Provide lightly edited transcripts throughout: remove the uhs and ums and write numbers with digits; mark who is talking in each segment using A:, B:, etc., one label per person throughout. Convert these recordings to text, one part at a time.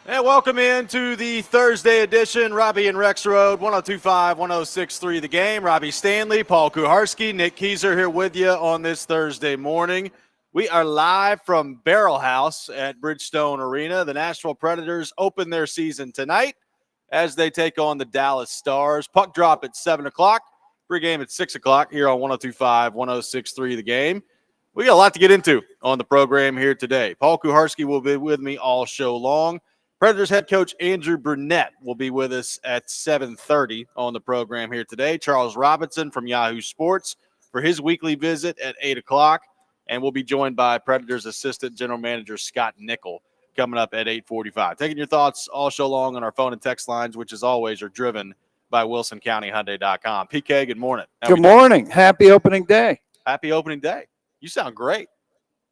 A: And welcome into the Thursday edition, Robby and Rexrode, 102.5, 106.3 The Game. Robbie Stanley, Paul Kuharski, Nick Keyser here with you on this Thursday morning. We are live from Barrel House at Bridgestone Arena. The Nashville Predators open their season tonight as they take on the Dallas Stars. Puck drop at 7 o'clock, pregame at 6 o'clock here on 102.5, 106.3 The Game. We got a lot to get into on the program here today. Paul Kuharski will be with me all show long. Predators head coach Andrew Brunette will be with us at 7:30 on the program here today. Charles Robinson from Yahoo Sports for his weekly visit at 8 o'clock. And we'll be joined by Predators assistant general manager Scott Nickel coming up at 8:45. Taking your thoughts all show long on our phone and text lines, which as always are driven by WilsonCountyHyundai.com. PK, good morning.
B: Good morning. Happy opening day.
A: Happy opening day. You sound great.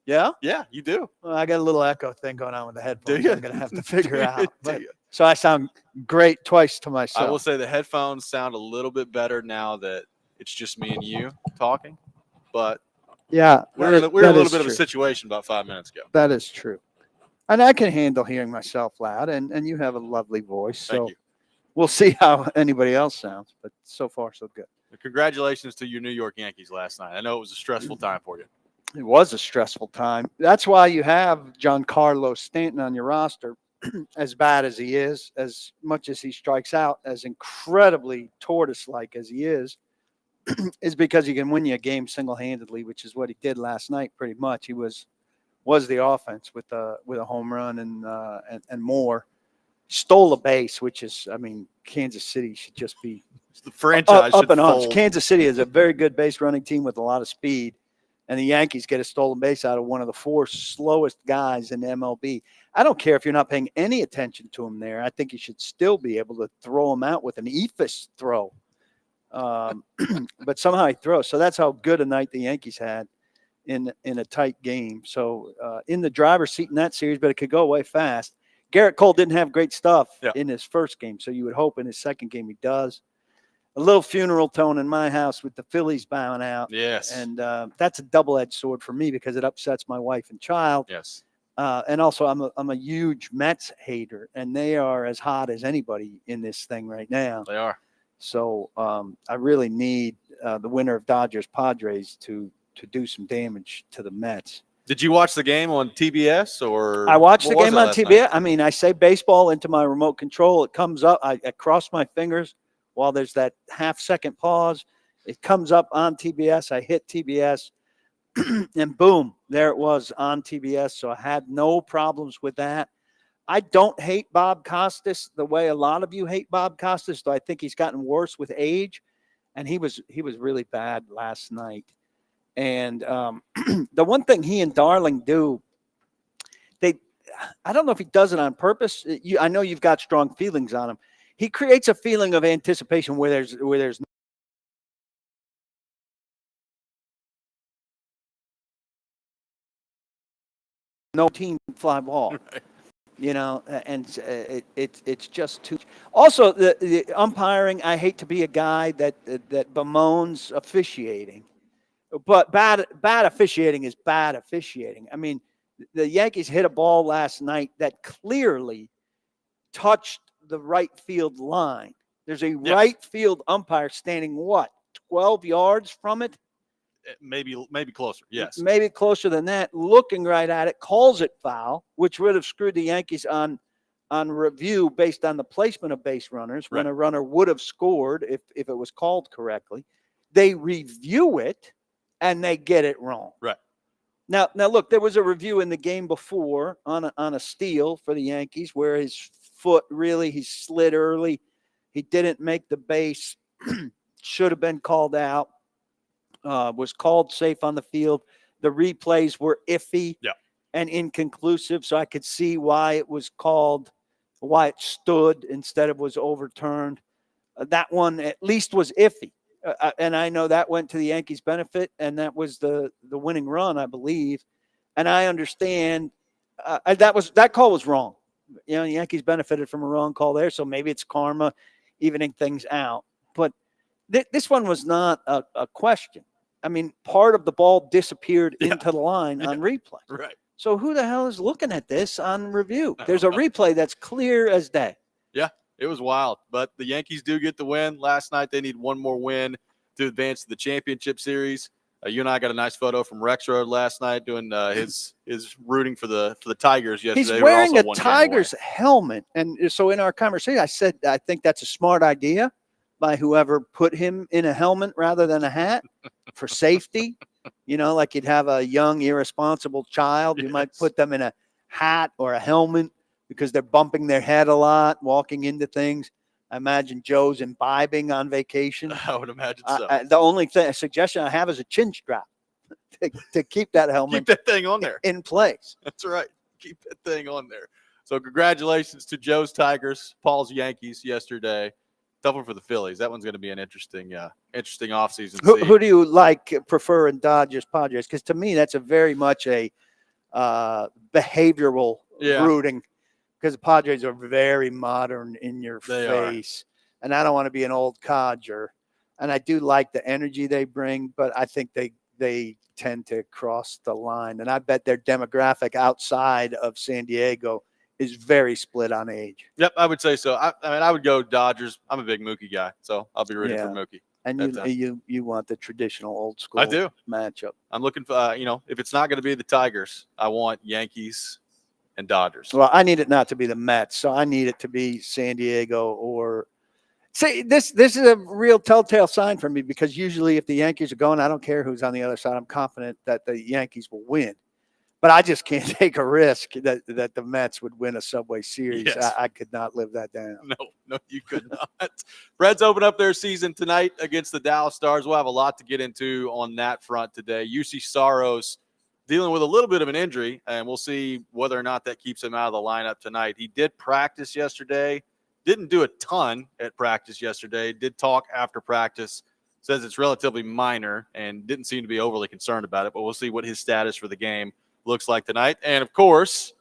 B: Yeah?
A: Yeah, you do.
B: Well, I got a little echo thing going on with the headphones.
A: Do you?
B: I'm going to have to figure out. So I sound great twice to myself.
A: I will say the headphones sound a little bit better now that it's just me and you talking. But
B: yeah,
A: we're in a little bit of a situation about 5 minutes ago.
B: That is true. And I can handle hearing myself loud, and you have a lovely voice. So we'll see how anybody else sounds. But so far, so good.
A: Congratulations to your New York Yankees last night. I know it was a stressful time for you.
B: It was a stressful time. That's why you have Giancarlo Stanton on your roster, as bad as he is, as much as he strikes out, as incredibly tortoise-like as he is because he can win you a game single-handedly, which is what he did last night pretty much. He was the offense with a home run and more. Stole a base, which is, I mean, Kansas City should just be
A: the franchise
B: up and
A: fold.
B: on. Kansas City is a very good base running team with a lot of speed. And the Yankees get a stolen base out of one of the four slowest guys in MLB. I don't care if you're not paying any attention to him there. I think you should still be able to throw him out with an eephus throw. But somehow he throws. So that's how good a night the Yankees had in a tight game. So in the driver's seat in that series, but it could go away fast. Garrett Cole didn't have great stuff in his first game. So you would hope in his second game he does. A little funeral tone in my house with the Phillies bowing out.
A: Yes.
B: And that's a double-edged sword for me because it upsets my wife and child.
A: Yes.
B: And also I'm a huge Mets hater, and they are as hot as anybody in this thing right now.
A: They are.
B: So I really need the winner of Dodgers-Padres to do some damage to the Mets.
A: Did you watch the game on TBS or?
B: I watched the game on TBS.
A: Night?
B: I mean, I say baseball into my remote control. It comes up. I cross my fingers. While there's that half-second pause, it comes up on TBS. I hit TBS, and boom, there it was on TBS. So I had no problems with that. I don't hate Bob Costas the way a lot of you hate Bob Costas, though I think he's gotten worse with age, and he was really bad last night. And the one thing he and Darling do, I don't know if he does it on purpose. I know you've got strong feelings on him. He creates a feeling of anticipation where there's no team fly ball, you know, and it's just too. Also, the umpiring. I hate to be a guy that bemoans officiating, but bad officiating is bad officiating. I mean, the Yankees hit a ball last night that clearly touched the right field line. There's a right field umpire standing 12 yards from it?
A: Maybe closer. Yes.
B: Maybe closer than that, looking right at it, calls it foul, which would have screwed the Yankees on review based on the placement of base runners when a runner would have scored if it was called correctly. They review it and they get it wrong.
A: Right.
B: Now look, there was a review in the game before on a steal for the Yankees where his foot he slid early. He didn't make the base. Should have been called out. Was called safe on the field. The replays were iffy and inconclusive, so I could see why it was called, why it stood instead of was overturned. That one at least was iffy. And I know that went to the Yankees' benefit, and that was the winning run, I believe. And I understand that call was wrong. You know, the Yankees benefited from a wrong call there, so maybe it's karma evening things out. But this one was not a question. I mean, part of the ball disappeared into the line on replay.
A: Right.
B: So who the hell is looking at this on review? There's a replay that's clear as day.
A: Yeah, it was wild. But the Yankees do get the win last night. They need one more win to advance to the championship series. You and I got a nice photo from Rexrode last night doing his rooting for the Tigers yesterday.
B: He's wearing a Tigers helmet, and so in our conversation, I said I think that's a smart idea by whoever put him in a helmet rather than a hat for safety. You know, like you'd have a young, irresponsible child, you might put them in a hat or a helmet because they're bumping their head a lot, walking into things. I imagine Joe's imbibing on vacation.
A: I would imagine so.
B: The only suggestion I have is a chin strap to keep that helmet
A: keep that thing on there
B: in place.
A: That's right. Keep that thing on there. So congratulations to Joe's Tigers, Paul's Yankees yesterday. Tough one for the Phillies. That one's going to be an interesting offseason.
B: Who do you prefer in Dodgers Padres? Because to me, that's a very much a behavioral rooting. Because the Padres are very modern in your face. And I don't want to be an old codger. And I do like the energy they bring, but I think they tend to cross the line. And I bet their demographic outside of San Diego is very split on age.
A: Yep, I would say so. I mean, I would go Dodgers. I'm a big Mookie guy, so I'll be rooting for Mookie.
B: And you want the traditional old school matchup.
A: I'm looking for, if it's not going to be the Tigers, I want Yankees and Dodgers.
B: Well, I need it not to be the Mets, so I need it to be San Diego or see this is a real telltale sign for me because usually if the Yankees are going, I don't care who's on the other side. I'm confident that the Yankees will win. But I just can't take a risk that the Mets would win a Subway Series.
A: Yes.
B: I could not live that down.
A: No, you could not. Reds open up their season tonight against the Dallas Stars. We'll have a lot to get into on that front today. UC Saros dealing with a little bit of an injury, and we'll see whether or not that keeps him out of the lineup tonight. He did practice yesterday. Didn't do a ton at practice yesterday. Did talk after practice. Says it's relatively minor and didn't seem to be overly concerned about it, but we'll see what his status for the game looks like tonight. And, of course,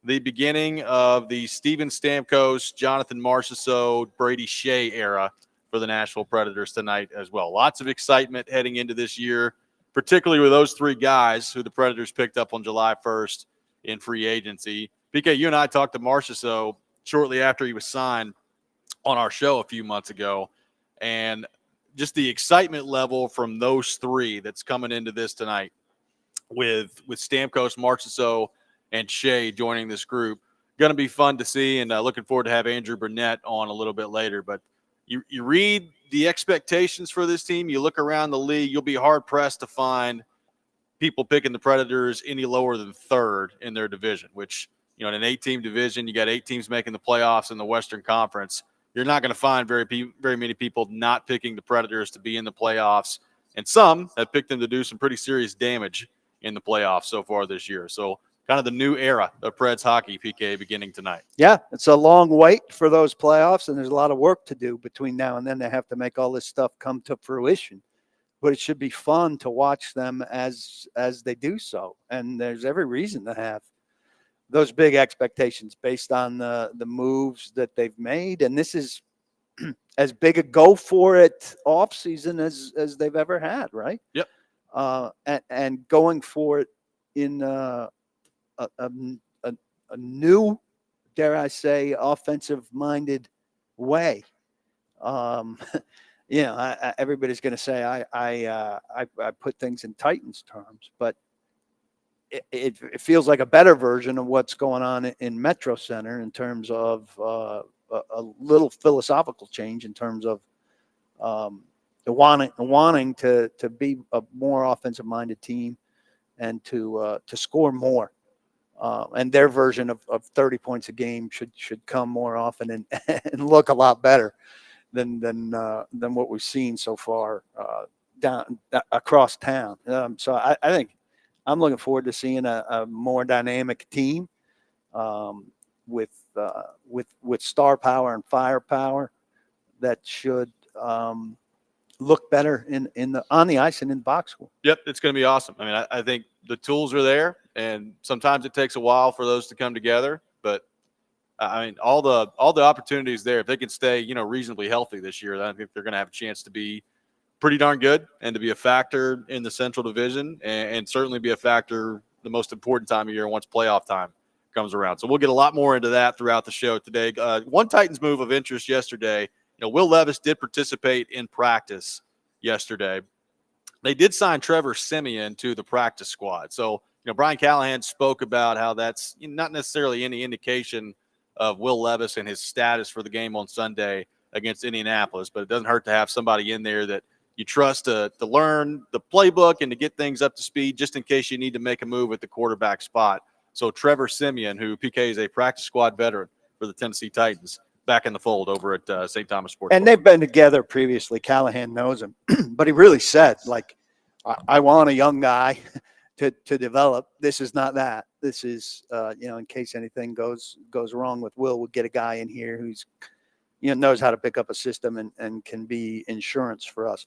A: the beginning of the Steven Stamkos, Jonathan Marchessault, Brady Shea era for the Nashville Predators tonight as well. Lots of excitement heading into this year, particularly with those three guys who the Predators picked up on July 1st in free agency. PK, you and I talked to Marchessault shortly after he was signed on our show a few months ago, and just the excitement level from those three that's coming into this tonight with Stamkos, Marchessault, and Shea joining this group. Going to be fun to see, and looking forward to have Andrew Burnett on a little bit later. But you read the expectations for this team, you look around the league, you'll be hard-pressed to find people picking the Predators any lower than third in their division, which, in an 8-team division, you got 8 teams making the playoffs in the Western Conference. You're not going to find very many people not picking the Predators to be in the playoffs, and some have picked them to do some pretty serious damage in the playoffs so far this year. So kind of the new era of Preds hockey, PK, beginning tonight.
B: Yeah, it's a long wait for those playoffs, and there's a lot of work to do between now and then. They have to make all this stuff come to fruition. But it should be fun to watch them as they do so. And there's every reason to have those big expectations based on the moves that they've made. And this is as big a go for it off season as they've ever had, right?
A: Yep.
B: And going for it in a new, dare I say, offensive-minded way. Everybody's going to say I put things in Titans terms, but it feels like a better version of what's going on in Metro Center in terms of a little philosophical change in terms of wanting to be a more offensive-minded team and to score more. And their version of 30 points a game should come more often and look a lot better than what we've seen so far down across town. So I think I'm looking forward to seeing a more dynamic team with star power and firepower that should look better on the ice and in box score.
A: Yep, it's going to be awesome. I mean, I think the tools are there, and sometimes it takes a while for those to come together. But I mean, all the opportunities there. If they can stay, reasonably healthy this year, then I think they're going to have a chance to be pretty darn good and to be a factor in the Central Division, and certainly be a factor the most important time of year once playoff time comes around. So we'll get a lot more into that throughout the show today. One Titans move of interest yesterday. Will Levis did participate in practice yesterday. They did sign Trevor Siemian to the practice squad. So, Brian Callahan spoke about how that's not necessarily any indication of Will Levis and his status for the game on Sunday against Indianapolis, but it doesn't hurt to have somebody in there that you trust to learn the playbook and to get things up to speed just in case you need to make a move at the quarterback spot. So Trevor Siemian, who PK is a practice squad veteran for the Tennessee Titans, back in the fold over at St. Thomas Sports.
B: And they've been together previously. Callahan knows him, but he really said, like, I want a young guy to develop. This is not that. This is, in case anything goes wrong with Will, we'll get a guy in here who's, knows how to pick up a system and can be insurance for us.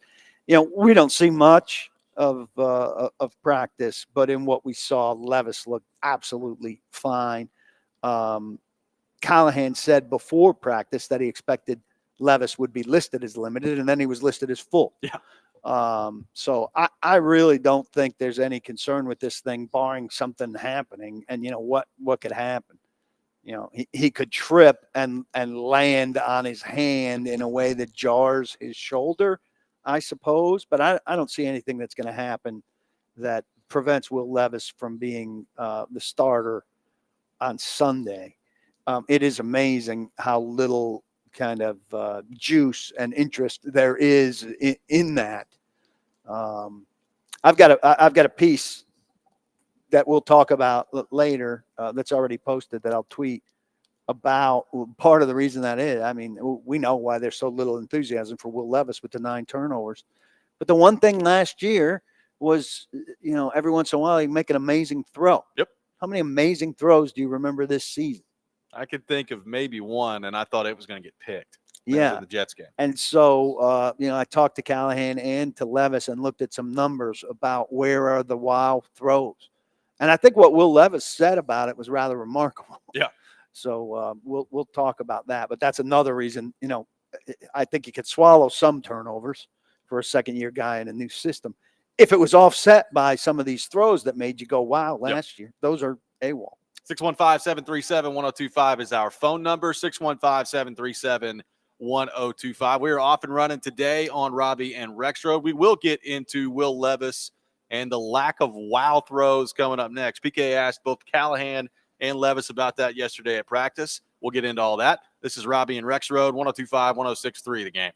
B: We don't see much of practice, but in what we saw, Levis looked absolutely fine. Callahan said before practice that he expected Levis would be listed as limited, and then he was listed as full.
A: Yeah.
B: So I really don't think there's any concern with this thing, barring something happening. And what could happen? He could trip and land on his hand in a way that jars his shoulder, I suppose. But I don't see anything that's going to happen that prevents Will Levis from being the starter on Sunday. It is amazing how little kind of juice and interest there is in that. I've got a piece that we'll talk about later that's already posted that I'll tweet about part of the reason that is. I mean, we know why there's so little enthusiasm for Will Levis with the 9 turnovers. But the one thing last year was, every once in a while he'd make an amazing throw.
A: Yep.
B: How many amazing throws do you remember this season?
A: I could think of maybe one, and I thought it was going to get picked.
B: Yeah.
A: The Jets game.
B: And so, I talked to Callahan and to Levis and looked at some numbers about where are the wow throws. And I think what Will Levis said about it was rather remarkable.
A: Yeah.
B: So we'll talk about that. But that's another reason, I think you could swallow some turnovers for a second-year guy in a new system. If it was offset by some of these throws that made you go, wow, last year, those are AWOL.
A: 615-737-1025 is our phone number, 615-737-1025. We are off and running today on Robby and Rexrode. We will get into Will Levis and the lack of wow throws coming up next. PK asked both Callahan and Levis about that yesterday at practice. We'll get into all that. This is Robby and Rexrode, 102.5, 106.3 The Game.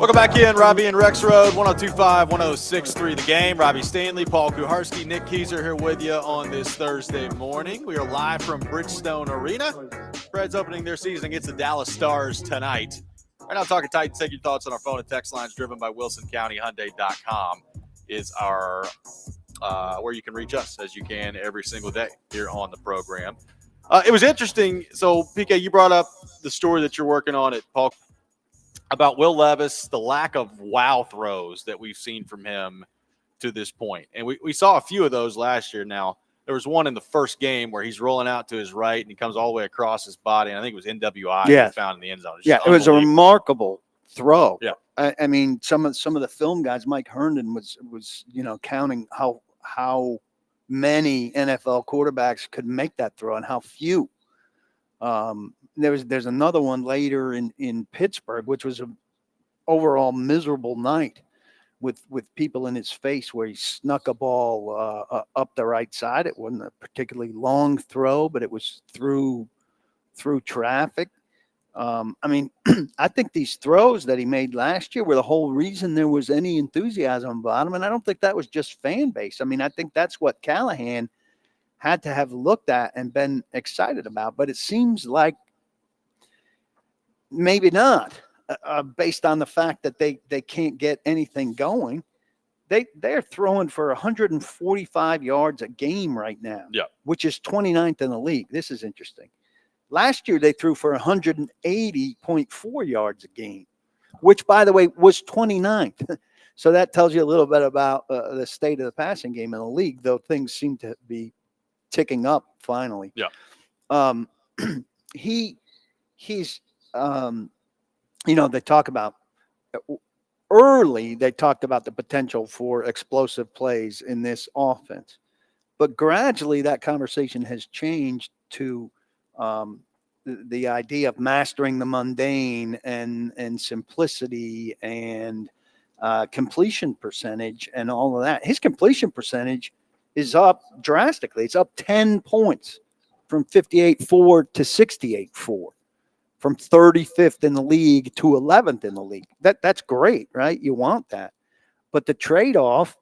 A: Welcome back in, Robby and Rexrode, 102.5, 106.3 The Game. Robbie Stanley, Paul Kuharski, Nick Keyser here with you on this Thursday morning. We are live from Bridgestone Arena. Preds opening their season against the Dallas Stars tonight. Right now, Talking Titans. Take your thoughts on our phone and text lines driven by WilsonCountyHyundai.com is our where you can reach us as you can every single day here on the program. It was interesting. So, PK, you brought up the story that you're working on at Paul about Will Levis, the lack of wow throws that we've seen from him to this point. And we saw a few of those last year. Now, there was one in the first game where he's rolling out to his right and he comes all the way across his body. And I think it was NWI he found in the end zone.
B: It was a remarkable throw.
A: Yeah.
B: I mean, some of the film guys, Mike Herndon was counting how many NFL quarterbacks could make that throw and how few. There's another one later in Pittsburgh, which was an overall miserable night with people in his face where he snuck a ball up the right side. It wasn't a particularly long throw, but it was through traffic. I mean, I think these throws that he made last year were the whole reason there was any enthusiasm about him. And I don't think that was just fan base. I mean, I think that's what Callahan had to have looked at and been excited about. But it seems like maybe not, based on the fact that they can't get anything going. They're throwing for 145 yards a game right now, which is 29th in the league. This is interesting. Last year, they threw for 180.4 yards a game, which, by the way, was 29th. So that tells you a little bit about the state of the passing game in the league, though things seem to be ticking up finally.
A: Yeah.
B: He's they talk about early, they talked about the potential for explosive plays in this offense, but gradually that conversation has changed to the idea of mastering the mundane and simplicity and completion percentage and all of that. His completion percentage is up drastically. It's up 10 points from 58.4 to 68.4, from 35th in the league to 11th in the league. That's great, right? You want that. But the trade-off,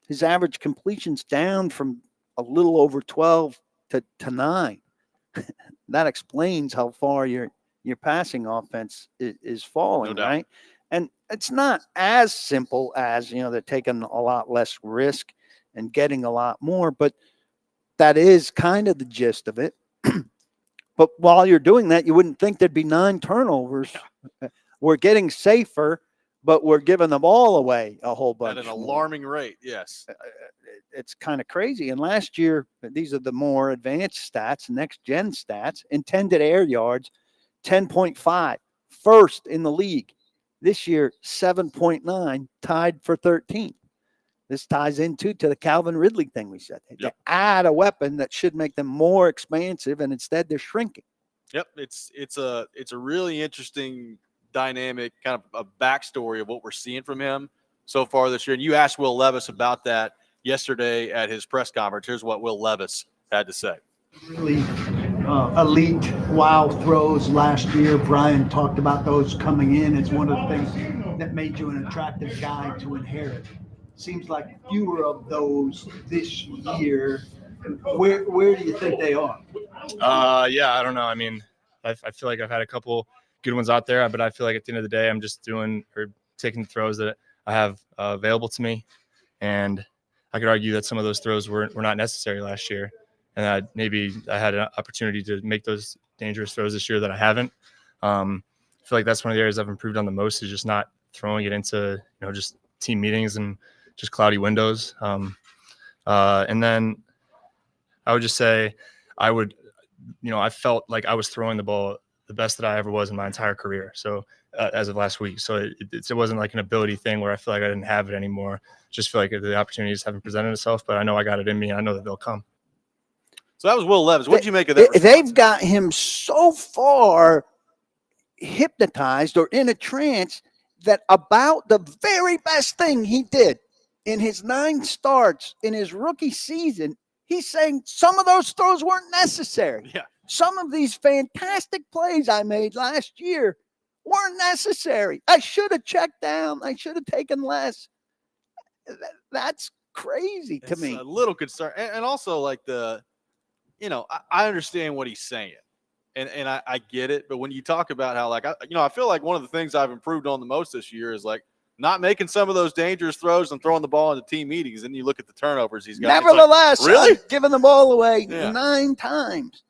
B: his average completion's down from a little over 12 to 9. That explains how far your passing offense is falling, right? And it's not as simple as, they're taking a lot less risk and getting a lot more, but that is kind of the gist of it. But while you're doing that, you wouldn't think there'd be 9 turnovers. Yeah. We're getting safer, but we're giving the ball away a whole bunch.
A: At an alarming rate, yes.
B: It's kind of crazy. And last year, these are the more advanced stats, next-gen stats, intended air yards, 10.5, first in the league. This year, 7.9, tied for 13th. This ties into the Calvin Ridley thing we said. They add a weapon that should make them more expansive, and instead they're shrinking.
A: Yep, it's a really interesting dynamic, kind of a backstory of what we're seeing from him so far this year. And you asked Will Levis about that yesterday at his press conference. Here's what Will Levis had to say.
C: Really elite wow throws last year. Brian talked about those coming in. It's one of the things that made you an attractive guy to inherit. Seems like fewer of those this year. Where do you think they are?
D: I don't know. I mean, I feel like I've had a couple good ones out there, but I feel like at the end of the day, I'm just taking the throws that I have available to me. And I could argue that some of those throws were not necessary last year. And maybe I had an opportunity to make those dangerous throws this year that I haven't. I feel like that's one of the areas I've improved on the most, is just not throwing it into, just team meetings and just cloudy windows. And then I would just say I felt like I was throwing the ball the best that I ever was in my entire career. So as of last week. So it wasn't like an ability thing where I feel like I didn't have it anymore. Just feel like the opportunities haven't presented itself, but I know I got it in me and I know that they'll come.
A: So that was Will Levis. What did you make of that response?
B: They've got him so far hypnotized or in a trance that about the very best thing he did in his 9 starts in his rookie season, he's saying some of those throws weren't necessary.
A: Yeah.
B: Some of these fantastic plays I made last year weren't necessary. I should have checked down. I should have taken less. That's crazy to
A: It's
B: me.
A: a little concern, and also like I understand what he's saying, and I get it. But when you talk about how I feel like one of the things I've improved on the most this year is like not making some of those dangerous throws and throwing the ball into team meetings. And you look at the turnovers he's got.
B: Nevertheless,
A: like, really
B: giving the ball away
A: Yeah.
B: 9 times.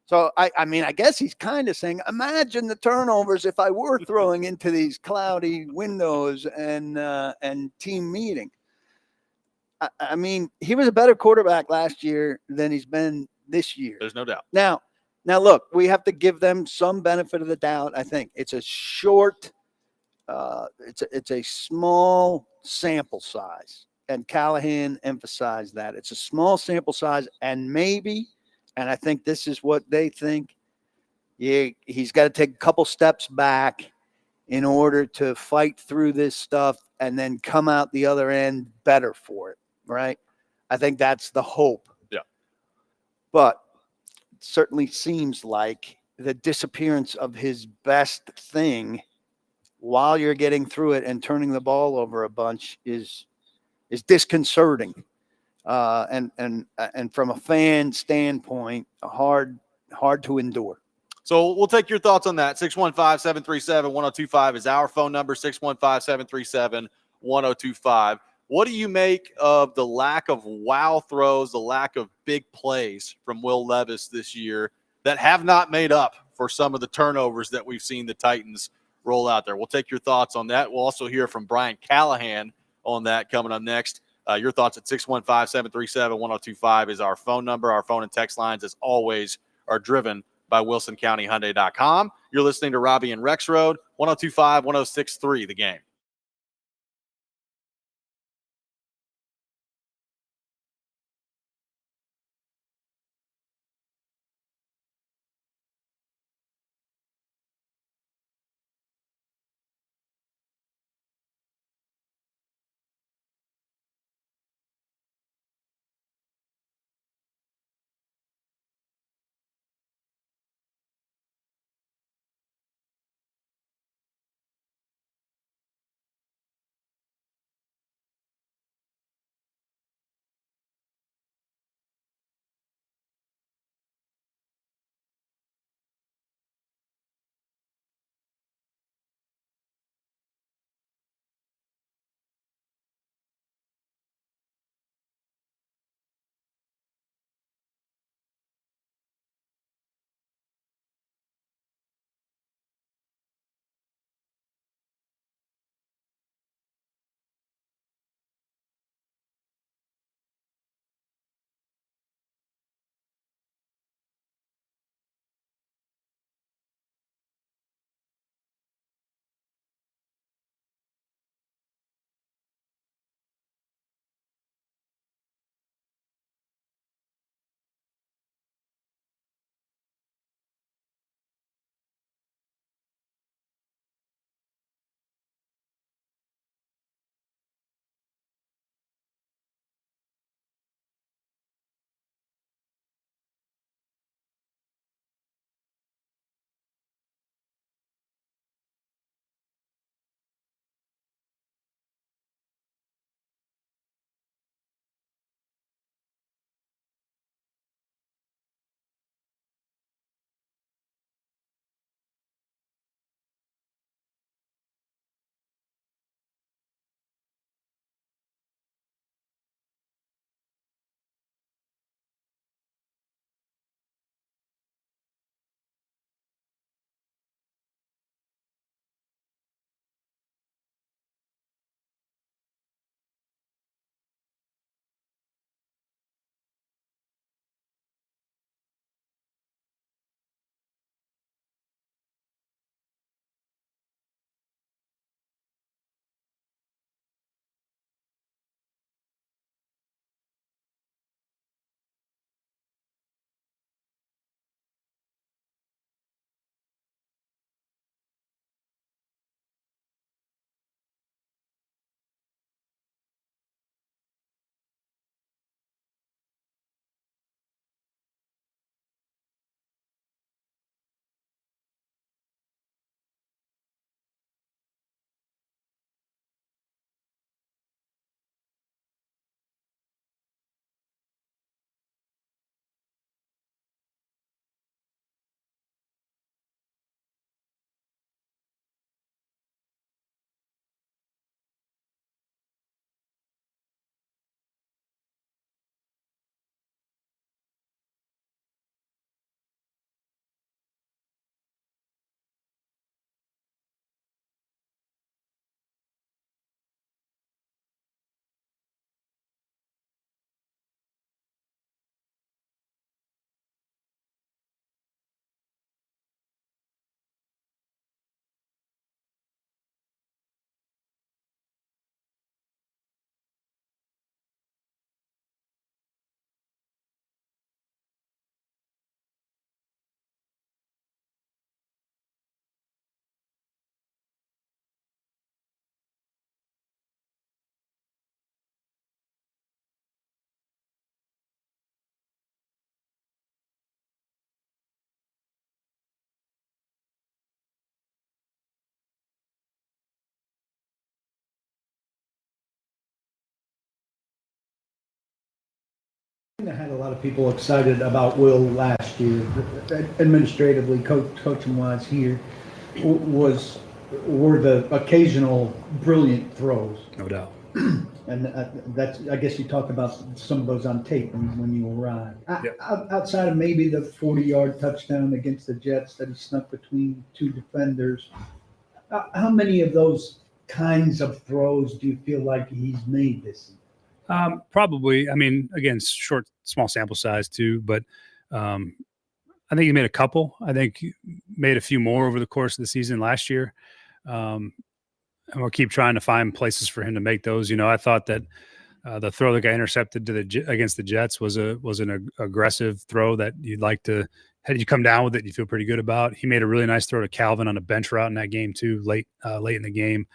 B: So I mean, I guess he's kind of saying, imagine the turnovers if I were throwing into these cloudy windows and team meeting. I mean, he was a better quarterback last year than he's been this year.
A: There's no doubt.
B: Now, look, we have to give them some benefit of the doubt. I think it's a short, it's a small sample size, and Callahan emphasized that it's a small sample size, and maybe, and I think this is what they think. He's got to take a couple steps back in order to fight through this stuff and then come out the other end better for it. Right. I think that's the hope.
A: Yeah.
B: But it certainly seems like the disappearance of his best thing while you're getting through it and turning the ball over a bunch is disconcerting. And from a fan standpoint, hard to endure.
A: So we'll take your thoughts on that. 615-737-1025 is our phone number, 615-737-1025. What do you make of the lack of wow throws, the lack of big plays from Will Levis this year that have not made up for some of the turnovers that we've seen the Titans roll out there? We'll take your thoughts on that. We'll also hear from Brian Callahan on that coming up next. Your thoughts at 615-737-1025 is our phone number. Our phone and text lines, as always, are driven by WilsonCountyHyundai.com. You're listening to Robby and Rexrode, 102.5, 106.3, The Game.
C: had a lot of people excited about Will last year, administratively, coaching wise here, were the occasional brilliant throws.
E: No doubt.
C: And that's, I guess you talked about some of those on tape when you arrived.
E: Yep.
C: Outside of maybe the 40-yard touchdown against the Jets that he snuck between two defenders, how many of those kinds of throws do you feel like he's made this season?
E: Probably. I mean, again, small sample size too, but I think he made a couple. I think he made a few more over the course of the season last year. And we'll keep trying to find places for him to make those. You know, I thought that the throw that got intercepted against the Jets was an aggressive throw that you'd like to, had you come down with it, you feel pretty good about. He made a really nice throw to Calvin on a bench route in that game too, late in the game.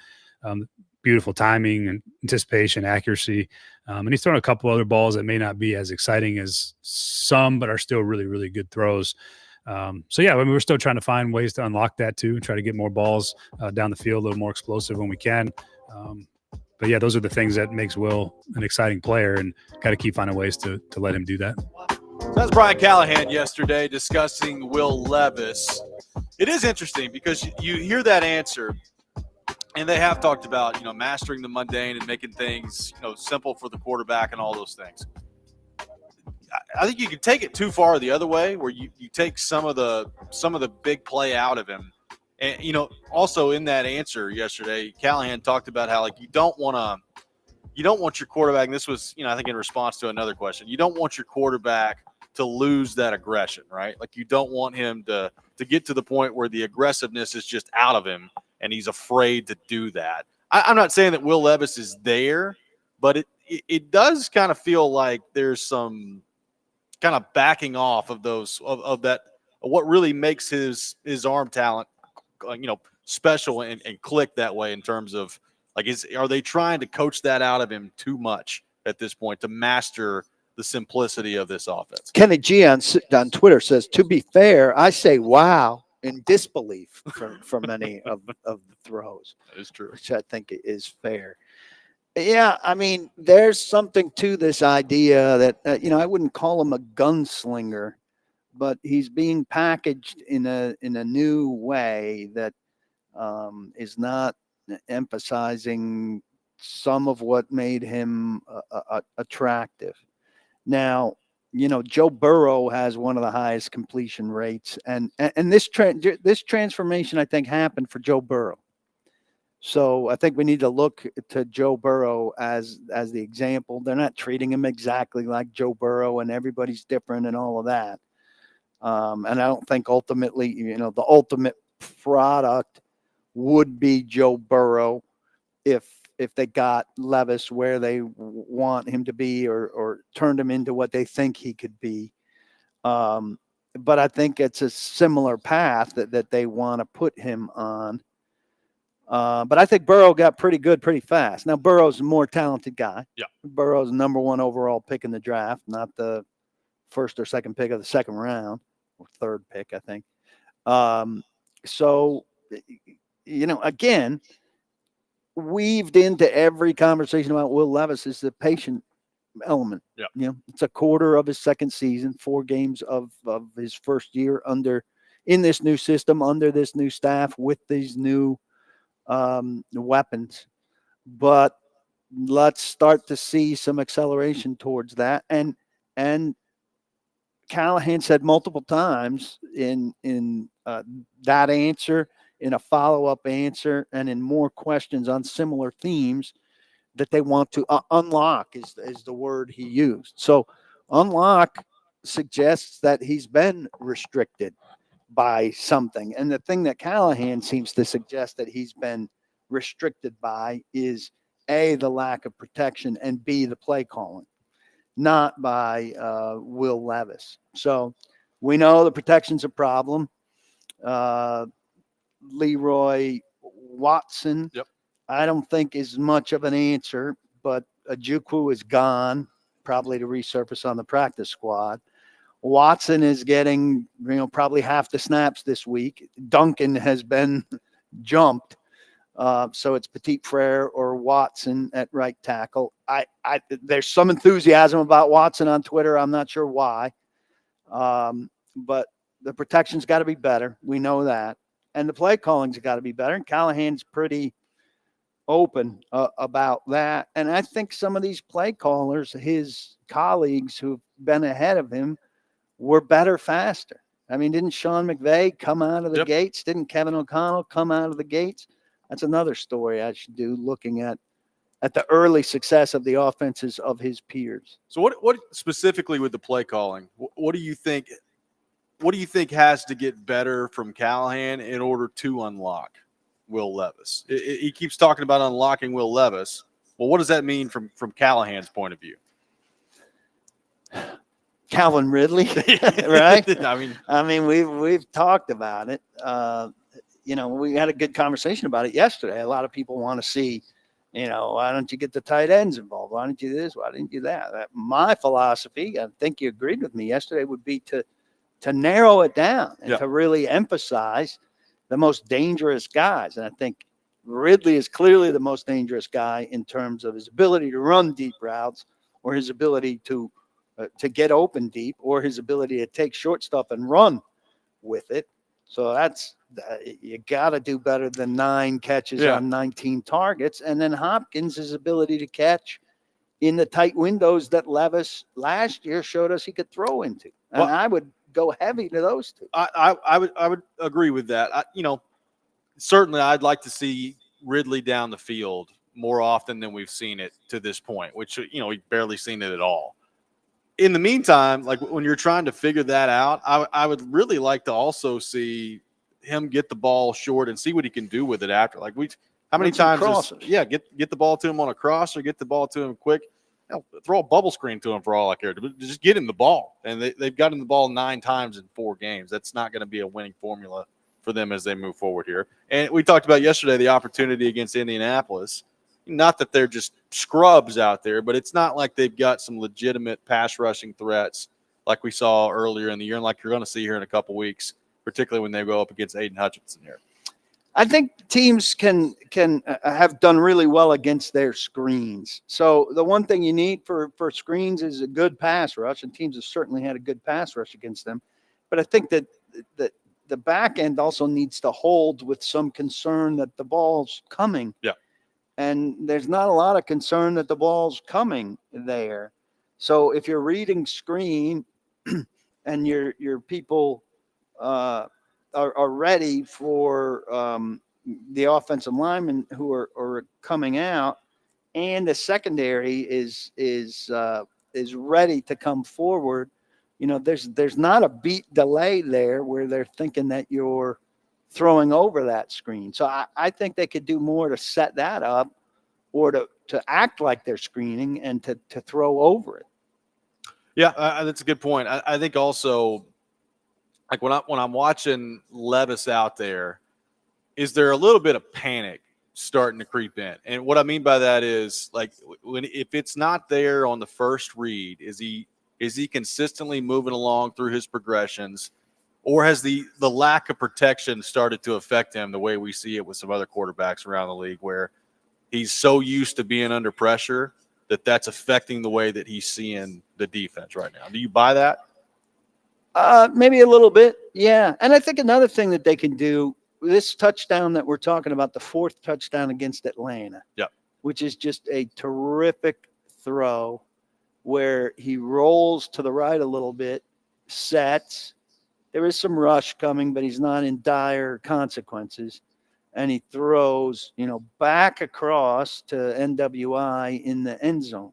E: Beautiful timing and anticipation, accuracy. And he's thrown a couple other balls that may not be as exciting as some, but are still really, really good throws. So yeah, I mean, we're still trying to find ways to unlock that too, and try to get more balls down the field, a little more explosive when we can. But yeah, those are the things that makes Will an exciting player, and got to keep finding ways to let him do that.
A: So that's Brian Callahan yesterday discussing Will Levis. It is interesting because you hear that answer, and they have talked about, mastering the mundane and making things, simple for the quarterback and all those things. I think you could take it too far the other way, where you take some of the big play out of him. And also in that answer yesterday, Callahan talked about how you don't want your quarterback. And this was, I think in response to another question, you don't want your quarterback to lose that aggression, right? Like you don't want him to get to the point where the aggressiveness is just out of him and he's afraid to do that. I'm not saying that Will Levis is there, but it does kind of feel like there's some kind of backing off of those of what really makes his arm talent special and click that way, in terms of are they trying to coach that out of him too much at this point to master the simplicity of this offense?
B: Kenny G on Twitter says, to be fair, I say wow in disbelief for many of the throws.
A: That is true.
B: Which I think is fair. Yeah, I mean, there's something to this idea that, I wouldn't call him a gunslinger, but he's being packaged in a new way that is not emphasizing some of what made him attractive. Now, Joe Burrow has one of the highest completion rates, and this transformation, I think, happened for Joe Burrow. So I think we need to look to Joe Burrow as the example. They're not treating him exactly like Joe Burrow, and everybody's different and all of that. And I don't think ultimately, the ultimate product would be Joe Burrow if they got Levis where they want him to be, or turned him into what they think he could be. But I think it's a similar path that they want to put him on. But I think Burrow got pretty good pretty fast. Now, Burrow's a more talented guy.
A: Yeah.
B: Burrow's number one overall pick in the draft, not the first or second pick of the second round, or third pick, I think. So, again, weaved into every conversation about Will Levis is the patient element.
A: Yeah.
B: It's a quarter of his second season, 4 games of his first year in this new system, under this new staff, with these new weapons. But let's start to see some acceleration towards that. And Callahan said multiple times in that answer, in a follow-up answer, and in more questions on similar themes, that they want to unlock is the word he used. So unlock suggests that he's been restricted by something. And the thing that Callahan seems to suggest that he's been restricted by is A, the lack of protection, and B, the play calling, not by Will Levis. So we know the protection's a problem. Leroy Watson,
A: yep,
B: I don't think is much of an answer, but Ojukwu is gone, probably to resurface on the practice squad. Watson is getting, probably half the snaps this week. Duncan has been jumped. So it's Petit Frere or Watson at right tackle. there's some enthusiasm about Watson on Twitter. I'm not sure why, but the protection's got to be better. We know that, and the play calling's got to be better. And Callahan's pretty open about that. And I think some of these play callers, his colleagues who've been ahead of him, were better faster. I mean, didn't Sean McVay come out of the gates? Didn't Kevin O'Connell come out of the gates? That's another story I should do, looking at the early success of the offenses of his peers.
A: So what specifically with the play calling, what do you think has to get better from Callahan in order to unlock Will Levis? He keeps talking about unlocking Will Levis. Well, what does that mean from Callahan's point of view?
B: Calvin Ridley, right?
A: I mean,
B: we've talked about it. We had a good conversation about it yesterday. A lot of people want to see, why don't you get the tight ends involved? Why don't you do this? Why didn't you do that? My philosophy, I think you agreed with me yesterday, would be to narrow it down and to really emphasize the most dangerous guys. And I think Ridley is clearly the most dangerous guy in terms of his ability to run deep routes, or his ability to get open deep, or his ability to take short stuff and run with it. So you got to do better than 9 catches on 19 targets. And then Hopkins' his ability to catch in the tight windows that Levis last year showed us he could throw into. And I would go heavy to those two.
A: I would agree with that. Certainly I'd like to see Ridley down the field more often than we've seen it to this point, which, we've barely seen it at all. In the meantime, like when you're trying to figure that out, I would really like to also see him get the ball short and see what he can do with it after. Like how many times? Get the ball to him on a cross, or get the ball to him quick. Throw a bubble screen to him for all I care. Just get him the ball, and they've got him the ball 9 times in 4 games. That's not going to be a winning formula for them as they move forward here. And we talked about yesterday the opportunity against Indianapolis. Not that they're just scrubs out there, but it's not like they've got some legitimate pass rushing threats like we saw earlier in the year, and like you're going to see here in a couple weeks, particularly when they go up against Aiden Hutchinson here.
B: I think teams can have done really well against their screens. So the one thing you need for screens is a good pass rush, and teams have certainly had a good pass rush against them. But I think that the back end also needs to hold with some concern that the ball's coming.
A: Yeah.
B: And there's not a lot of concern that the ball's coming there. So if you're reading screen and your people are ready for the offensive linemen who are coming out, and the secondary is ready to come forward, there's not a beat delay there where they're thinking that you're throwing over that screen. So I think they could do more to set that up, or to act like they're screening and to throw over it.
A: Yeah, that's a good point. I think also, like when I'm watching Levis out there, is there a little bit of panic starting to creep in? And what I mean by that is, like, if it's not there on the first read, is he consistently moving along through his progressions? Or has the lack of protection started to affect him the way we see it with some other quarterbacks around the league, where he's so used to being under pressure that's affecting the way that he's seeing the defense right now? Do you buy that?
B: Maybe a little bit, yeah. And I think another thing that they can do, this touchdown that we're talking about, the 4th touchdown against Atlanta, which is just a terrific throw where he rolls to the right a little bit, sets. There is some rush coming, but he's not in dire consequences. And he throws, back across to NWI in the end zone.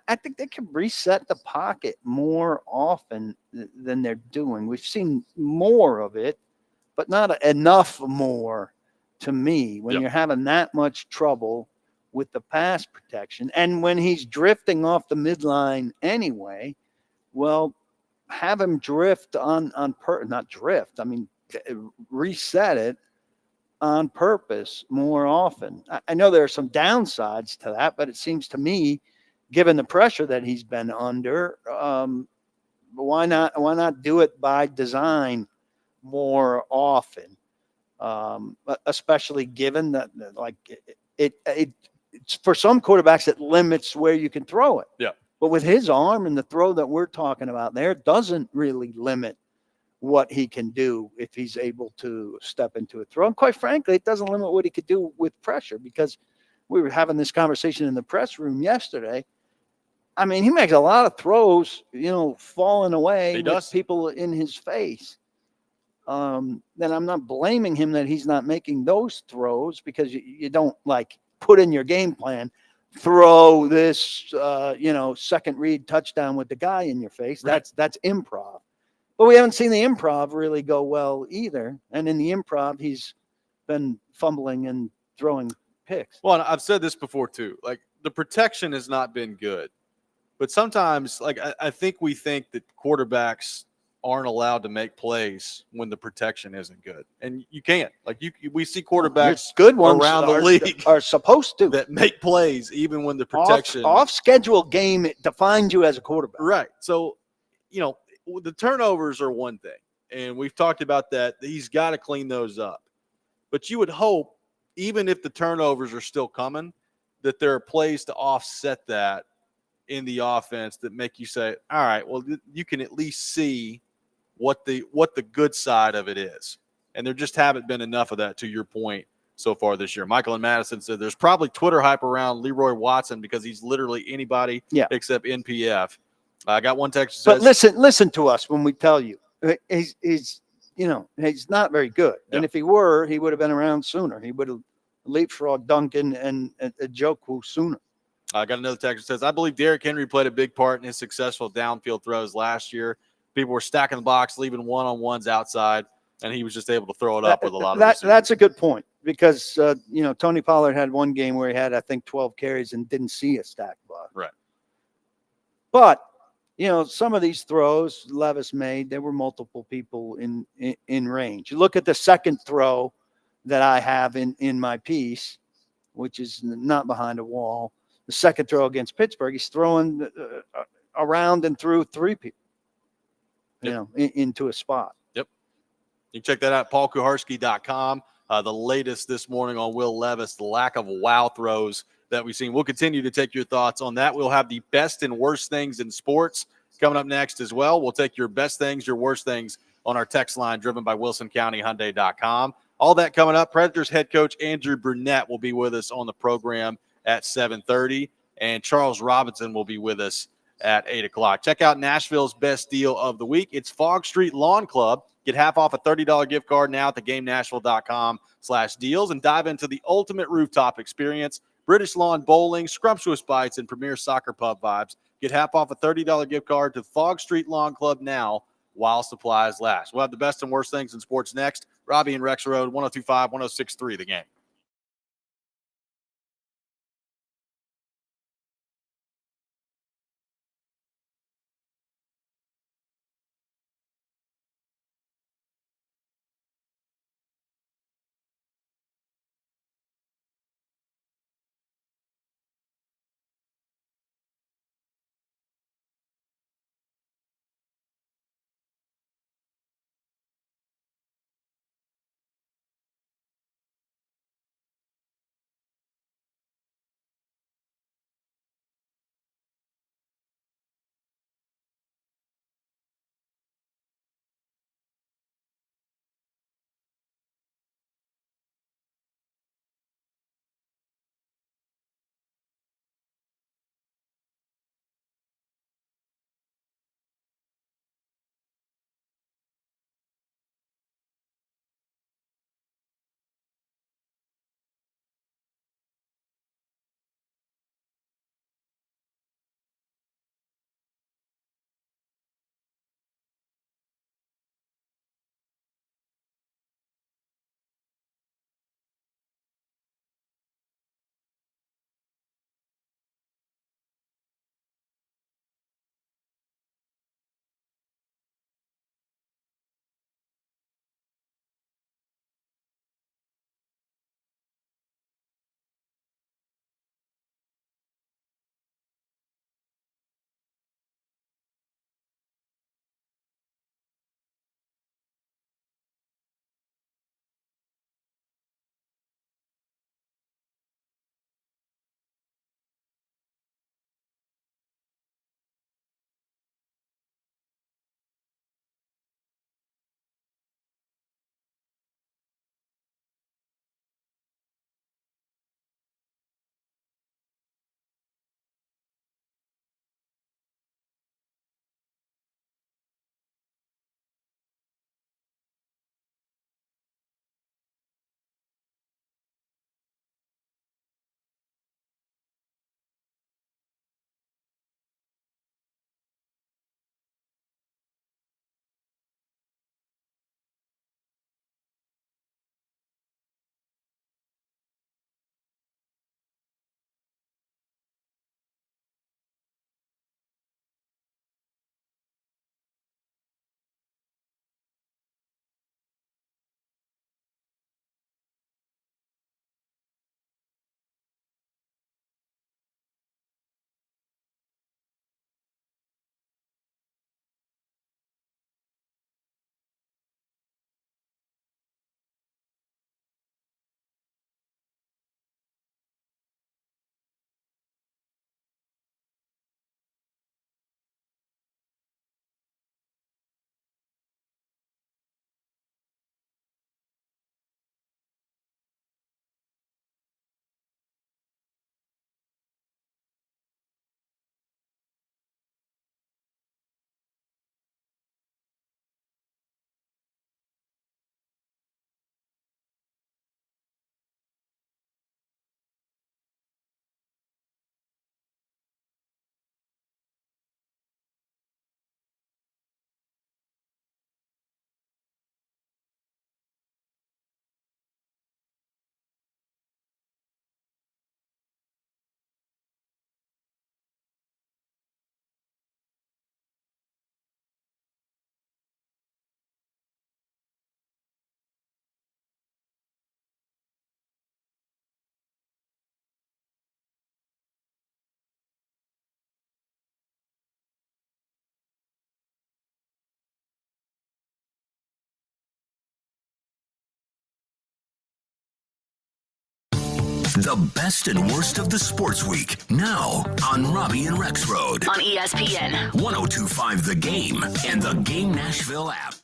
B: I think they can reset the pocket more often than they're doing. We've seen more of it, but not enough more to me when you're having that much trouble with the pass protection. And when he's drifting off the midline anyway, well, have him drift reset it on purpose more often. I know there are some downsides to that, but it seems to me, given the pressure that he's been under, why not do it by design more often? Especially given that, like, it for some quarterbacks, it limits where you can throw it.
A: Yeah.
B: But with his arm and the throw that we're talking about there, doesn't really limit what he can do if he's able to step into a throw. And quite frankly, it doesn't limit what he could do with pressure, because we were having this conversation in the press room yesterday. I mean, he makes a lot of throws, falling away
A: He
B: with
A: does.
B: people in his face. Then I'm not blaming him that he's not making those throws, because you don't like put in your game plan, throw this, second read touchdown with the guy in your face.
A: Right.
B: That's improv. But we haven't seen the improv really go well either. And in the improv, he's been fumbling and throwing picks.
A: Well, and I've said this before too. Like, the protection has not been good, but sometimes, like, I think we think that quarterbacks aren't allowed to make plays when the protection isn't good, and you can't. Like, we see quarterbacks
B: Good ones
A: around the league
B: are supposed to.
A: that make plays even when the protection
B: Off schedule game, it defines you as a quarterback.
A: Right. So, the turnovers are one thing, and we've talked about that. He's got to clean those up. But you would hope, even if the turnovers are still coming, that there are plays to offset that in the offense that make you say, all right, well, you can at least see what the good side of it is. And there just haven't been enough of that, to your point, so far this year. Michael and Madison said there's probably Twitter hype around Leroy Watson because he's literally anybody except NPF. I got one text that says,
B: but listen to us when we tell you he's not very good.
A: Yeah.
B: And if he were, he would have been around sooner. He would have leapfrogged Duncan and Njoku sooner.
A: I got another text that says, I believe Derrick Henry played a big part in his successful downfield throws last year. People were stacking the box, leaving one-on-ones outside, and he was just able to throw it up with a lot of receivers.
B: That's a good point, because Tony Pollard had one game where he had, I think, 12 carries and didn't see a stacked box.
A: Right.
B: But some of these throws Levis made, there were multiple people in range. You look at the second throw that I have in my piece, which is not behind a wall. The second throw against Pittsburgh, he's throwing around and through three people, into a spot.
A: Yep. You can check that out, paulkuharski.com. The latest this morning on Will Levis, the lack of wow throws that we've seen. We'll continue to take your thoughts on that. We'll have the best and worst things in sports coming up next as well. We'll take your best things, your worst things on our text line driven by WilsonCountyHyundai.com. All that coming up. Predators head coach Andrew Brunette will be with us on the program at 7:30, and Charles Robinson will be with us at 8 o'clock. Check out Nashville's best deal of the week. It's Fog Street Lawn Club. Get half off a $30 gift card now at theGameNashville.com/deals and dive into the ultimate rooftop experience. British lawn bowling, scrumptious bites, and premier soccer pub vibes. Get half off a $30 gift card to Fog Street Lawn Club now while supplies last. We'll have the best and worst things in sports next. Robby and Rexrode, 102.5, 106.3 The Game.
F: The best and worst of the sports week, now on Robby and Rexrode.
G: On ESPN.
F: 102.5 The Game and the Game Nashville app.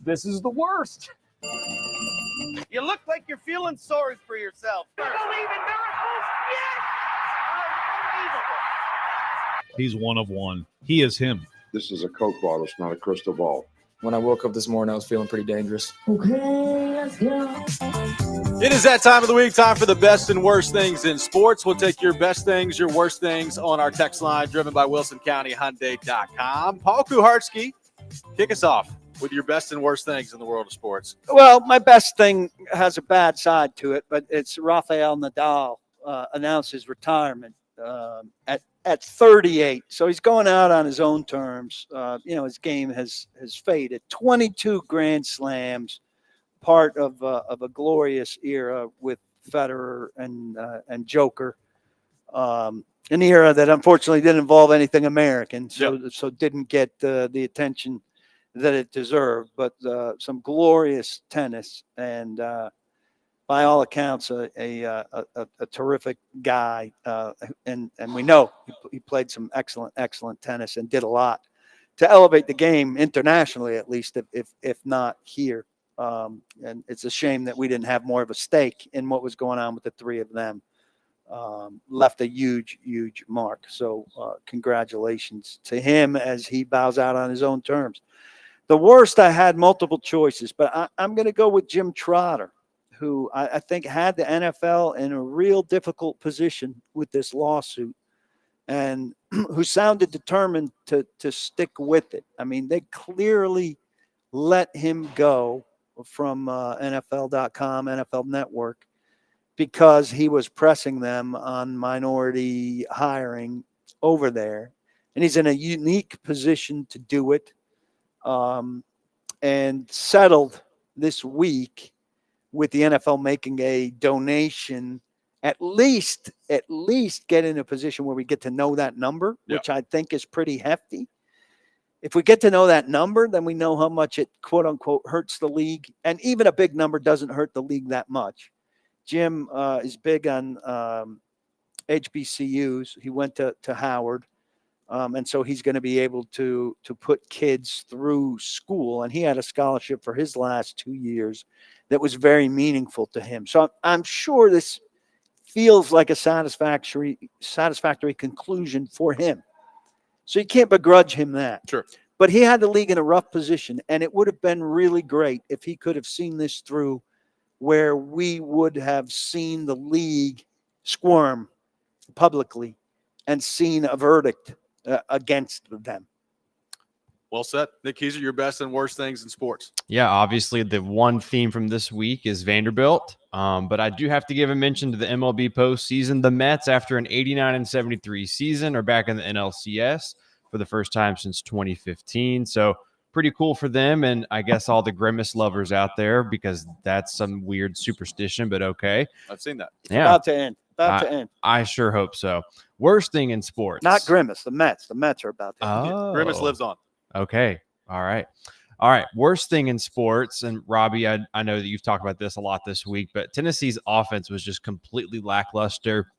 H: This is the worst.
I: You look like you're feeling sorry for yourself. You believe in miracles? Yes! Unbelievable.
J: He's one of one. He is him.
K: This is a Coke bottle. It's not a crystal ball.
H: When I woke up this morning, I was feeling pretty dangerous.
G: Okay, let's go.
A: It is that time of the week, time for the best and worst things in sports. We'll take your best things, your worst things on our text line driven by WilsonCountyHyundai.com. Paul Kuharski, kick us off with your best and worst things in the world of sports.
B: Well, my best thing has a bad side to it, but it's Rafael Nadal announced his retirement at 38. So he's going out on his own terms. His game has faded. 22 Grand Slams, part of a glorious era with Federer and Joker. An era that unfortunately didn't involve anything American, so didn't get the attention that it deserved, but some glorious tennis, and by all accounts, a terrific guy. And we know he played some excellent tennis and did a lot to elevate the game internationally, at least, if not here. And it's a shame that we didn't have more of a stake in what was going on with the three of them. Left a huge mark. So congratulations to him as he bows out on his own terms. The worst, I had multiple choices, but I'm going to go with Jim Trotter, who I think had the NFL in a real difficult position with this lawsuit, and who sounded determined to stick with it. I mean, they clearly let him go from NFL.com, NFL Network, because he was pressing them on minority hiring over there. And he's in a unique position to do it. And settled this week with the NFL making a donation, at least get in a position where we get to know that number, which I think is pretty hefty. If we get to know that number, then we know how much it, quote unquote, hurts the league. And even a big number doesn't hurt the league that much. Jim is big on HBCUs. He went to Howard. And so he's going to be able to put kids through school. And he had a scholarship for his last 2 years that was very meaningful to him. So I'm sure this feels like a satisfactory conclusion for him. So you can't begrudge him that.
A: Sure.
B: But he had the league in a rough position, and it would have been really great if he could have seen this through, where we would have seen the league squirm publicly and seen a verdict against them.
A: Well said. Nick Keyser, your best and worst things in sports.
L: Yeah, obviously the one theme from this week is Vanderbilt. But I do have to give a mention to the MLB postseason. The Mets, after an 89-73 season, are back in the NLCS for the first time since 2015. So pretty cool for them. And I guess all the Grimace lovers out there, because that's some weird superstition, but okay.
A: I've seen that.
B: Yeah. About to end. To end.
L: I sure hope so. Worst thing in sports.
B: Not Grimace, the Mets. The Mets are about to end.
L: Oh.
A: Grimace lives on.
L: Okay. All right. Worst thing in sports. And Robby, I know that you've talked about this a lot this week, but Tennessee's offense was just completely lackluster.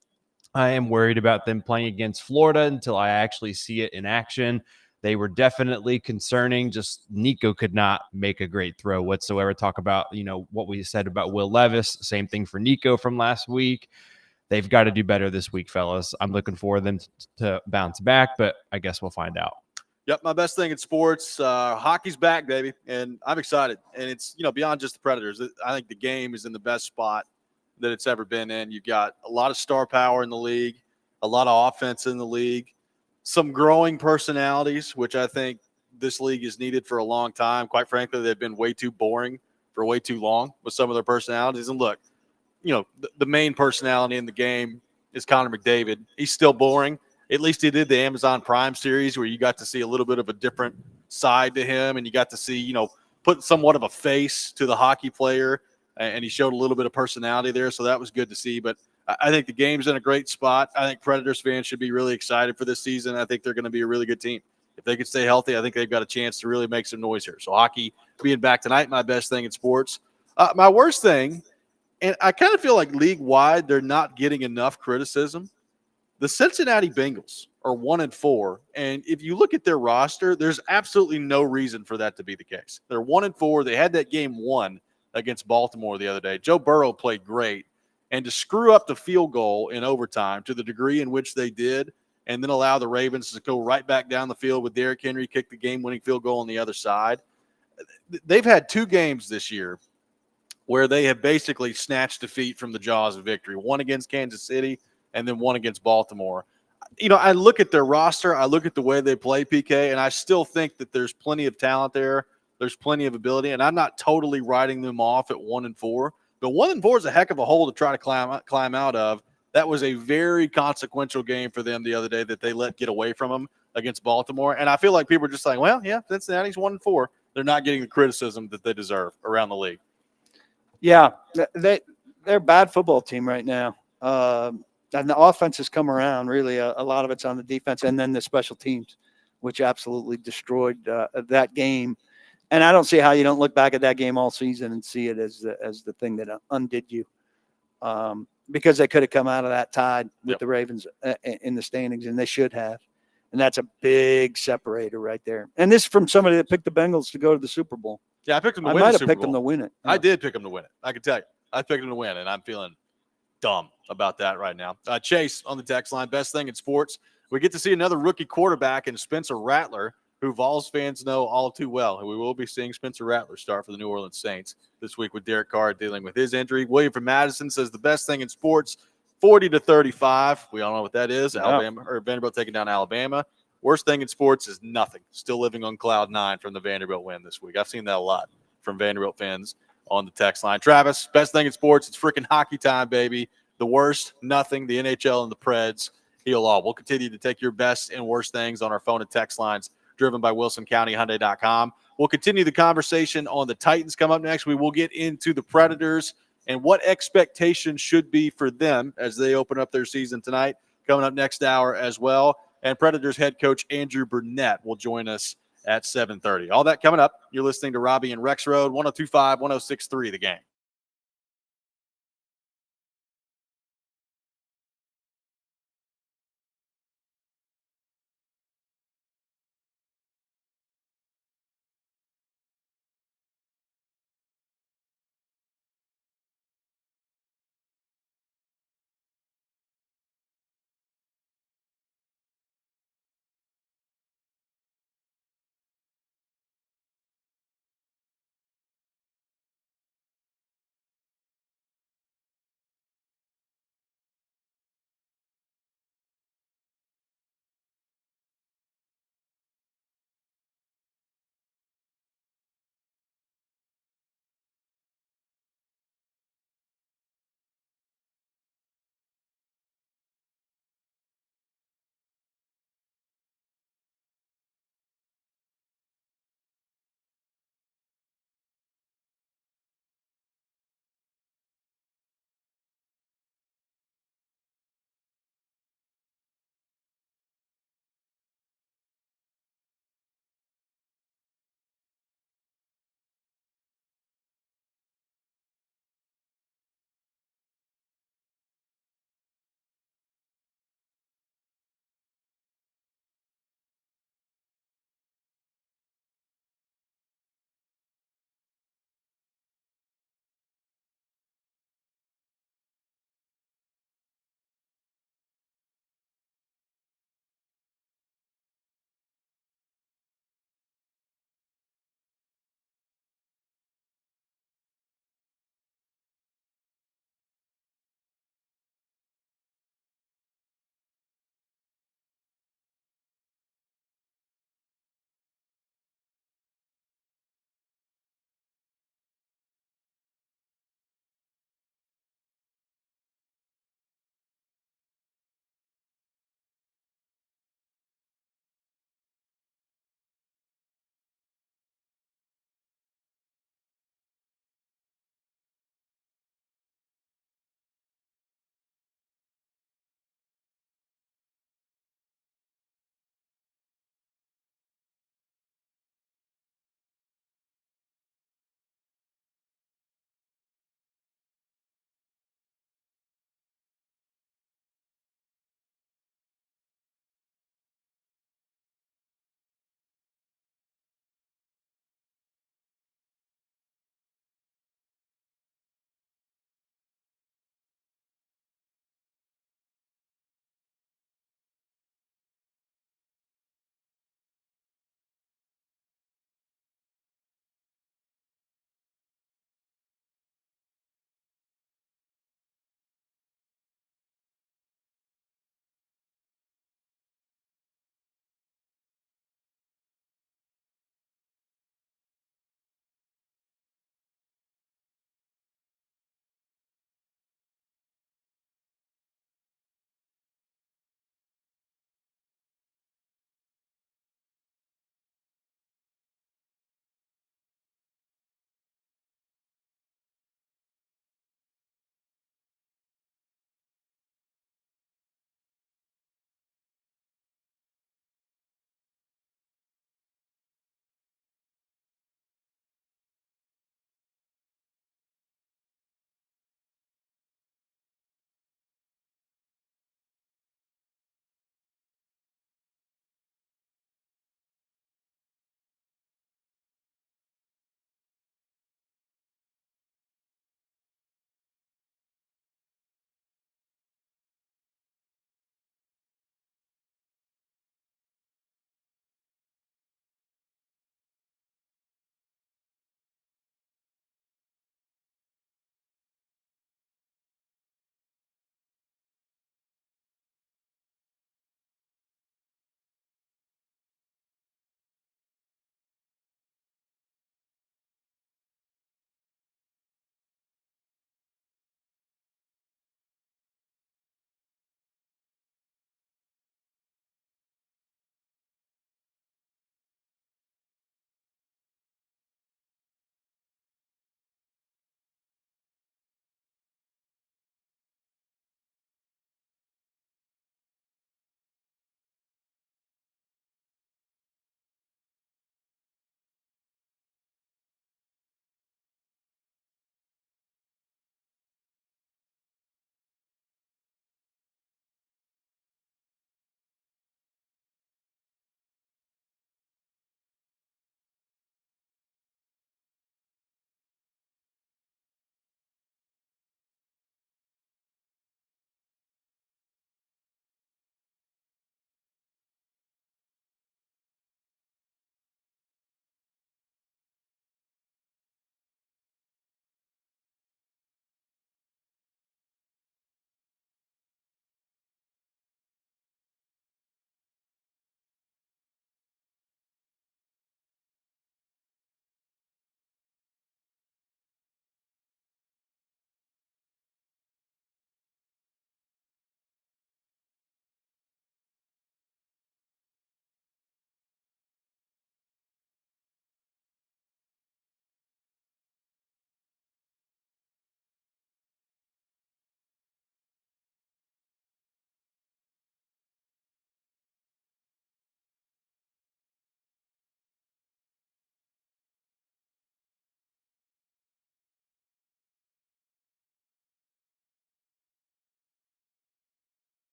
L: I am worried about them playing against Florida until I actually see it in action. They were definitely concerning. Just Nico could not make a great throw whatsoever. Talk about, what we said about Will Levis. Same thing for Nico from last week. They've got to do better this week, fellas. I'm looking for them to bounce back, but I guess we'll find out.
A: Yep, my best thing in sports, hockey's back, baby, and I'm excited. And it's, beyond just the Predators. I think the game is in the best spot that it's ever been in. You've got a lot of star power in the league, a lot of offense in the league, some growing personalities, which I think this league has needed for a long time. Quite frankly, they've been way too boring for way too long with some of their personalities. And look, the main personality in the game is Connor McDavid. He's still boring. At least he did the Amazon Prime series where you got to see a little bit of a different side to him, and you got to see, put somewhat of a face to the hockey player, and he showed a little bit of personality there, so that was good to see. But I think the game's in a great spot. I think Predators fans should be really excited for this season. I think they're going to be a really good team. If they could stay healthy, I think they've got a chance to really make some noise here. So hockey being back tonight, my best thing in sports. My worst thing, and I kind of feel like league-wide they're not getting enough criticism. The Cincinnati Bengals are 1-4, and if you look at their roster, there's absolutely no reason for that to be the case. They're 1-4. They had that game won against Baltimore the other day. Joe Burrow played great, and to screw up the field goal in overtime to the degree in which they did, and then allow the Ravens to go right back down the field with Derrick Henry kick the game-winning field goal on the other side. They've had 2 games this year where they have basically snatched defeat from the jaws of victory. One against Kansas City and then one against Baltimore. I look at their roster, I look at the way they play, PK, and I still think that there's plenty of talent there. There's plenty of ability, and I'm not totally writing them off at 1-4. But 1-4 is a heck of a hole to try to climb out of. That was a very consequential game for them the other day that they let get away from them against Baltimore. And I feel like people are just like, well, yeah, Cincinnati's 1-4. They're not getting the criticism that they deserve around the league.
B: Yeah, they're a bad football team right now. And the offense has come around, really. A lot of it's on the defense and then the special teams, which absolutely destroyed that game. And I don't see how you don't look back at that game all season and see it as the thing that undid you. Because they could have come out of that tied with the Ravens in the standings, and they should have. And that's a big separator right there. And this is from somebody that picked the Bengals to go to the Super Bowl.
A: Yeah, I picked them to
B: I
A: win
B: might
A: the
B: have
A: Super
B: picked
A: Bowl.
B: them to win it.
A: I did pick them to win it. I can tell you. I picked them to win, and I'm feeling dumb about that right now. Chase on the text line, best thing in sports. We get to see another rookie quarterback in Spencer Rattler, who Vols fans know all too well. And we will be seeing Spencer Rattler start for the New Orleans Saints this week with Derek Carr dealing with his injury. William from Madison says the best thing in sports, 40-35. We all know what that is.
B: Yeah.
A: Alabama or Vanderbilt taking down Alabama. Worst thing in sports is nothing. Still living on cloud 9 from the Vanderbilt win this week. I've seen that a lot from Vanderbilt fans on the text line. Travis, best thing in sports, it's freaking hockey time, baby. The worst, nothing. The NHL and the Preds heal all. We'll continue to take your best and worst things on our phone and text lines driven by WilsonCountyHyundai.com. We'll continue the conversation on the Titans come up next. We will get into the Predators and what expectations should be for them as they open up their season tonight. Coming up next hour as well. And Predators head coach Andrew Burnett will join us at 7:30. All that coming up. You're listening to Robby and Rexrode, 102.5, 106.3 The Game.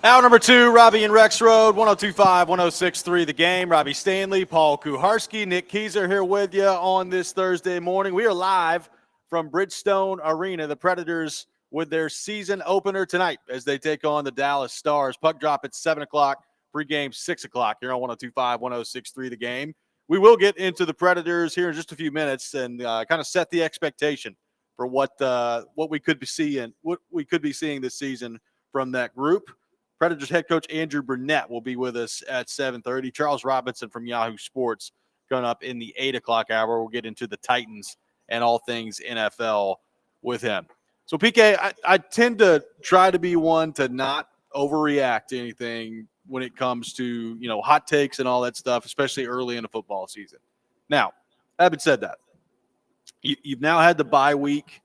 A: Hour number 2, Robby and Rexrode, 102.5, 106.3 The Game. Robbie Stanley, Paul Kuharski, Nick Keyser here with you on this Thursday morning. We are live from Bridgestone Arena. The Predators with their season opener tonight as they take on the Dallas Stars. Puck drop at 7 o'clock, pregame 6 o'clock here on 102.5, 106.3 The Game. We will get into the Predators here in just a few minutes and kind of set the expectation for what we could be seeing this season from that group. Predators head coach Andrew Burnett will be with us at 7:30. Charles Robinson from Yahoo Sports going up in the 8 o'clock hour. We'll get into the Titans and all things NFL with him. So, PK, I tend to try to be one to not overreact to anything when it comes to, hot takes and all that stuff, especially early in the football season. Now, having said that, you've now had the bye week.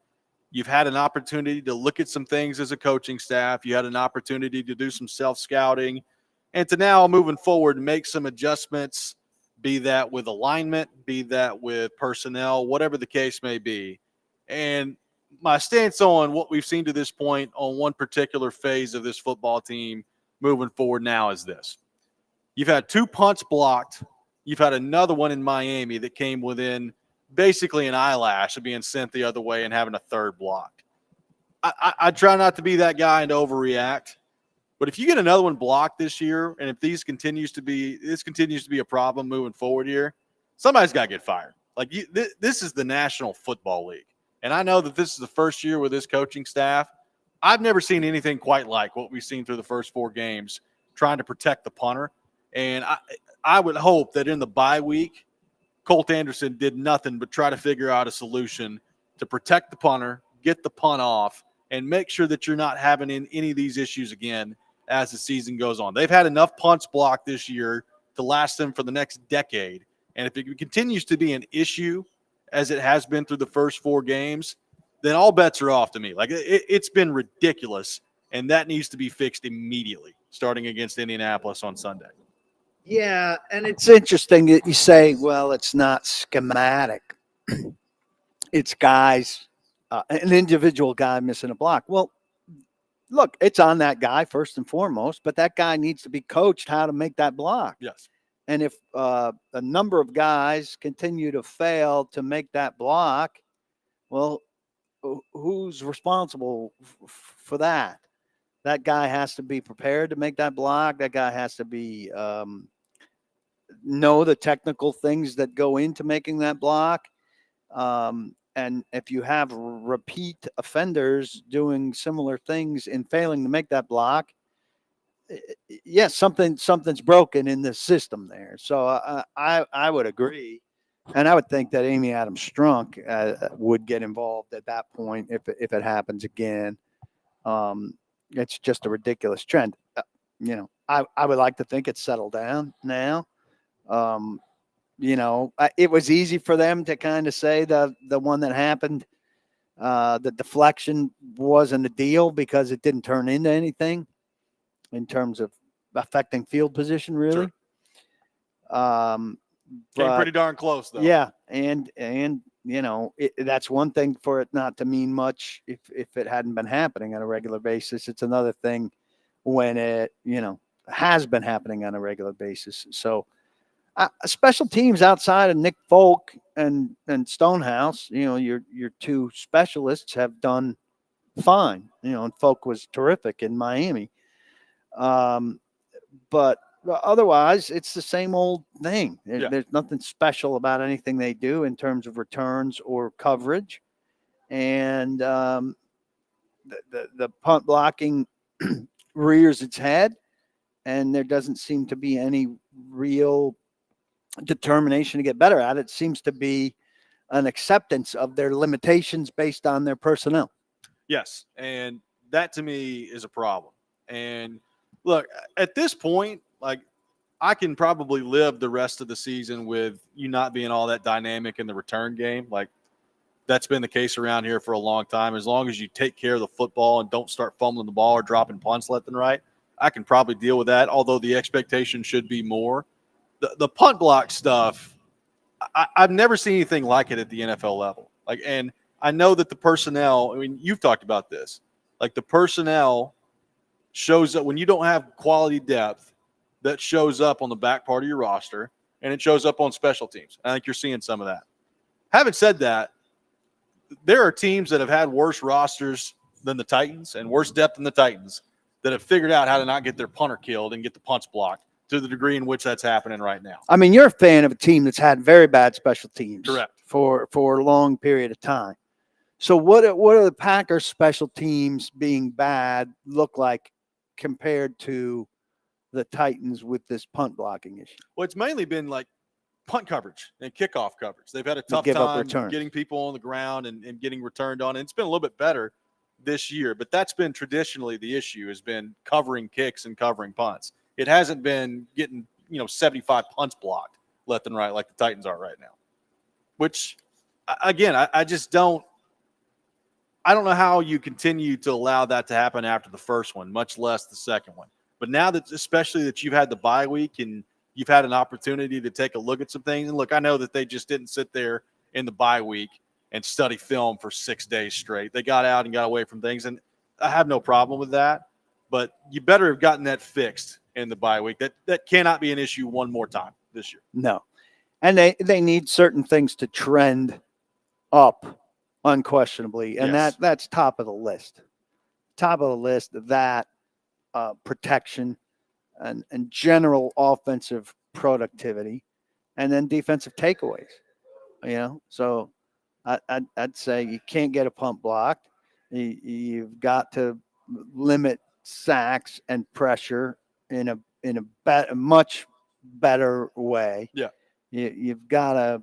A: You've had an opportunity to look at some things as a coaching staff. You had an opportunity to do some self-scouting and to now moving forward make some adjustments, be that with alignment, be that with personnel, whatever the case may be. And my stance on what we've seen to this point on one particular phase of this football team moving forward now is this. You've had 2 punts blocked. You've had another one in Miami that came within basically an eyelash of being sent the other way and having a third blocked. I try not to be that guy and to overreact, but if you get another one blocked this year, and if this continues to be a problem moving forward here, somebody's got to get fired. Like this is the National Football League, and I know that this is the first year with this coaching staff. I've never seen anything quite like what we've seen through the first 4 games, trying to protect the punter. And I would hope that in the bye week, Colt Anderson did nothing but try to figure out a solution to protect the punter, get the punt off, and make sure that you're not having any of these issues again as the season goes on. They've had enough punts blocked this year to last them for the next decade. And if it continues to be an issue as it has been through the first 4 games, then all bets are off to me. Like it's been ridiculous, and that needs to be fixed immediately, starting against Indianapolis on Sunday.
B: Yeah, and it's interesting that you say, well, it's not schematic. It's guys, an individual guy missing a block. Well, look, it's on that guy first and foremost, but that guy needs to be coached how to make that block.
A: Yes.
B: And if a number of guys continue to fail to make that block, well, who's responsible for that? That guy has to be prepared to make that block. That guy has to be know the technical things that go into making that block. And if you have repeat offenders doing similar things and failing to make that block, yes, something's broken in the system there. So I would agree. And I would think that Amy Adams Strunk would get involved at that point if it happens again. It's just a ridiculous trend. I would like to think it's settled down now. It was easy for them to kind of say the one that happened, the deflection wasn't a deal because it didn't turn into anything in terms of affecting field position, really.
A: Sure. Came pretty darn close, though.
B: Yeah, and that's one thing for it not to mean much if it hadn't been happening on a regular basis. It's another thing when it has been happening on a regular basis. So special teams outside of Nick Folk and Stonehouse, your 2 specialists have done fine. And Folk was terrific in Miami. But otherwise, it's the same old thing. There's nothing special about anything they do in terms of returns or coverage. And the punt blocking rears its head, and there doesn't seem to be any real determination to get better at it. It seems to be an acceptance of their limitations based on their personnel.
A: Yes, and that to me is a problem. And look, at this point, like, I can probably live the rest of the season with you not being all that dynamic in the return game. Like, that's been the case around here for a long time. As long as you take care of the football and don't start fumbling the ball or dropping punts left and right, I can probably deal with that, although the expectation should be more. The punt block stuff, I've never seen anything like it at the NFL level. Like, and I know that the personnel, I mean, you've talked about this. Like, the personnel shows up when you don't have quality depth that shows up on the back part of your roster, and it shows up on special teams. I think you're seeing some of that. Having said that, there are teams that have had worse rosters than the Titans and worse depth than the Titans that have figured out how to not get their punter killed and get the punts blocked to the degree in which that's happening right now.
B: I mean, you're a fan of a team that's had very bad special teams.
A: Correct.
B: For a long period of time. So what are the Packers special teams being bad look like compared to the Titans with this punt blocking issue?
A: Well, it's mainly been like punt coverage and kickoff coverage. They've had a tough
B: give up
A: time
B: returns.
A: getting people on the ground and getting returned on. And it's been a little bit better this year, but that's been traditionally the issue, has been covering kicks and covering punts. It hasn't been getting, 75 punts blocked left and right like the Titans are right now. Which, again, I just don't – I don't know how you continue to allow that to happen after the first one, much less the second one. But now that – especially that you've had the bye week and you've had an opportunity to take a look at some things. And, look, I know that they just didn't sit there in the bye week and study film for 6 days straight. They got out and got away from things, and I have no problem with that. But you better have gotten that fixed in the bye week. That cannot be an issue one more time this year.
B: No. And they need certain things to trend up unquestionably. And
A: Yes.
B: that's top of the list. Top of the list, that protection and general offensive productivity, and then defensive takeaways. So I'd say you can't get a punt blocked. You've got to limit sacks and pressure in a much better way.
A: Yeah.
B: You've got to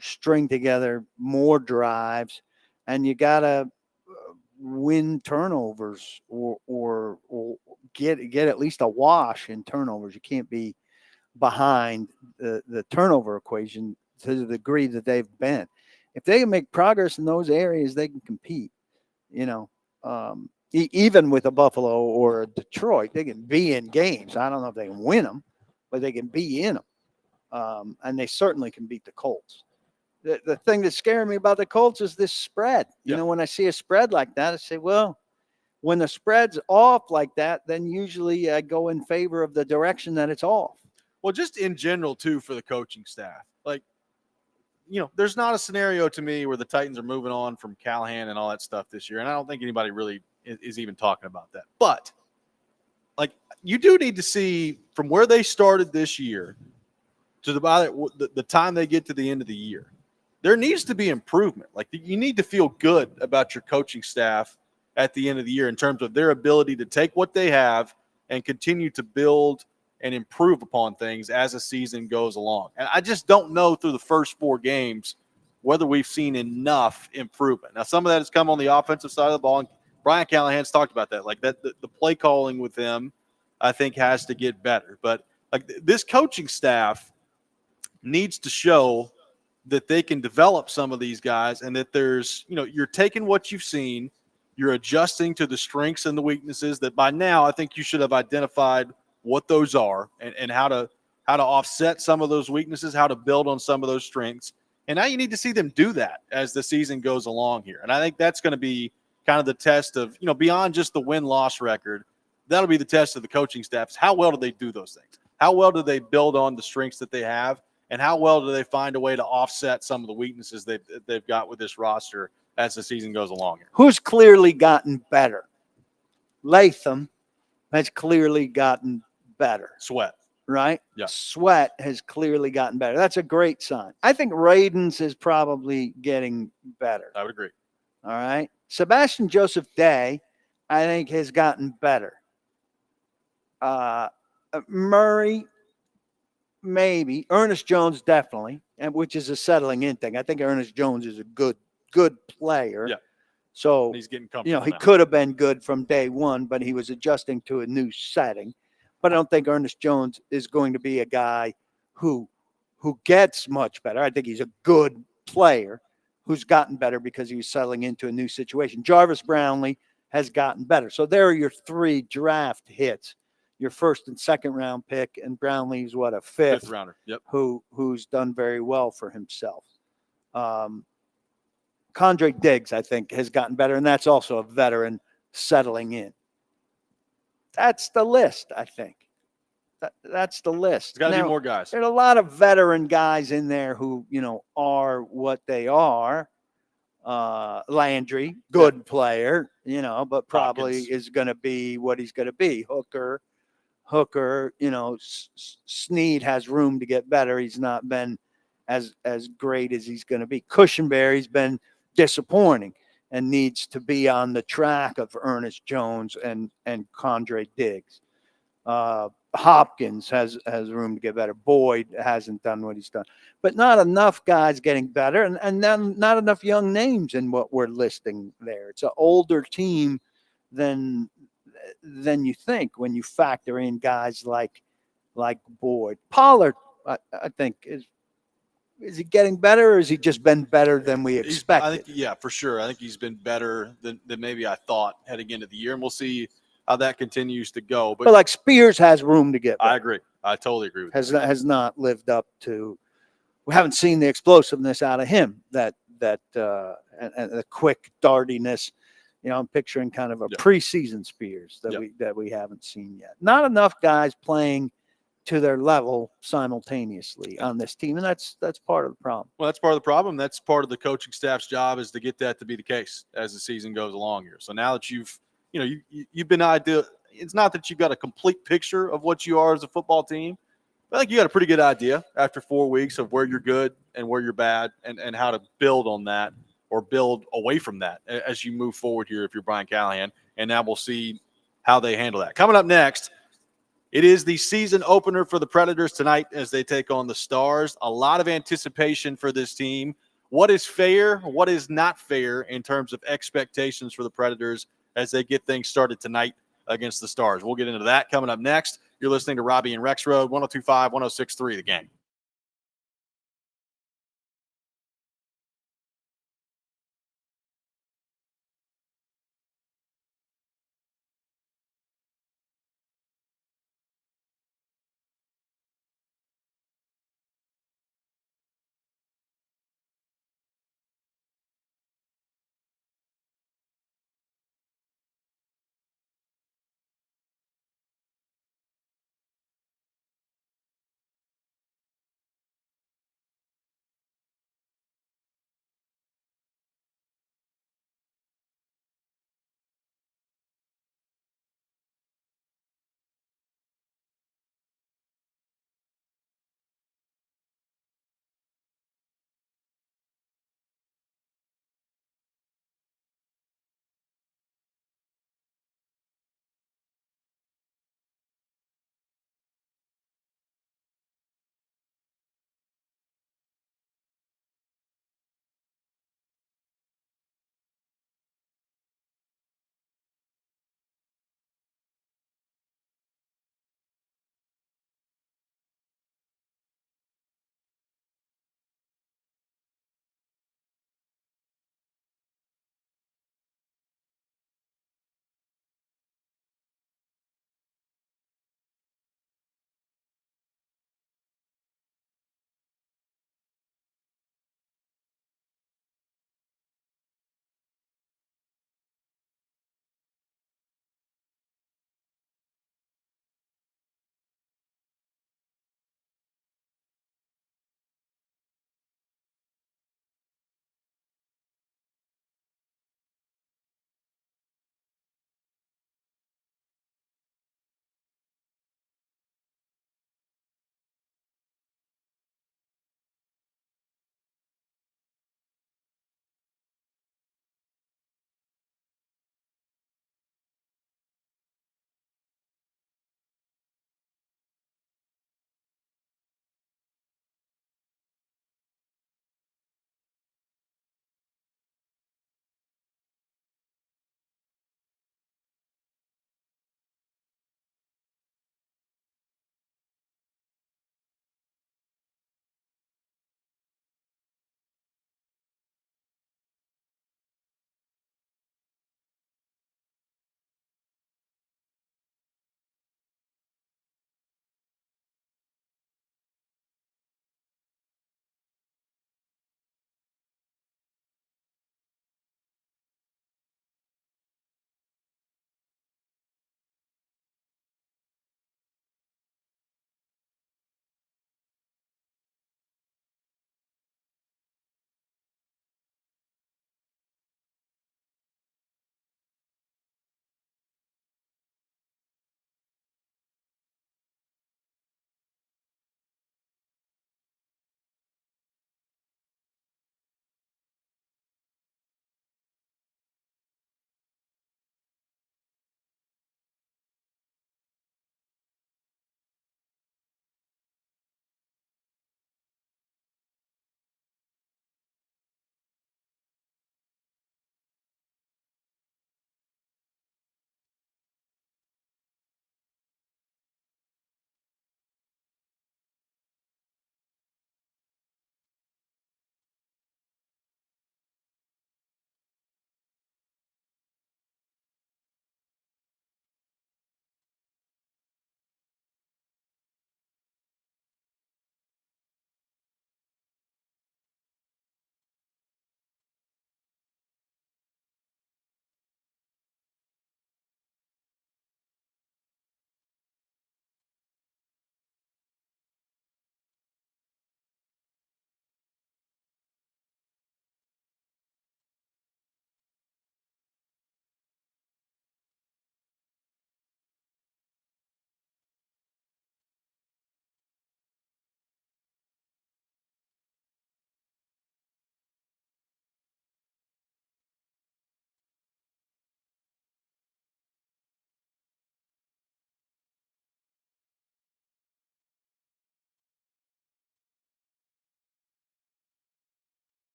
B: string together more drives, and you got to win turnovers or get at least a wash in turnovers. You can't be behind the turnover equation to the degree that they've been. If they can make progress in those areas, they can compete. Even with a Buffalo or a Detroit, they can be in games. I don't know if they can win them, but they can be in them. And they certainly can beat the Colts. The thing that scared me about the Colts is this spread. When I see a spread like that, I say, well, when the spread's off like that, then usually I go in favor of the direction that it's off.
A: Well, just in general, too, for the coaching staff. Like, there's not a scenario to me where the Titans are moving on from Callahan and all that stuff this year. And I don't think anybody really is even talking about that. But, you do need to see from where they started this year to the time they get to the end of the year, there needs to be improvement. You need to feel good about your coaching staff at the end of the year in terms of their ability to take what they have and continue to build and improve upon things as the season goes along. And I just don't know through the first 4 games whether we've seen enough improvement. Now, some of that has come on the offensive side of the ball, and Brian Callahan's talked about that. The play calling with them, I think, has to get better. But this coaching staff needs to show that they can develop some of these guys, and that there's, you're taking what you've seen, you're adjusting to the strengths and the weaknesses that by now I think you should have identified what those are and how to offset some of those weaknesses, how to build on some of those strengths. And now you need to see them do that as the season goes along here. And I think that's going to be kind of the test of, beyond just the win-loss record, that'll be the test of the coaching staffs. How well do they do those things? How well do they build on the strengths that they have? And how well do they find a way to offset some of the weaknesses they've got with this roster as the season goes along here?
B: Who's clearly gotten better? Latham has clearly gotten better.
A: Sweat.
B: Right?
A: Yeah.
B: Sweat has clearly gotten better. That's a great sign. I think Radens is probably getting better.
A: I would agree.
B: All right. Sebastian Joseph Day, I think, has gotten better. Murray, maybe. Ernest Jones, definitely, and which is a settling in thing. I think Ernest Jones is a good player.
A: Yeah.
B: So
A: he's getting comfortable.
B: he
A: now.
B: could have been good from day one, but he was adjusting to a new setting. But I don't think Ernest Jones is going to be a guy who gets much better. I think he's a good player who's gotten better because he was settling into a new situation. Jarvis Brownlee has gotten better. So there are your 3 draft hits. Your first and second round pick, and Brownlee's a fifth
A: rounder. Yep.
B: Who's done very well for himself. Condre Diggs, I think, has gotten better, and that's also a veteran settling in. That's the list, I think. That's the list.
A: There's got to be
B: Now,
A: more guys.
B: there's a lot of veteran guys in there who, are what they are. Landry, good player, but probably
A: Hopkins.
B: is going to be what he's going to be. Hooker, Snead has room to get better. He's not been as great as he's going to be. Cushenberry's been disappointing and needs to be on the track of Ernest Jones and Condre Diggs. Hopkins has room to get better. Boyd hasn't done what he's done, but not enough guys getting better, and then not enough young names in what we're listing there. It's an older team than you think when you factor in guys like Boyd. Pollard, I think is he getting better, or has he just been better than we expected?
A: I think, yeah, for sure. I think he's been better than maybe I thought heading into the year, and we'll see how that continues to go.
B: But like Spears has room to get better.
A: I agree. I totally agree with
B: that. Has not lived up to. We haven't seen the explosiveness out of him. And the quick dardiness. I'm picturing kind of a preseason Spears that we haven't seen yet. Not enough guys playing to their level simultaneously on this team, and that's part of the problem.
A: Well, that's part of the problem. That's part of the coaching staff's job, is to get that to be the case as the season goes along here. So now that you've been ideal, it's not that you've got a complete picture of what you are as a football team. But I think you got a pretty good idea after 4 weeks of where you're good and where you're bad, and how to build on that or build away from that as you move forward here if you're Brian Callahan. And now we'll see how they handle that. Coming up next, it is the season opener for the Predators tonight as they take on the Stars. A lot of anticipation for this team. What is fair? What is not fair in terms of expectations for the Predators as they get things started tonight against the Stars? We'll get into that coming up next. You're listening to Robby and Rexrode, 102.5, 106.3 The Game.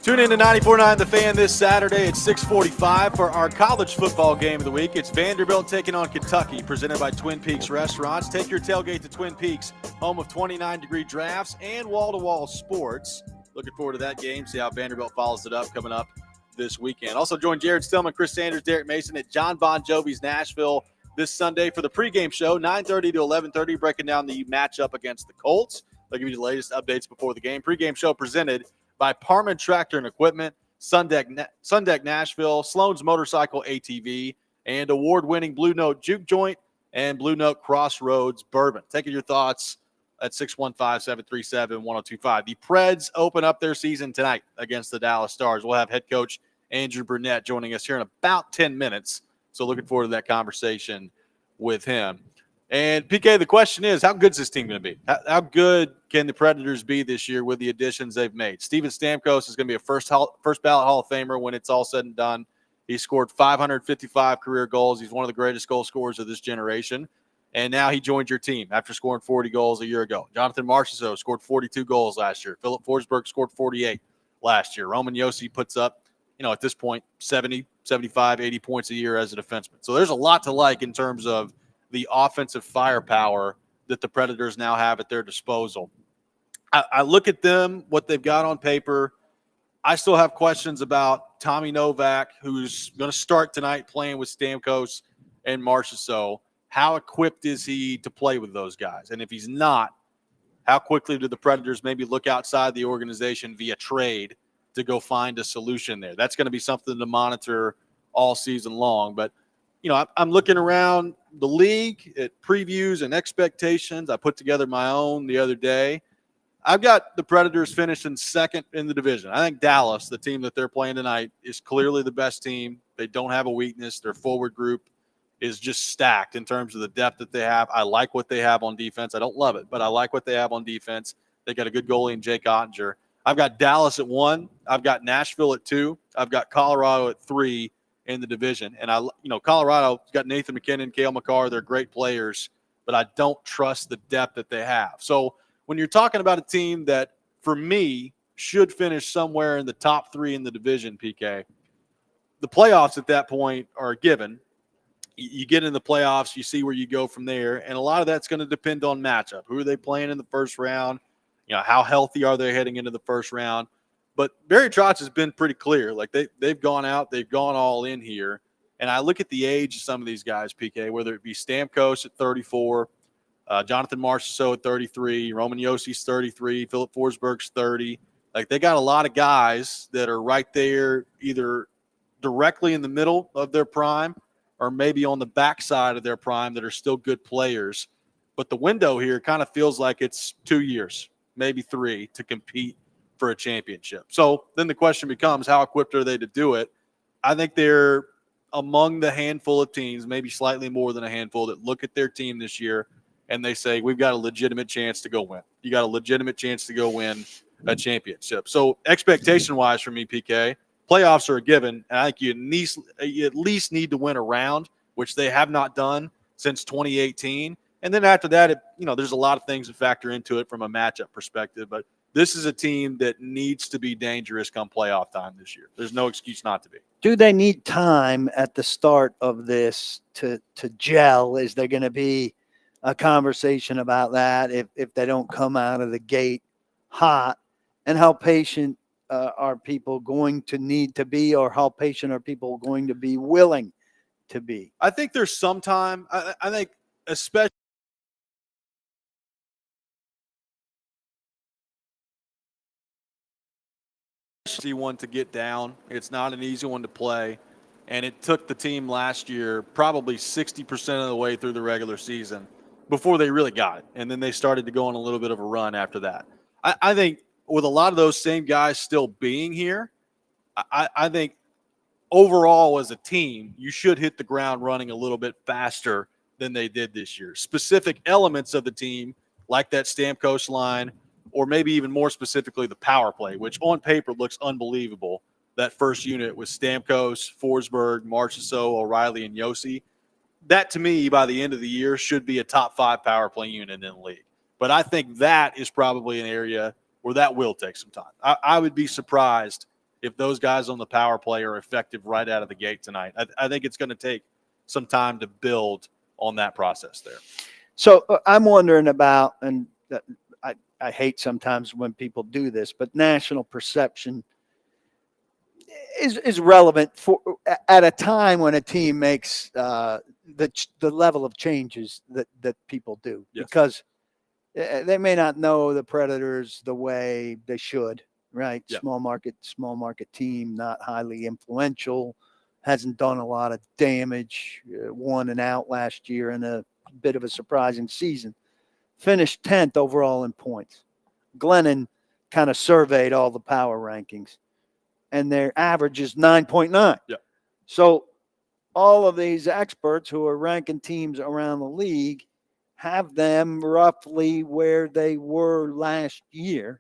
A: Tune in to 94.9 The Fan this Saturday at 6:45 for our college football game of the week. It's Vanderbilt taking on Kentucky, presented by Twin Peaks Restaurants. Take your tailgate to Twin Peaks, home of 29-degree drafts and wall-to-wall sports. Looking forward to that game, see how Vanderbilt follows it up coming up this weekend. Also join Jared Stillman, Chris Sanders, Derek Mason at John Bon Jovi's Nashville this Sunday for the pregame show, 9:30 to 11:30, breaking down the matchup against the Colts. They'll give you the latest updates before the game. Pregame show presented by Parman Tractor and Equipment, Sundeck Nashville, Sloan's Motorcycle ATV, and award-winning Blue Note Juke Joint and Blue Note Crossroads Bourbon. Taking your thoughts at 615-737-1025. The Preds open up their season tonight against the Dallas Stars. We'll have head coach Andrew Burnett joining us here in about 10 minutes. So looking forward to that conversation with him. And, PK, the question is, how good is this team going to be? How good can the Predators be this year with the additions they've made? Steven Stamkos is going to be a first ballot Hall of Famer when it's all said and done. He scored 555 career goals. He's one of the greatest goal scorers of this generation. And now he joined your team after scoring 40 goals a year ago. Jonathan Marchessault scored 42 goals last year. Philip Forsberg scored 48 last year. Roman Josi puts up, at this point, 70, 75, 80 points a year as a defenseman. So there's a lot to like in terms of the offensive firepower that the Predators now have at their disposal. I look at them, what they've got on paper. I still have questions about Tommy Novak, who's going to start tonight playing with Stamkos and Marchessault. How equipped is he to play with those guys? And if he's not, how quickly do the Predators maybe look outside the organization via trade to go find a solution there? That's going to be something to monitor all season long. But, I'm looking around the league at previews and expectations. I put together my own the other day. I've got the Predators finishing second in the division. I think Dallas, the team that they're playing tonight, is clearly the best team. They don't have a weakness. Their forward group is just stacked in terms of the depth that they have. I like what they have on defense. I don't love it, but I like what they have on defense. They got a good goalie in Jake Ottinger. I've got Dallas at 1. I've got Nashville at 2. I've got Colorado at 3 in the division. And Colorado's got Nathan McKinnon, Cale Makar. They're great players, but I don't trust the depth that they have. So when you're talking about a team that, for me, should finish somewhere in the top 3 in the division, PK, the playoffs at that point are a given. You get in the playoffs, you see where you go from there, and a lot of that's going to depend on matchup. Who are they playing in the first round? How healthy are they heading into the first round? But Barry Trotz has been pretty clear. Like, they've gone out, they've gone all in here. And I look at the age of some of these guys, PK, whether it be Stamkos at 34, Jonathan Marchessault at 33, Roman Josi's 33, Philip Forsberg's 30. Like, they got a lot of guys that are right there, either directly in the middle of their prime or maybe on the backside of their prime, that are still good players. But the window here kind of feels like it's 2 years, maybe 3, to compete for a championship. So then the question becomes, how equipped are they to do it? I think they're among the handful of teams, maybe slightly more than a handful, that look at their team this year and they say, we've got a legitimate chance to go win. You got a legitimate chance to go win a championship. So expectation-wise for me, PK, playoffs are a given, and I think you at least need to win a round, which they have not done since 2018. And then after that, there's a lot of things that factor into it from a matchup perspective. But this is a team that needs to be dangerous come playoff time this year. There's no excuse not to be.
B: Do they need time at the start of this to gel? Is there going to be a conversation about that if they don't come out of the gate hot? And how patient are people going to need to be, or how patient are people going to be willing to be?
A: I think there's some time. I think especially one to get down. It's not an easy one to play. And it took the team last year probably 60% of the way through the regular season before they really got it. And then they started to go on a little bit of a run after that. I think with a lot of those same guys still being here, I think overall as a team, you should hit the ground running a little bit faster than they did this year. Specific elements of the team, like that Stamkos line, or maybe even more specifically the power play, which on paper looks unbelievable. That first unit with Stamkos, Forsberg, Marchessault, O'Reilly, and Josi. That, to me, by the end of the year, should be a top 5 power play unit in the league. But I think that is probably an area where that will take some time. I would be surprised if those guys on the power play are effective right out of the gate tonight. I think it's going to take some time to build on that process there.
B: So I'm wondering about, and I hate sometimes when people do this, but national perception is relevant for at a time when a team makes the level of changes that people do.
A: Yes.
B: Because they may not know the Predators the way they should, right?
A: Yep.
B: Small market team, not highly influential, hasn't done a lot of damage, won and out last year in a bit of a surprising season. Finished 10th overall in points. Glennon kind of surveyed all the power rankings, and their average is 9.9.
A: Yeah.
B: So all of these experts who are ranking teams around the league have them roughly where they were last year.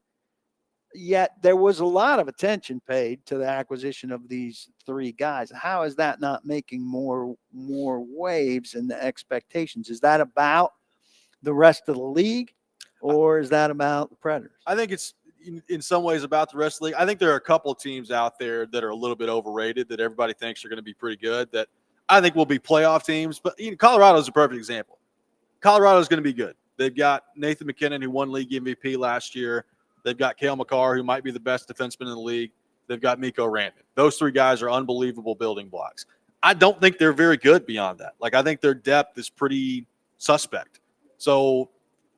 B: Yet there was a lot of attention paid to the acquisition of these three guys. How is that not making more waves in the expectations? Is that about the rest of the league, or is that about the Predators?
A: I think it's in some ways about the rest of the league. I think there are a couple teams out there that are a little bit overrated that everybody thinks are going to be pretty good that I think will be playoff teams. But Colorado is a perfect example. Colorado is going to be good. They've got Nathan McKinnon, who won league MVP last year. They've got Cale Makar, who might be the best defenseman in the league. They've got Mikko Rantanen. Those three guys are unbelievable building blocks. I don't think they're very good beyond that. Like, I think their depth is pretty suspect. So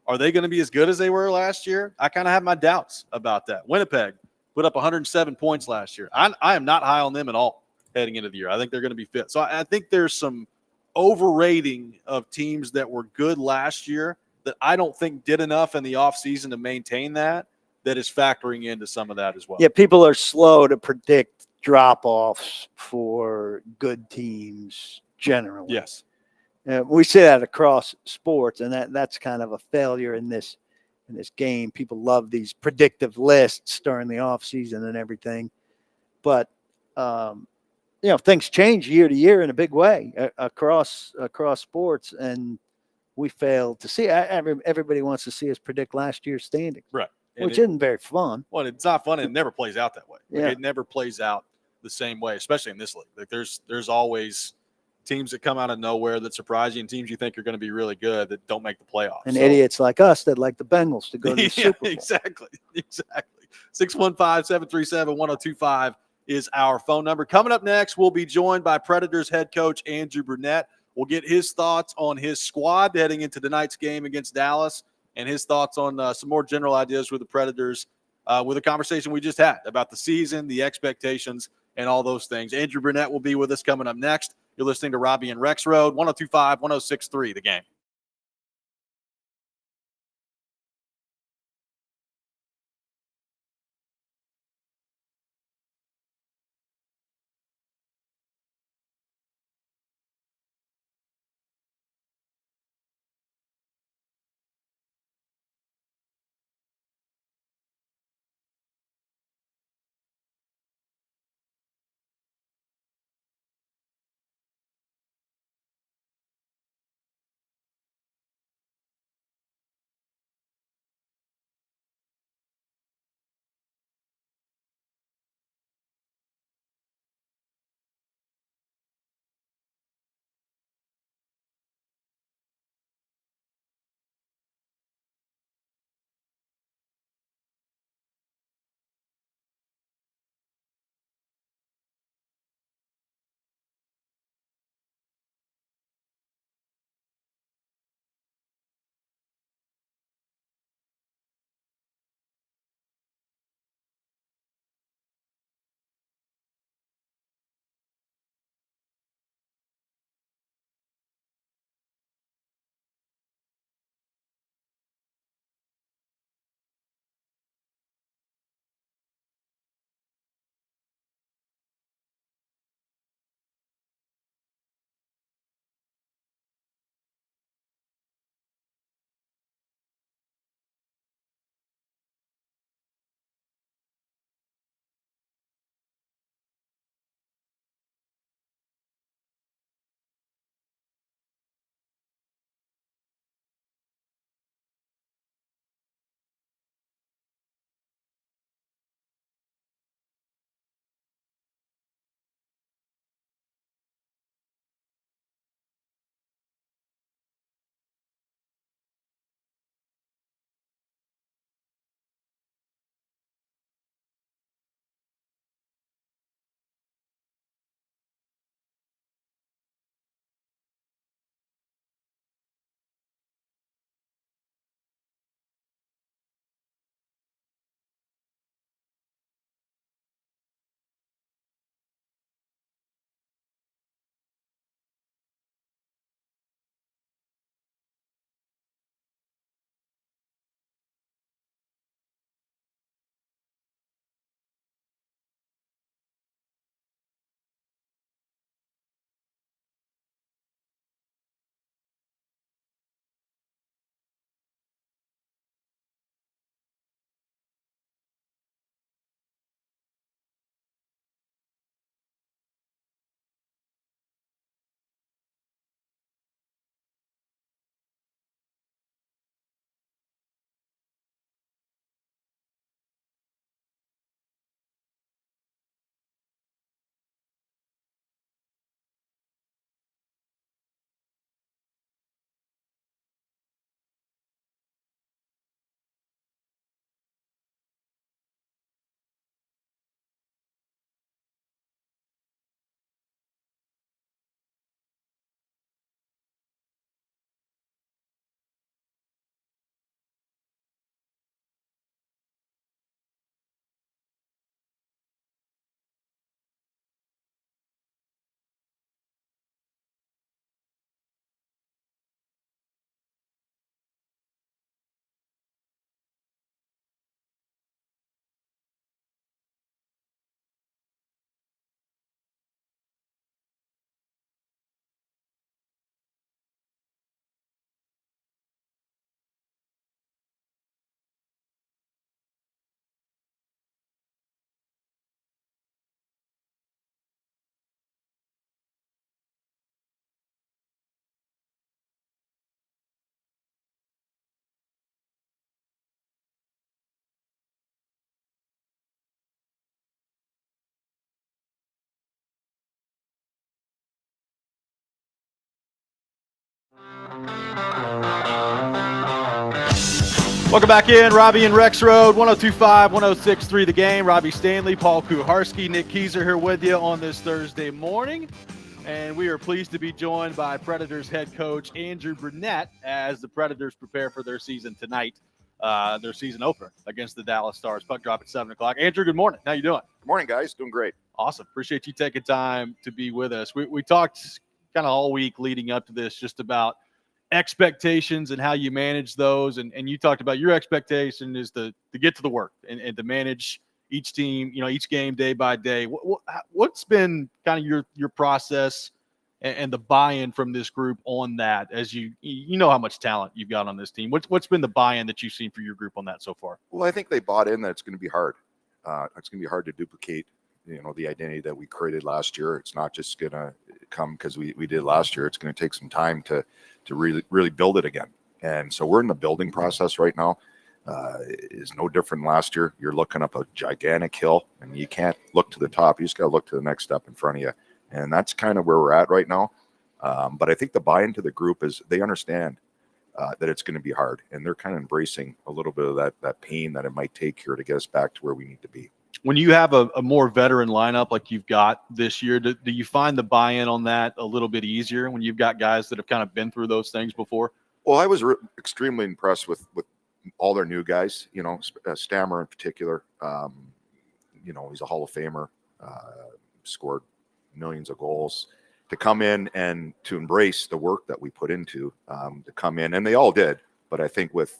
A: are they going to be as good as they were last year? I kind of have my doubts about that. Winnipeg put up 107 points last year. I am not high on them at all heading into the year. I think they're going to be fit. So I think there's some overrating of teams that were good last year that I don't think did enough in the offseason to maintain that is factoring into some of that as well.
B: Yeah, people are slow to predict drop-offs for good teams generally.
A: Yes.
B: We see that across sports, and that's kind of a failure in this game. People love these predictive lists during the offseason and everything. But things change year to year in a big way across sports, and we fail to see. Everybody wants to see us predict last year's standings,
A: right?
B: Which isn't very fun.
A: Well, it's not fun, and it never plays out that way.
B: Yeah.
A: It never plays out the same way, especially in this league. Like there's always teams that come out of nowhere that surprise you, and teams you think are going to be really good that don't make the playoffs.
B: And idiots like us that like the Bengals to go to the Super Bowl.
A: Exactly. 615-737-1025 is our phone number. Coming up next, we'll be joined by Predators head coach Andrew Brunette. We'll get his thoughts on his squad heading into tonight's game against Dallas and his thoughts on some more general ideas with the Predators with a conversation we just had about the season, the expectations, and all those things. Andrew Brunette will be with us coming up next. You're listening to Robby and Rexrode, 102.5, 106.3, The Game. Welcome back in. Robby and Rexrode, 102.5, 106.3 The Game. Robby Stanley, Paul Kuharski, Nick Keyser here with you on this Thursday morning. And we are pleased to be joined by Predators head coach Andrew Brunette as the Predators prepare for their season tonight, their season opener against the Dallas Stars. Puck drop at 7 o'clock. Andrew, good morning. How you doing?
M: Good morning, guys. Doing great.
A: Awesome. Appreciate you taking time to be with us. We talked kind of all week leading up to this just about expectations and how you manage those. And you talked about your expectation is to get to the work and to manage each team, each game day by day. What's been kind of your process and the buy-in from this group on that, as you know how much talent you've got on this team? What's been the buy-in that you've seen for your group on that so far?
M: Well, I think they bought in that it's going to be hard. It's going to be hard to duplicate, the identity that we created last year. It's not just going to come because we did last year. It's going to take some time to really build it again. And so we're in the building process right now. Is no different than last year. You're looking up a gigantic hill, and you can't look to the top. You just got to look to the next step in front of you. And that's kind of where we're at right now. But I think the buy-in to the group is they understand that it's going to be hard, and they're kind of embracing a little bit of that pain that it might take here to get us back to where we need to be.
A: When you have a more veteran lineup like you've got this year, do you find the buy-in on that a little bit easier when you've got guys that have kind of been through those things before?
M: Well, I was extremely impressed with all their new guys, Stammer in particular. He's a Hall of Famer, scored millions of goals. To come in and to embrace the work that we put into to come in, and they all did. But I think with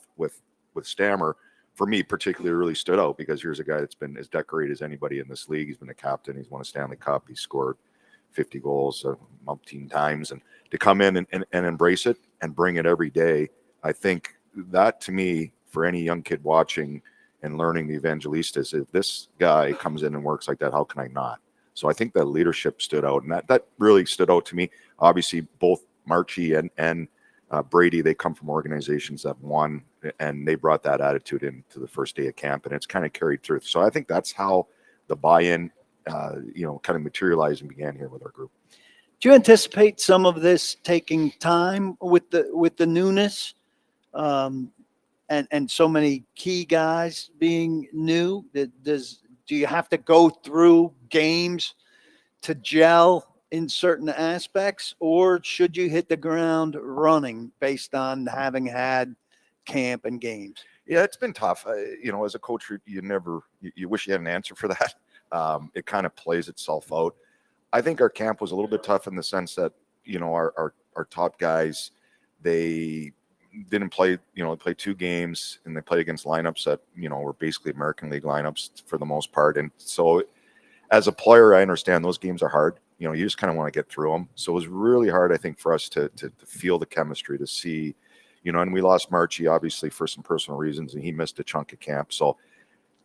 M: Stammer, for me particularly, really stood out because here's a guy that's been as decorated as anybody in this league. He's been a captain. He's won a Stanley Cup. He's scored 50 goals 18 times. And to come in and embrace it and bring it every day, I think that to me, for any young kid watching and learning the Evangelistas, if this guy comes in and works like that, how can I not? So I think that leadership stood out, and that really stood out to me. Obviously, both Marchie and Brady, they come from organizations that won, and they brought that attitude into the first day of camp, and it's kind of carried through. So I think that's how the buy-in, kind of materialized and began here with our group.
B: Do you anticipate some of this taking time with the newness, and so many key guys being new? Do you have to go through games to gel in certain aspects, or should you hit the ground running based on having had camp and games?
M: Yeah, it's been tough. As a coach, you wish you had an answer for that. It kind of plays itself out. I think our camp was a little bit tough in the sense that, our top guys, they didn't play, they played 2 games and they played against lineups that, were basically American League lineups for the most part. And so as a player, I understand those games are hard. You just kind of want to get through them. So it was really hard, I think, for us to feel the chemistry, to see, and we lost Marchie, obviously, for some personal reasons, and he missed a chunk of camp. So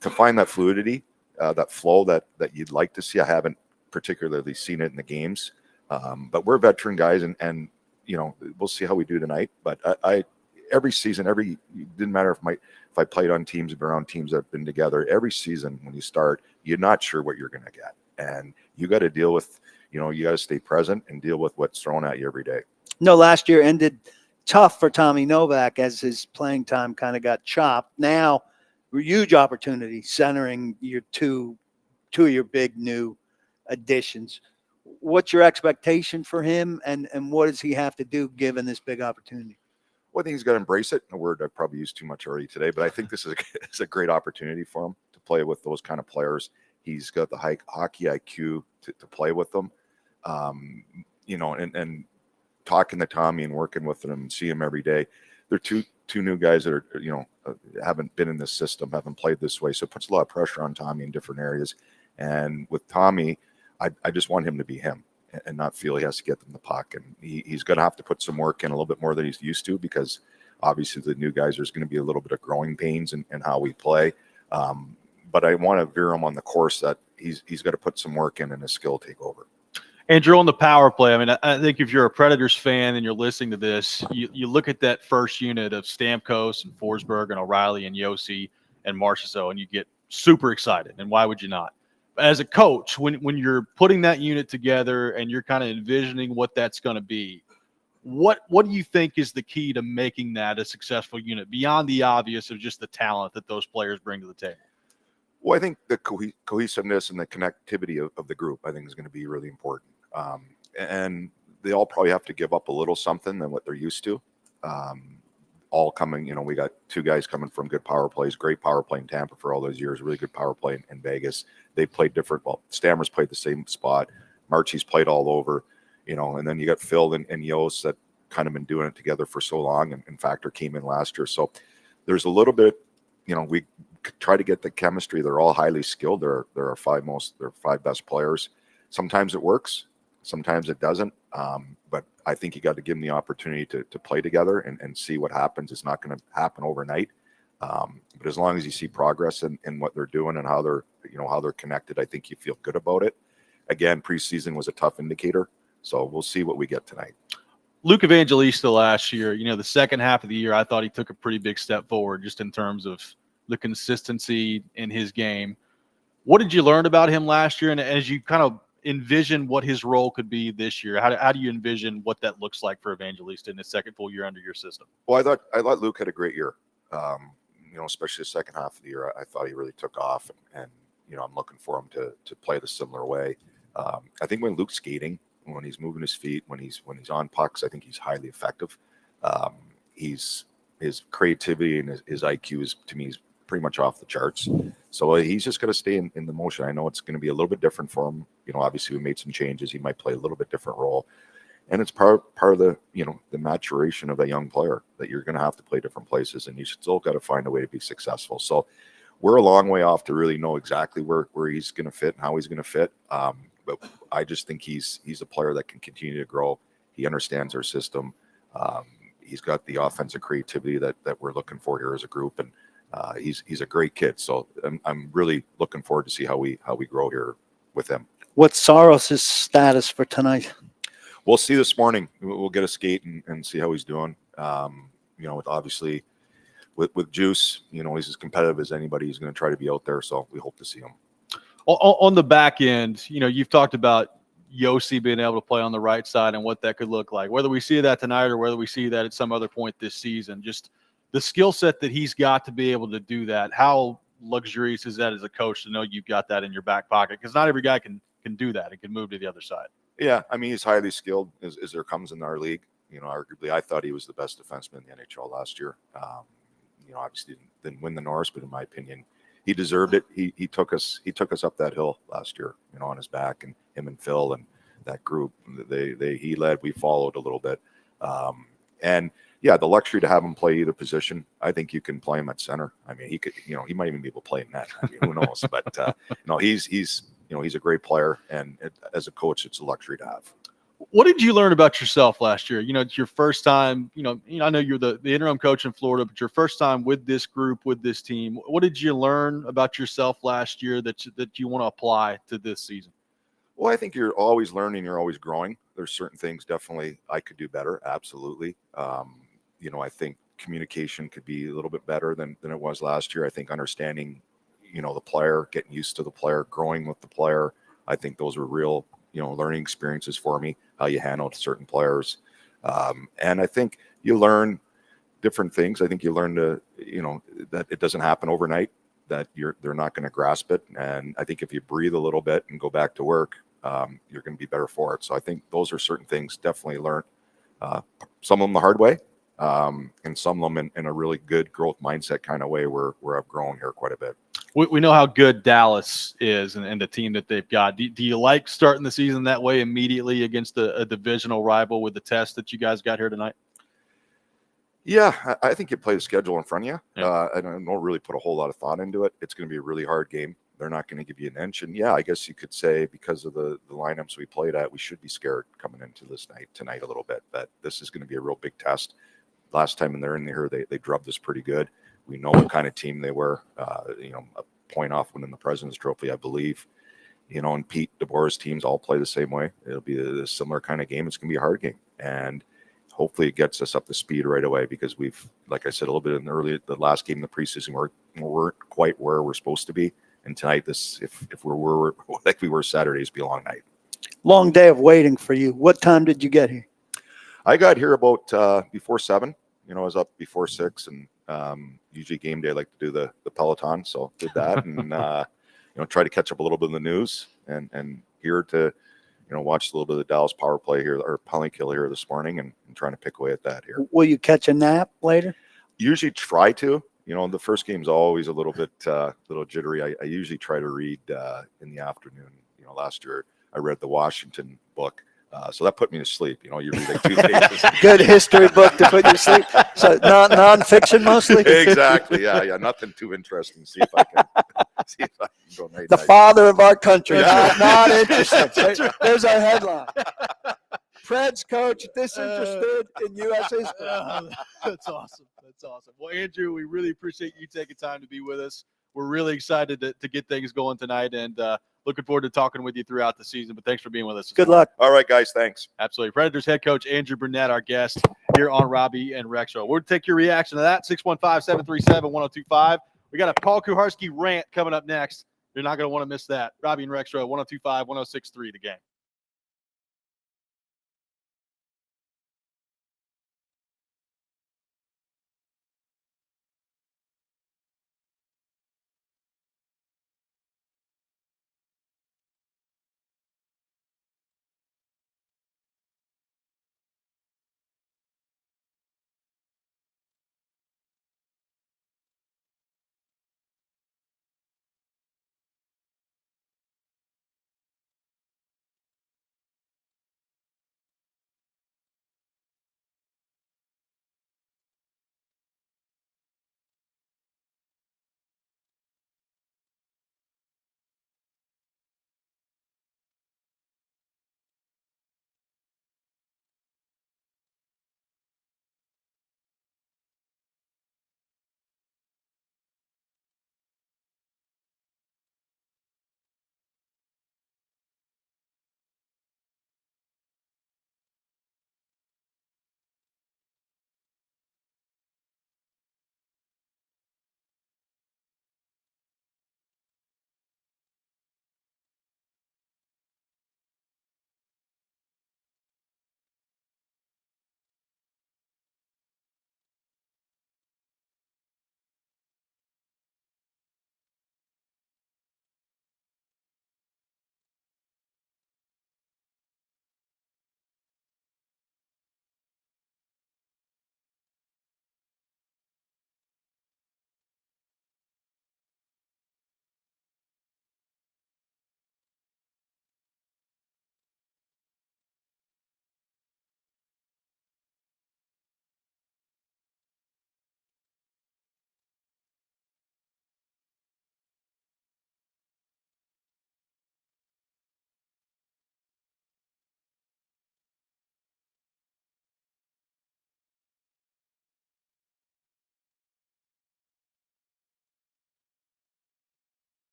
M: to find that fluidity, that flow that you'd like to see, I haven't particularly seen it in the games. But we're veteran guys, and we'll see how we do tonight. But every season, it didn't matter if I played on teams around teams that have been together. Every season, when you start, you're not sure what you're going to get, and you got to deal with, you got to stay present and deal with what's thrown at you every day.
B: No, last year ended tough for Tommy Novak as his playing time kind of got chopped. Now, huge opportunity centering your two of your big new additions. What's your expectation for him, and what does he have to do given this big opportunity?
M: Well, I think he's got to embrace it. A word I probably used too much already today, but I think this is a great opportunity for him to play with those kind of players. He's got the hockey IQ to play with them, and talking to Tommy and working with him and see him every day. They're two new guys that are, haven't been in this system, haven't played this way. So it puts a lot of pressure on Tommy in different areas. And with Tommy, I just want him to be him and not feel he has to get them the puck. And he's going to have to put some work in a little bit more than he's used to, because obviously the new guys, there's going to be a little bit of growing pains in how we play. But I want to veer him on the course that he's got to put some work in and his skill take over.
A: Andrew, on the power play, I mean, I think if you're a Predators fan and you're listening to this, you look at that first unit of Stamkos and Forsberg and O'Reilly and Yossi and Marchessault, and you get super excited. And why would you not? As a coach, when you're putting that unit together and you're kind of envisioning what that's going to be, What do you think is the key to making that a successful unit beyond the obvious of just the talent that those players bring to the table?
M: Well, I think the cohesiveness and the connectivity of the group, I think, is going to be really important. And they all probably have to give up a little something than what they're used to. All coming, we got two guys coming from good power plays, great power play in Tampa for all those years, really good power play in Vegas. They played different. Well, Stammer's played the same spot. Marchie's played all over, and then you got Phil and Yost that kind of been doing it together for so long. And Factor came in last year. So there's a little bit, we try to get the chemistry. They're all highly skilled. They're our five best players. Sometimes it works, sometimes it doesn't. But I think you got to give them the opportunity to play together and see what happens. It's not going to happen overnight. But as long as you see progress in what they're doing and how they're connected, I think you feel good about it. Again, preseason was a tough indicator, so we'll see what we get tonight.
A: Luke Evangelista last year, the second half of the year, I thought he took a pretty big step forward just in terms of the consistency in his game. What did you learn about him last year? And as you kind of envision what his role could be this year, how do you envision what that looks like for Evangelista in his second full year under your system?
M: Well, I thought Luke had a great year. Especially the second half of the year, I thought he really took off, and I'm looking for him to play the similar way. I think when Luke's skating, when he's moving his feet, when he's on pucks, I think he's highly effective. His creativity and his IQ is, to me, is pretty much off the charts. So he's just going to stay in the motion. I know it's going to be a little bit different for him. Obviously we made some changes. He might play a little bit different role. And it's part of the, the maturation of a young player, that you're going to have to play different places, and you still got to find a way to be successful. So we're a long way off to really know exactly where he's going to fit and how he's going to fit. But I just think he's a player that can continue to grow. He understands our system. He's got the offensive creativity that we're looking for here as a group, and he's a great kid. So I'm really looking forward to see how we grow here with him.
B: What's Saros' status for tonight?
M: We'll see this morning. We'll get a skate and see how he's doing. Obviously with Juice, he's as competitive as anybody. He's going to try to be out there. So we hope to see him.
A: On the back end, you've talked about Yossi being able to play on the right side and what that could look like, whether we see that tonight or whether we see that at some other point this season. Just the skill set that he's got to be able to do that. How luxurious is that as a coach to know you've got that in your back pocket? Because not every guy can do that and can move to the other side.
M: Yeah, I mean, he's highly skilled as there comes in our league. Arguably, I thought he was the best defenseman in the NHL last year. Obviously didn't win the Norris, but in my opinion, he deserved it. He took us up that hill last year, on his back, and him and Phil and that group. He led, we followed a little bit. And yeah, the luxury to have him play either position. I think you can play him at center. I mean, he could, he might even be able to play in net. I mean, who knows? But he's a great player, and as a coach, it's a luxury to have.
A: What did you learn about yourself last year? It's your first time, I know you're the interim coach in Florida, but your first time with this group, with this team. What did you learn about yourself last year that you want to apply to this season?
M: Well, I think you're always learning, you're always growing. There's certain things definitely I could do better. Absolutely. I think communication could be a little bit better than it was last year. I think understanding, the player, getting used to the player, growing with the player. I think those were real, learning experiences for me, how you handle certain players. And I think you learn different things. I think you learn that it doesn't happen overnight, that they're not going to grasp it. And I think if you breathe a little bit and go back to work, you're going to be better for it. So I think those are certain things definitely learned, some of them the hard way, and some of them in a really good growth mindset kind of way where I've grown here quite a bit.
A: We know how good Dallas is and the team that they've got. Do you like starting the season that way immediately against a divisional rival with the test that you guys got here tonight?
M: Yeah, I think you play the schedule in front of you. Yeah. I don't really put a whole lot of thought into it. It's going to be a really hard game. They're not going to give you an inch. And yeah, I guess you could say because of the lineups we played at, we should be scared coming into tonight a little bit, that this is going to be a real big test. Last time they're in here, they drubbed us pretty good. We know what kind of team they were, a point off winning the President's Trophy, I believe. And Pete DeBoer's teams all play the same way. It'll be a similar kind of game. It's going to be a hard game. And hopefully it gets us up to speed right away, because we've, like I said, a little bit in the last game in the preseason, we weren't quite where we're supposed to be. And tonight, if we're like we were Saturday, it'll be a long night.
B: Long day of waiting for you. What time did you get here?
M: I got here about before 7. You know, I was up before 6, and usually game day I like to do the Peloton, so did that, and you know, try to catch up a little bit of the news, and here to watch a little bit of the Dallas power play here or penalty kill here this morning, and trying to pick away at that here.
B: Will you catch a nap later?
M: Usually try to. You know, the first game's always a little bit little jittery. I usually try to read in the afternoon. You know, last year I read the Washington book. So that put me to sleep. You know, you read like 2 pages.
B: Good history book to put you to sleep. So non-fiction mostly?
M: Exactly. Yeah. Nothing too interesting. See if I can go night.
B: The father of our country.
M: Yeah.
B: Not interested. There's our headline. Preds coach disinterested in U.S. history.
A: That's awesome. That's awesome. Well, Andrew, we really appreciate you taking time to be with us. We're really excited to get things going tonight, and looking forward to talking with you throughout the season. But thanks for being with us.
B: Good luck.
M: All right, guys. Thanks.
A: Absolutely. Predators head coach Andrew Burnett, our guest here on Robby and Rexrode. We'll take your reaction to that. 615-737-1025. We got a Paul Kuharski rant coming up next. You're not going to want to miss that. Robby and Rexrode, 1025-1063, the game.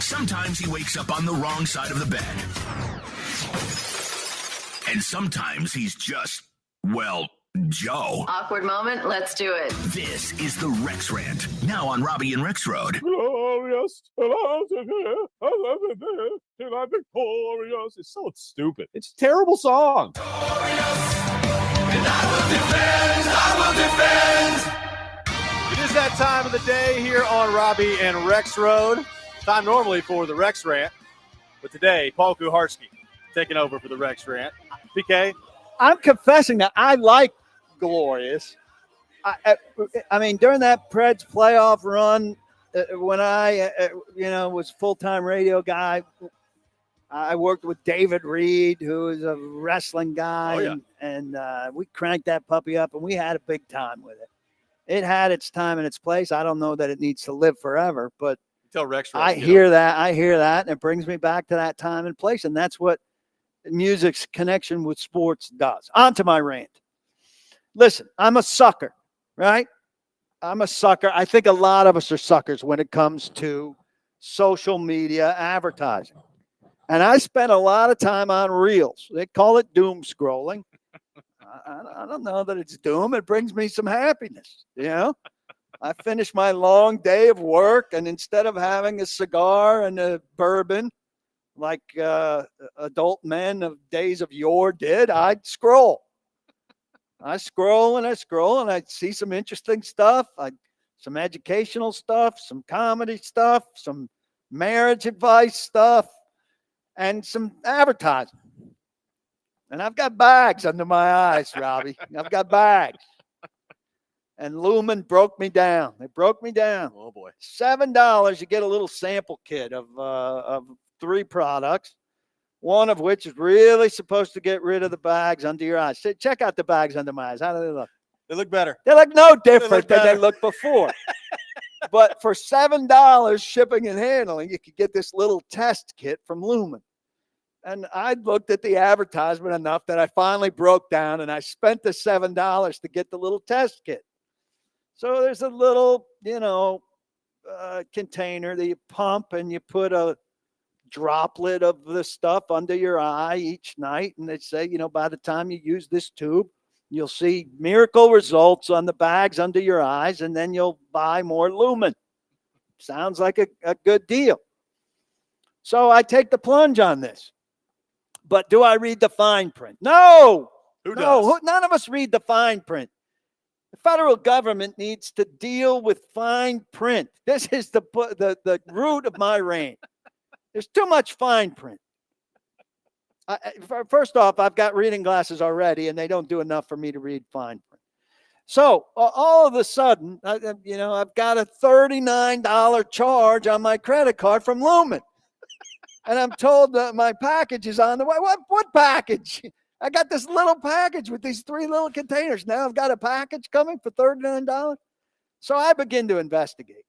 F: Sometimes he wakes up on the wrong side of the bed. And sometimes he's just, well, Joe.
G: Awkward moment. Let's do it.
F: This is the Rex Rant, now on Robby and Rexrode.
J: Glorious, victorious. It's so stupid. It's a terrible song.
A: It is that time of the day here on Robby and Rexrode. Time normally for the Rex Rant, but today, Paul Kuharski taking over for the Rex Rant. PK?
B: I'm confessing that I like Glorious. I mean, during that Preds playoff run, when I, was full-time radio guy, I worked with David Reed, who is a wrestling guy, and we cranked that puppy up, and we had a big time with it. It had its time and its place. I don't know that it needs to live forever, but
A: Tell Rex
B: I hear that, and it brings me back to that time and place, and that's what music's connection with sports does. On to my rant. Listen, I'm a sucker, right? I'm a sucker. I think a lot of us are suckers when it comes to social media advertising. And I spent a lot of time on Reels. They call it doom scrolling. I don't know that it's doom. It brings me some happiness, I finish my long day of work, and instead of having a cigar and a bourbon like adult men of days of yore did, I'd scroll. I scroll and I see some interesting stuff, some educational stuff, some comedy stuff, some marriage advice stuff, and some advertising. And I've got bags under my eyes, Robby. I've got bags. And Lumen broke me down. They broke me down.
A: Oh, boy.
B: $7, you get a little sample kit of 3 products, one of which is really supposed to get rid of the bags under your eyes. Check out the bags under my eyes. How do they look?
A: They look better.
B: They look no different than they looked before. But for $7 shipping and handling, you could get this little test kit from Lumen. And I looked at the advertisement enough that I finally broke down, and I spent the $7 to get the little test kit. So there's a little, container that you pump, and you put a droplet of the stuff under your eye each night. And they say, by the time you use this tube, you'll see miracle results on the bags under your eyes, and then you'll buy more Lumen. Sounds like a good deal. So I take the plunge on this. But do I read the fine print? No.
A: Who does?
B: None of us read the fine print. The federal government needs to deal with fine print. This is the root of my rant. There's too much fine print. First off, I've got reading glasses already, and they don't do enough for me to read fine print. So all of a sudden, I've got a $39 charge on my credit card from Lumen. And I'm told that my package is on the way. What package? I got this little package with these 3 little containers. Now I've got a package coming for $39. So I begin to investigate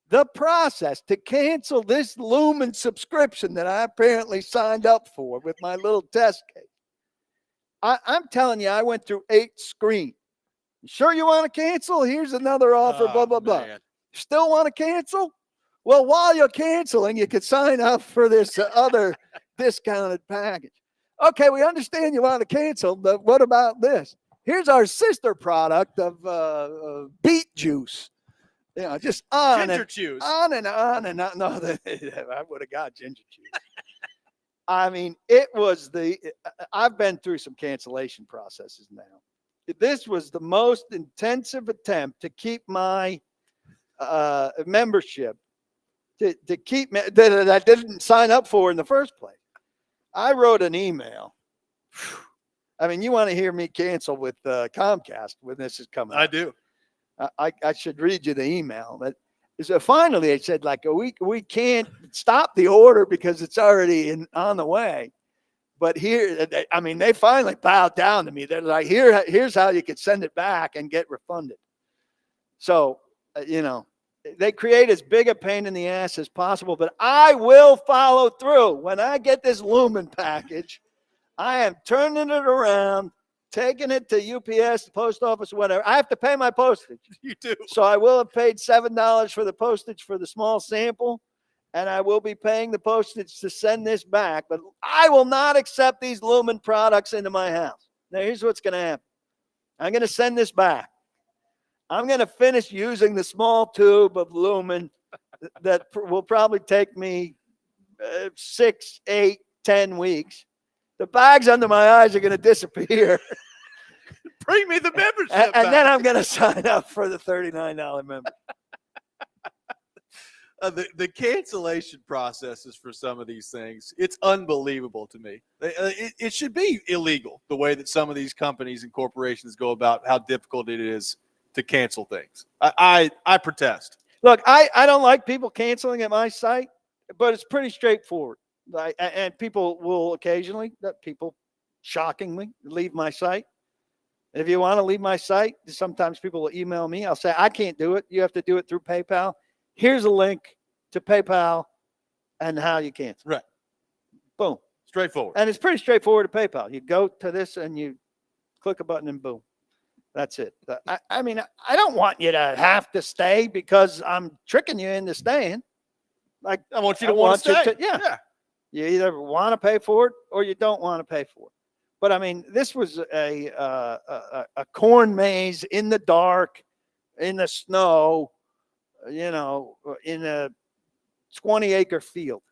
B: the process to cancel this Lumen subscription that I apparently signed up for with my little test case. I'm telling you, I went through 8 screens. You sure you want to cancel? Here's another offer, blah, blah, blah. Still want to cancel? Well, while you're canceling, you could sign up for this other discounted package. Okay, we understand you want to cancel, but what about this? Here's our sister product of beet juice. Just on
A: ginger
B: and
A: juice.
B: On and on and on. No, I would have got ginger juice. I mean, it was I've been through some cancellation processes now. This was the most intensive attempt to keep my membership to keep me that I didn't sign up for in the first place. I wrote an email. I mean, you want to hear me cancel with Comcast when this is coming
A: I
B: up.
A: do.
B: I should read you the email. But so finally, they said, like, we can't stop the order because it's already on the way. But here, they finally bowed down to me. They're like, here's how you could send it back and get refunded. So, they create as big a pain in the ass as possible, but I will follow through. When I get this Lumen package, I am turning it around, taking it to UPS, the post office, whatever. I have to pay my postage.
A: You do.
B: So I will have paid $7 for the postage for the small sample, and I will be paying the postage to send this back, but I will not accept these Lumen products into my house. Now, here's what's going to happen. I'm going to send this back. I'm going to finish using the small tube of Lumen that will probably take me 6, 8, 10 weeks. The bags under my eyes are going to disappear.
A: Bring me the membership
B: and then I'm going to sign up for the $39 membership.
A: The cancellation processes for some of these things, it's unbelievable to me. It should be illegal the way that some of these companies and corporations go about how difficult it is to cancel things. I protest.
B: Look, I don't like people canceling at my site, but it's pretty straightforward. And people will occasionally, people shockingly, leave my site. If you want to leave my site, sometimes people will email me. I'll say, I can't do it. You have to do it through PayPal. Here's a link to PayPal and how you cancel.
A: Right.
B: Boom.
A: Straightforward.
B: And it's pretty straightforward to PayPal. You go to this and you click a button and boom. That's it. I mean, I don't want you to have to stay because I'm tricking you into staying. Like,
A: I want you to want to stay.
B: Yeah. You either want to pay for it or you don't want to pay for it. But I mean, this was a corn maze in the dark, in the snow, in a 20-acre field.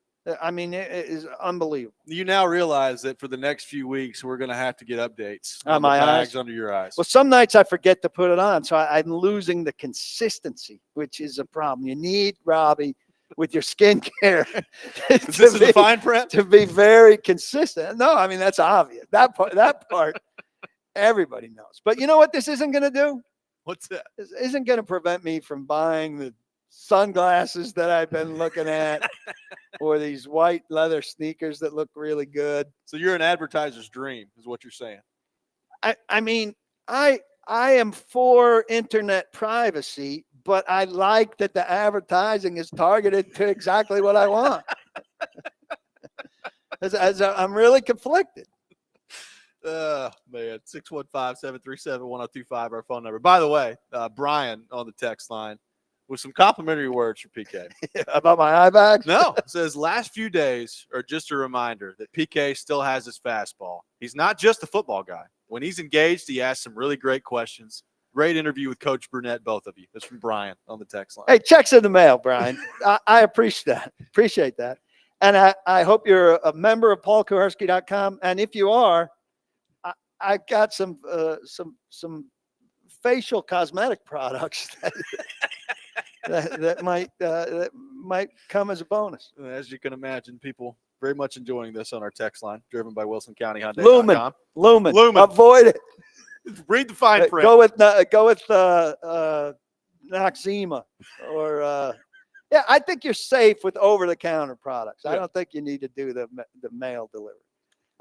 B: I mean, it is unbelievable.
A: You now realize that for the next few weeks, we're going to have to get updates
B: on my
A: bags
B: eyes
A: under your eyes.
B: Well, some nights I forget to put it on, so I'm losing the consistency, which is a problem. You need, Robby, with your skincare,
A: this is the fine print
B: to be very consistent. No, I mean that's obvious. That part, everybody knows. But you know what? This isn't going to do.
A: What's that?
B: This isn't going to prevent me from buying the sunglasses that I've been looking at, or these white leather sneakers that look really good.
A: So you're an advertiser's dream, is what you're saying.
B: I mean, I am for internet privacy, but I like that the advertising is targeted to exactly what I want. I'm really conflicted.
A: Man, 615-737-1025, our phone number. By the way, Brian on the text line with some complimentary words for PK.
B: About my eye bags?
A: No, it says last few days are just a reminder that PK still has his fastball. He's not just a football guy. When he's engaged, he asks some really great questions. Great interview with Coach Burnett, both of you. That's from Brian on the text line.
B: Hey, checks in the mail, Brian. I appreciate that. And I hope you're a member of paulkuharski.com. And if you are, I got some facial cosmetic products that might come as a bonus.
A: As you can imagine, people very much enjoying this on our text line, driven by Wilson County Hyundai.
B: Lumen. Avoid it.
A: Read the fine print.
B: Go with Noxzema or yeah. I think you're safe with over-the-counter products. Yeah. I don't think you need to do the mail delivery.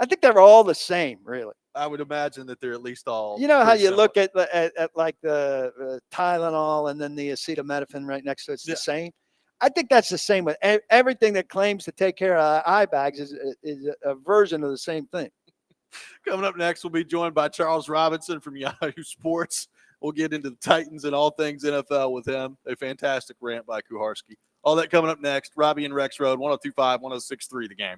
B: I think they're all the same, really.
A: I would imagine that they're at least all.
B: You know how you look at like the Tylenol and then the acetaminophen right next to it. It's the same. I think that's the same with everything that claims to take care of eye bags is a version of the same thing.
A: Coming up next, we'll be joined by Charles Robinson from Yahoo Sports. We'll get into the Titans and all things NFL with him. A fantastic rant by Kuharski. All that coming up next. Robby and Rexrode, 102.5, 106.3 The Game.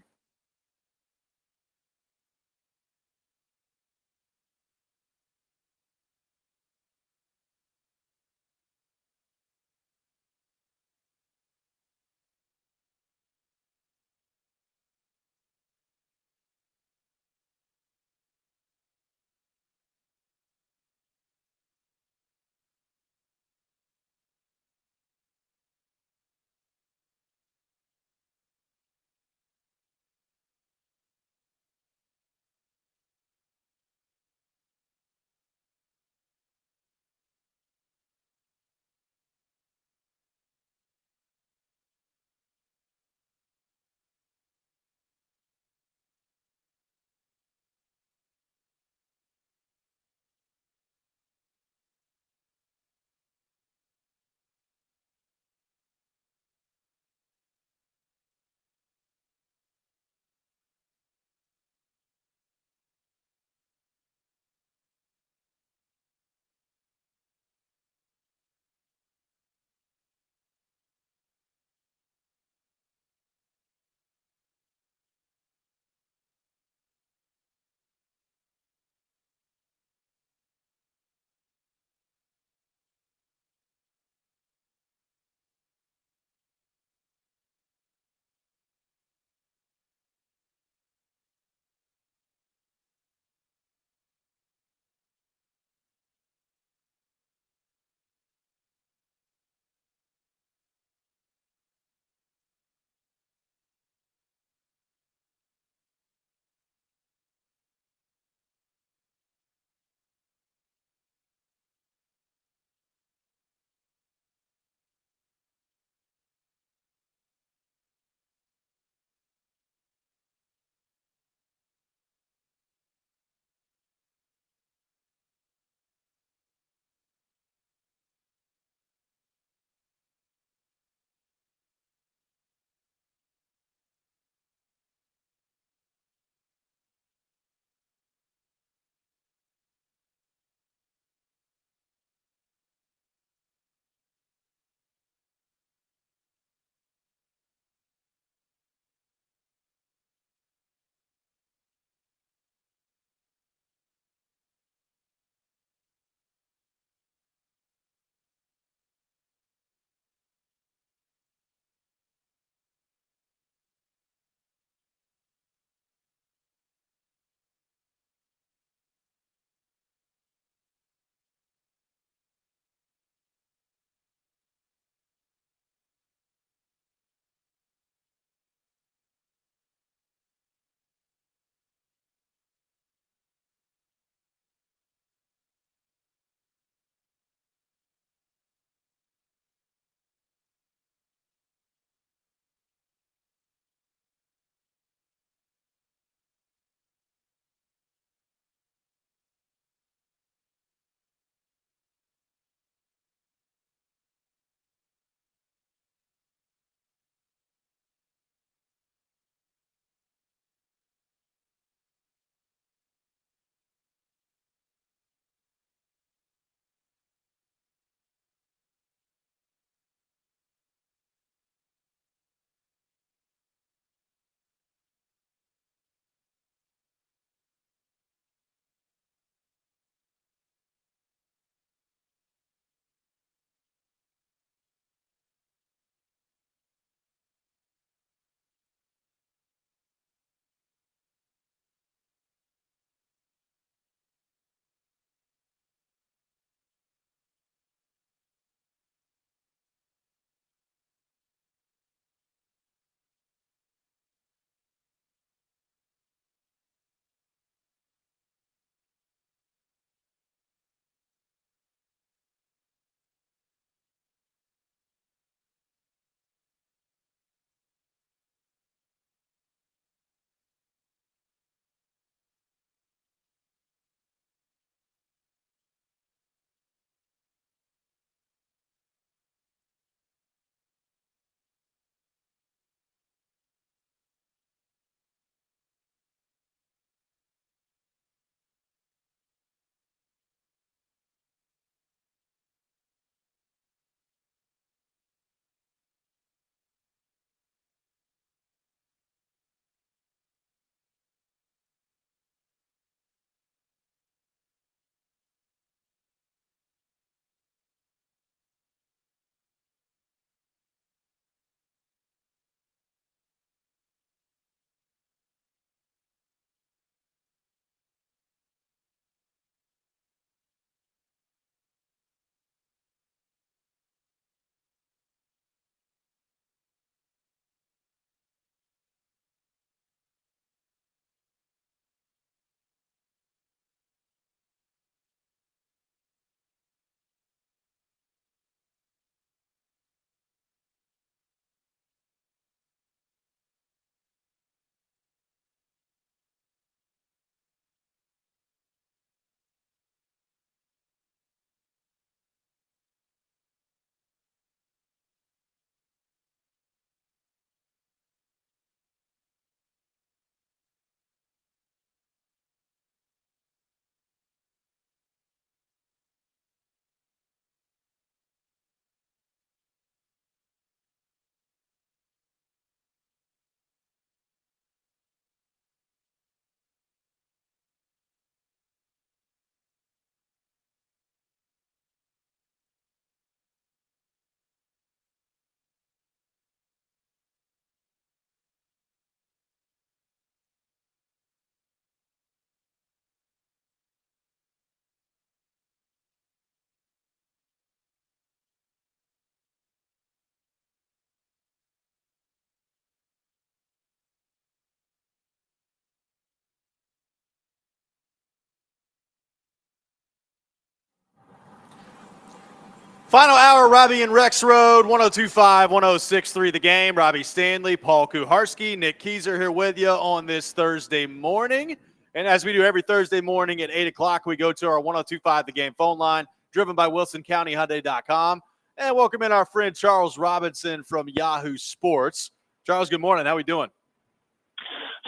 A: Final hour, Robby and Rexrode, 102.5, 106.3 The Game. Robby Stanley, Paul Kuharski, Nick Keyser here with you on this Thursday morning. And as we do every Thursday morning at 8 o'clock, we go to our 102.5 The Game phone line, driven by WilsonCountyHyundai.com. And welcome in our friend Charles Robinson from Yahoo Sports. Charles, good morning. How we doing?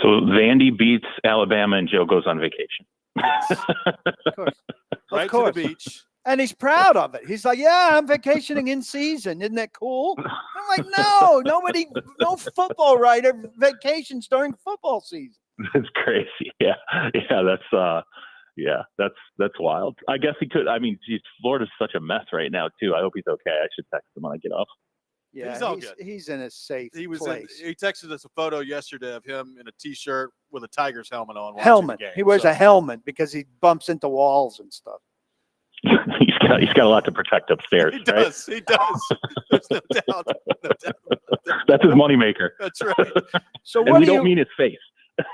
N: So Vandy beats Alabama and Joe goes on vacation.
A: Yes.
B: Of course.
A: Right
B: Of course.
A: to the beach.
B: And he's proud of it. He's like, yeah, I'm vacationing in season. Isn't that cool? I'm like, no football writer vacations during football season.
N: That's crazy. Yeah. That's wild. I guess he could. I mean, geez, Florida's such a mess right now too. I hope he's okay. I should text him when I get off.
B: Yeah,
A: he's all good.
B: He's in a safe
A: He
B: place.
A: he texted us a photo yesterday of him in a T-shirt with a Tigers helmet on.
B: Helmet.
A: The game,
B: he wears a helmet because he bumps into walls and stuff.
N: He's got a lot to protect upstairs.
A: He does.
N: Right?
A: He does. There's no doubt. No doubt.
N: That's his moneymaker.
A: That's right.
B: So
N: and
B: what
N: we
B: do
N: don't mean his face.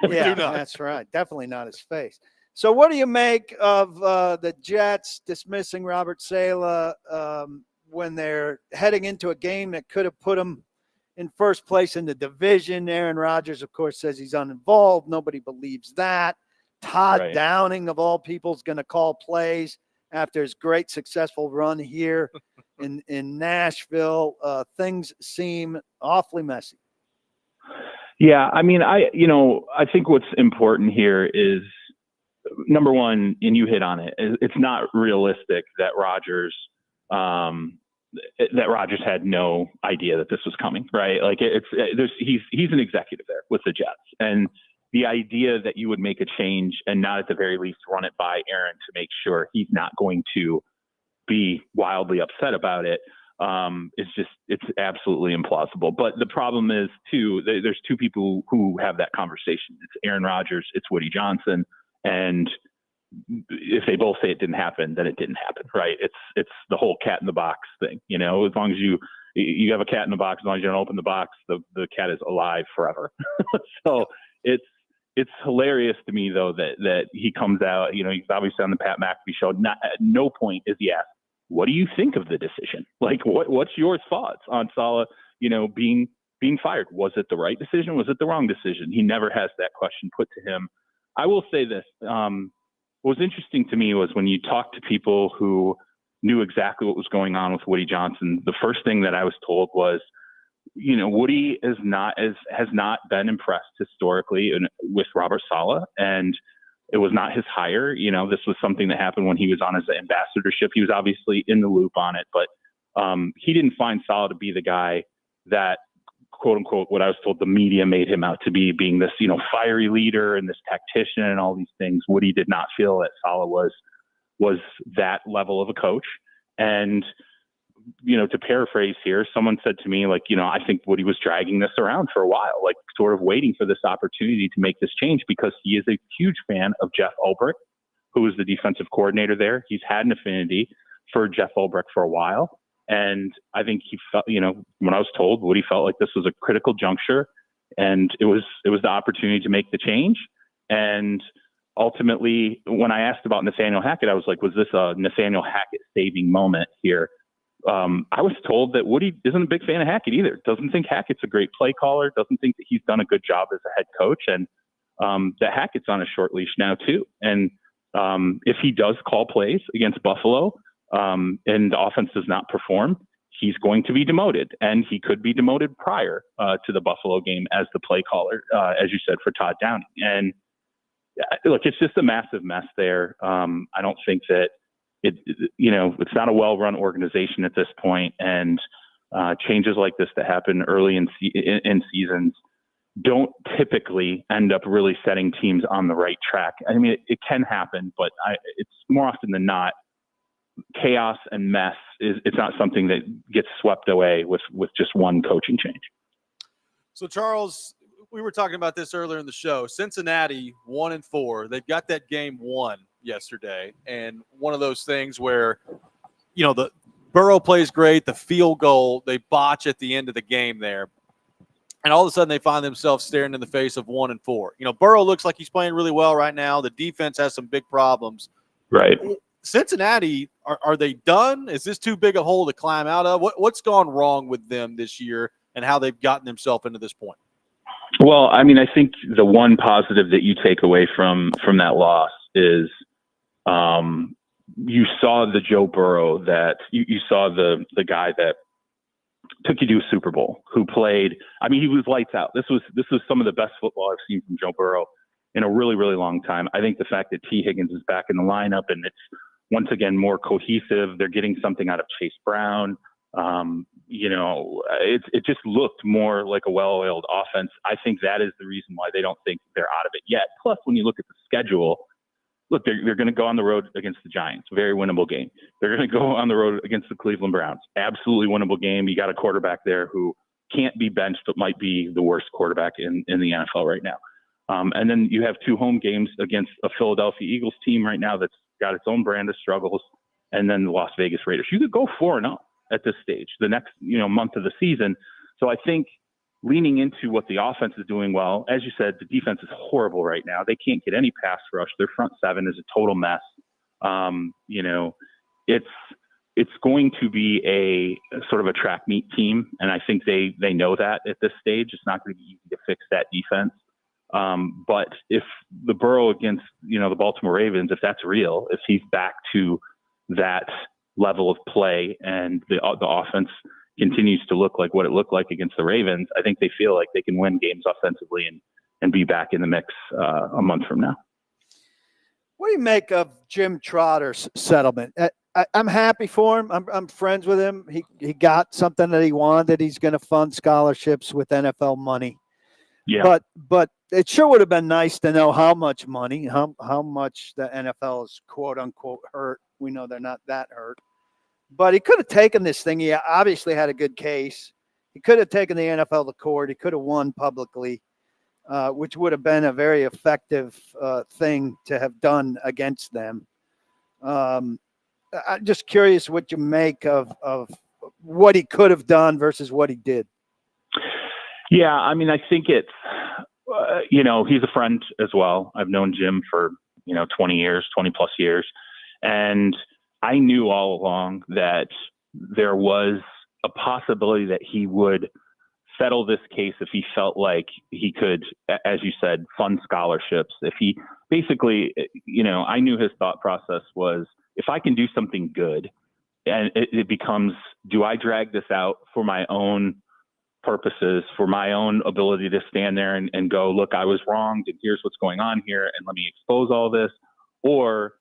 B: Yeah, that's right. Definitely not his face. So what do you make of the Jets dismissing Robert Saleh when they're heading into a game that could have put them in first place in the division? Aaron Rodgers, of course, says he's uninvolved. Nobody believes that. Todd Downing, of all people, is going to call plays after his great successful run here in Nashville. Things seem awfully messy.
N: Yeah, I mean, I think what's important here is, number one, and you hit on it, it's not realistic that Rodgers had no idea that this was coming, right? Like he's an executive there with the Jets, and the idea that you would make a change and not at the very least run it by Aaron to make sure he's not going to be wildly upset about it it's absolutely implausible. But the problem is too, there's two people who have that conversation. It's Aaron Rodgers, it's Woody Johnson, and if they both say it didn't happen, then it didn't happen, right? It's the whole cat in the box thing, as long as you have a cat in the box, as long as you don't open the box, the cat is alive forever. So it's hilarious to me though that he comes out, he's obviously on the Pat McAfee show. At no point is he asked, what do you think of the decision? Like, what's your thoughts on Saleh, being fired? Was it the right decision? Was it the wrong decision? He never has that question put to him. I will say this. What was interesting to me was when you talk to people who knew exactly what was going on with Woody Johnson, the first thing that I was told was, Woody has not been impressed historically with Robert Saleh, and it was not his hire. This was something that happened when he was on his ambassadorship. He was obviously in the loop on it, but he didn't find Saleh to be the guy that, quote unquote, what I was told the media made him out to be, being this, fiery leader and this tactician and all these things. Woody did not feel that Saleh was that level of a coach. And, to paraphrase here, someone said to me, like, I think Woody was dragging this around for a while, like sort of waiting for this opportunity to make this change, because he is a huge fan of Jeff Ulbrich, who was the defensive coordinator there. He's had an affinity for Jeff Ulbrich for a while. And I think he felt, when I was told, Woody felt like this was a critical juncture, and it was the opportunity to make the change. And ultimately, when I asked about Nathaniel Hackett, I was like, was this a Nathaniel Hackett saving moment here? I was told that Woody isn't a big fan of Hackett either. Doesn't think Hackett's a great play caller. Doesn't think that he's done a good job as a head coach, and that Hackett's on a short leash now too. And if he does call plays against Buffalo and the offense does not perform, he's going to be demoted, and he could be demoted prior to the Buffalo game as the play caller, as you said, for Todd Downing. And look, it's just a massive mess there. I don't think that it's not a well-run organization at this point, and changes like this that happen early in seasons don't typically end up really setting teams on the right track. I mean, it can happen, but it's more often than not, chaos and mess it's not something that gets swept away with just one coaching change.
A: So Charles, we were talking about this earlier in the show. Cincinnati 1-4. They've got that game won yesterday, and one of those things where, the Burrow plays great, the field goal they botch at the end of the game there, and all of a sudden they find themselves staring in the face of 1-4. Burrow looks like he's playing really well right now. The defense has some big problems.
N: Right.
A: Cincinnati, are they done? Is this too big a hole to climb out of? What's gone wrong with them this year and how they've gotten themselves into this point?
N: Well, I mean, I think the one positive that you take away from that loss is you saw the Joe Burrow that you saw the guy that took you to a Super Bowl, who played. I mean, he was lights out. This was some of the best football I've seen from Joe Burrow in a really, really long time. I think the fact that T. Higgins is back in the lineup and it's once again more cohesive. They're getting something out of Chase Brown. It just looked more like a well-oiled offense. I think that is the reason why they don't think they're out of it yet. Plus, when you look at the schedule, look, they're going to go on the road against the Giants, very winnable game. They're going to go on the road against the Cleveland Browns, absolutely winnable game. You got a quarterback there who can't be benched, but might be the worst quarterback in the NFL right now. And then you have 2 home games against a Philadelphia Eagles team right now that's got its own brand of struggles, and then the Las Vegas Raiders. You could go 4-0 at this stage, the next month of the season. So I think leaning into what the offense is doing well, as you said, the defense is horrible right now. They can't get any pass rush. Their front 7 is a total mess. It's going to be a sort of a track meet team, and I think they know that at this stage. It's not going to be easy to fix that defense. But if the Burrow against, the Baltimore Ravens, if that's real, if he's back to that level of play and the offense continues to look like what it looked like against the Ravens, I think they feel like they can win games offensively and be back in the mix a month from now.
B: What do you make of Jim Trotter's settlement? I'm happy for him. I'm friends with him. He got something that he wanted. He's going to fund scholarships with NFL money.
N: Yeah.
B: But it sure would have been nice to know how much money, how much the NFL is quote unquote hurt. We know they're not that hurt. But he could have taken this thing. He obviously had a good case. He could have taken the NFL to court. He could have won publicly, which would have been a very effective thing to have done against them. I'm just curious what you make of what he could have done versus what he did.
N: Yeah, I mean, I think it's, he's a friend as well. I've known Jim for, 20 plus years. And I knew all along that there was a possibility that he would settle this case if he felt like he could, as you said, fund scholarships. If he basically, I knew his thought process was, if I can do something good, and it becomes, do I drag this out for my own purposes, for my own ability to stand there and go, look, I was wronged and here's what's going on here and let me expose all this? Or,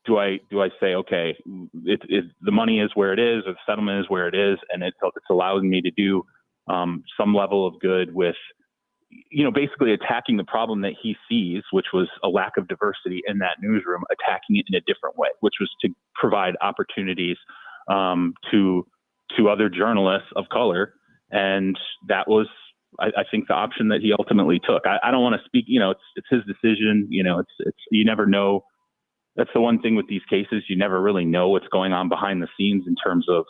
N: do I say, okay, the money is where it is, or the settlement is where it is, and it's allowing me to do some level of good with, basically attacking the problem that he sees, which was a lack of diversity in that newsroom, attacking it in a different way, which was to provide opportunities to other journalists of color. And that was, I think, the option that he ultimately took. I don't want to speak, it's his decision. It's you never know. That's the one thing with these cases. You never really know what's going on behind the scenes in terms of,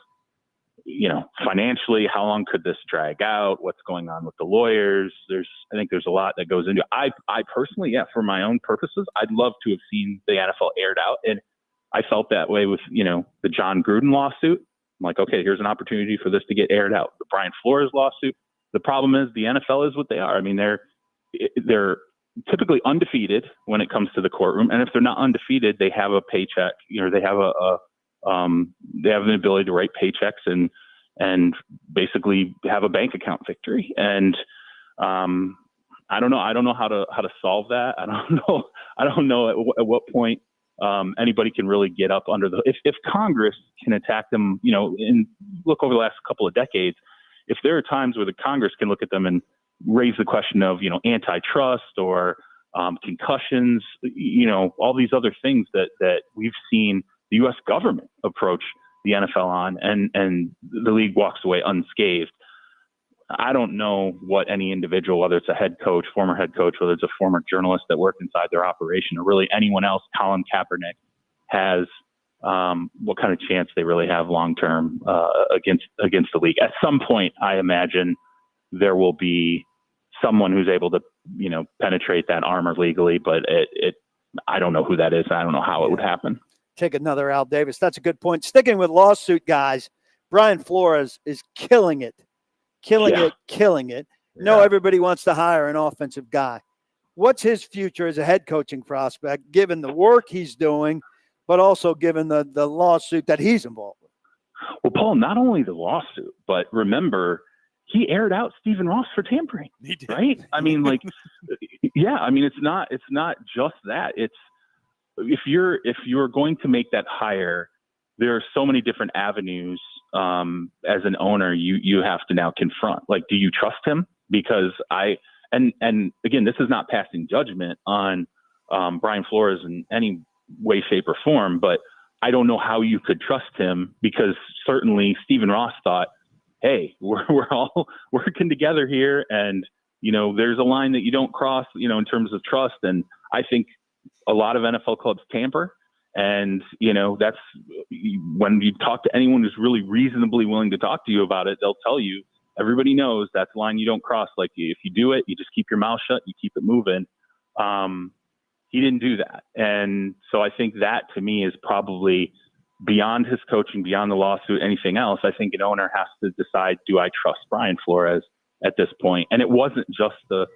N: financially, how long could this drag out? What's going on with the lawyers? I think there's a lot that goes into it. I personally, for my own purposes, I'd love to have seen the NFL aired out. And I felt that way with, the John Gruden lawsuit. I'm like, okay, here's an opportunity for this to get aired out. The Brian Flores lawsuit. The problem is the NFL is what they are. I mean, they're typically undefeated when it comes to the courtroom, and if they're not undefeated, they have a paycheck. They have they have an ability to write paychecks and basically have a bank account victory. And I don't know. I don't know how to solve that. I don't know at what point anybody can really get up under if Congress can attack them, and look over the last couple of decades, if there are times where the Congress can look at them and raise the question of, antitrust or concussions, all these other things that we've seen the U.S. government approach the NFL on, and the league walks away unscathed. I don't know what any individual, whether it's a head coach, former head coach, whether it's a former journalist that worked inside their operation, or really anyone else, Colin Kaepernick, has what kind of chance they really have long-term against the league. At some point, I imagine there will be someone who's able to, penetrate that armor legally, but I don't know who that is. I don't know how it would happen.
B: Take another Al Davis. That's a good point. Sticking with lawsuit guys, Brian Flores is killing it. Killing it. No, everybody wants to hire an offensive guy. What's his future as a head coaching prospect, given the work he's doing, but also given the lawsuit that he's involved with?
N: Well, Paul, not only the lawsuit, but remember, he aired out Stephen Ross for tampering, right? I mean, like, yeah, I mean, it's not just that. It's if you're going to make that hire, there are so many different avenues as an owner you have to now confront. Like, do you trust him? Because and again, this is not passing judgment on Brian Flores in any way, shape, or form, but I don't know how you could trust him, because certainly Stephen Ross thought, hey, we're all working together here, and there's a line that you don't cross, in terms of trust. And I think a lot of NFL clubs tamper, and that's when you talk to anyone who's really reasonably willing to talk to you about it, they'll tell you everybody knows that's a line you don't cross. Like, if you do it, you just keep your mouth shut, you keep it moving. He didn't do that. And so I think that, to me, is probably beyond his coaching, beyond the lawsuit, anything else. I think an owner has to decide, do I trust Brian Flores at this point? And it wasn't just the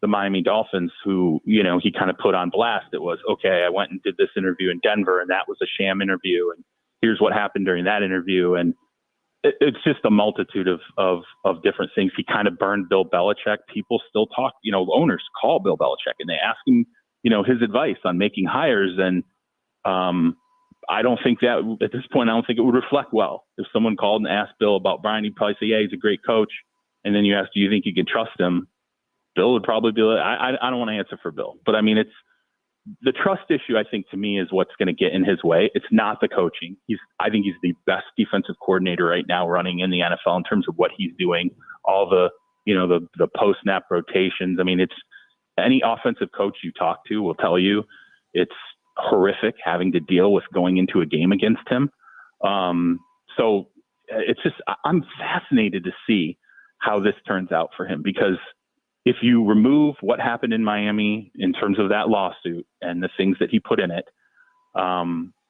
N: Miami Dolphins who, he kind of put on blast. It was, okay, I went and did this interview in Denver, and that was a sham interview, and here's what happened during that interview. And it's just a multitude of different things. He kind of burned Bill Belichick. People still talk, owners call Bill Belichick and they ask him, his advice on making hires. And I don't think that at this point, I don't think it would reflect well. If someone called and asked Bill about Brian, he'd probably say, yeah, he's a great coach. And then you ask, do you think you can trust him? Bill would probably be like, I don't want to answer for Bill. But I mean, it's the trust issue, I think, to me, is what's going to get in his way. It's not the coaching. I think he's the best defensive coordinator right now running in the NFL in terms of what he's doing, all the post-snap rotations. I mean, it's any offensive coach you talk to will tell you it's horrific having to deal with going into a game against him. So it's just, I'm fascinated to see how this turns out for him, because if you remove what happened in Miami in terms of that lawsuit and the things that he put in it,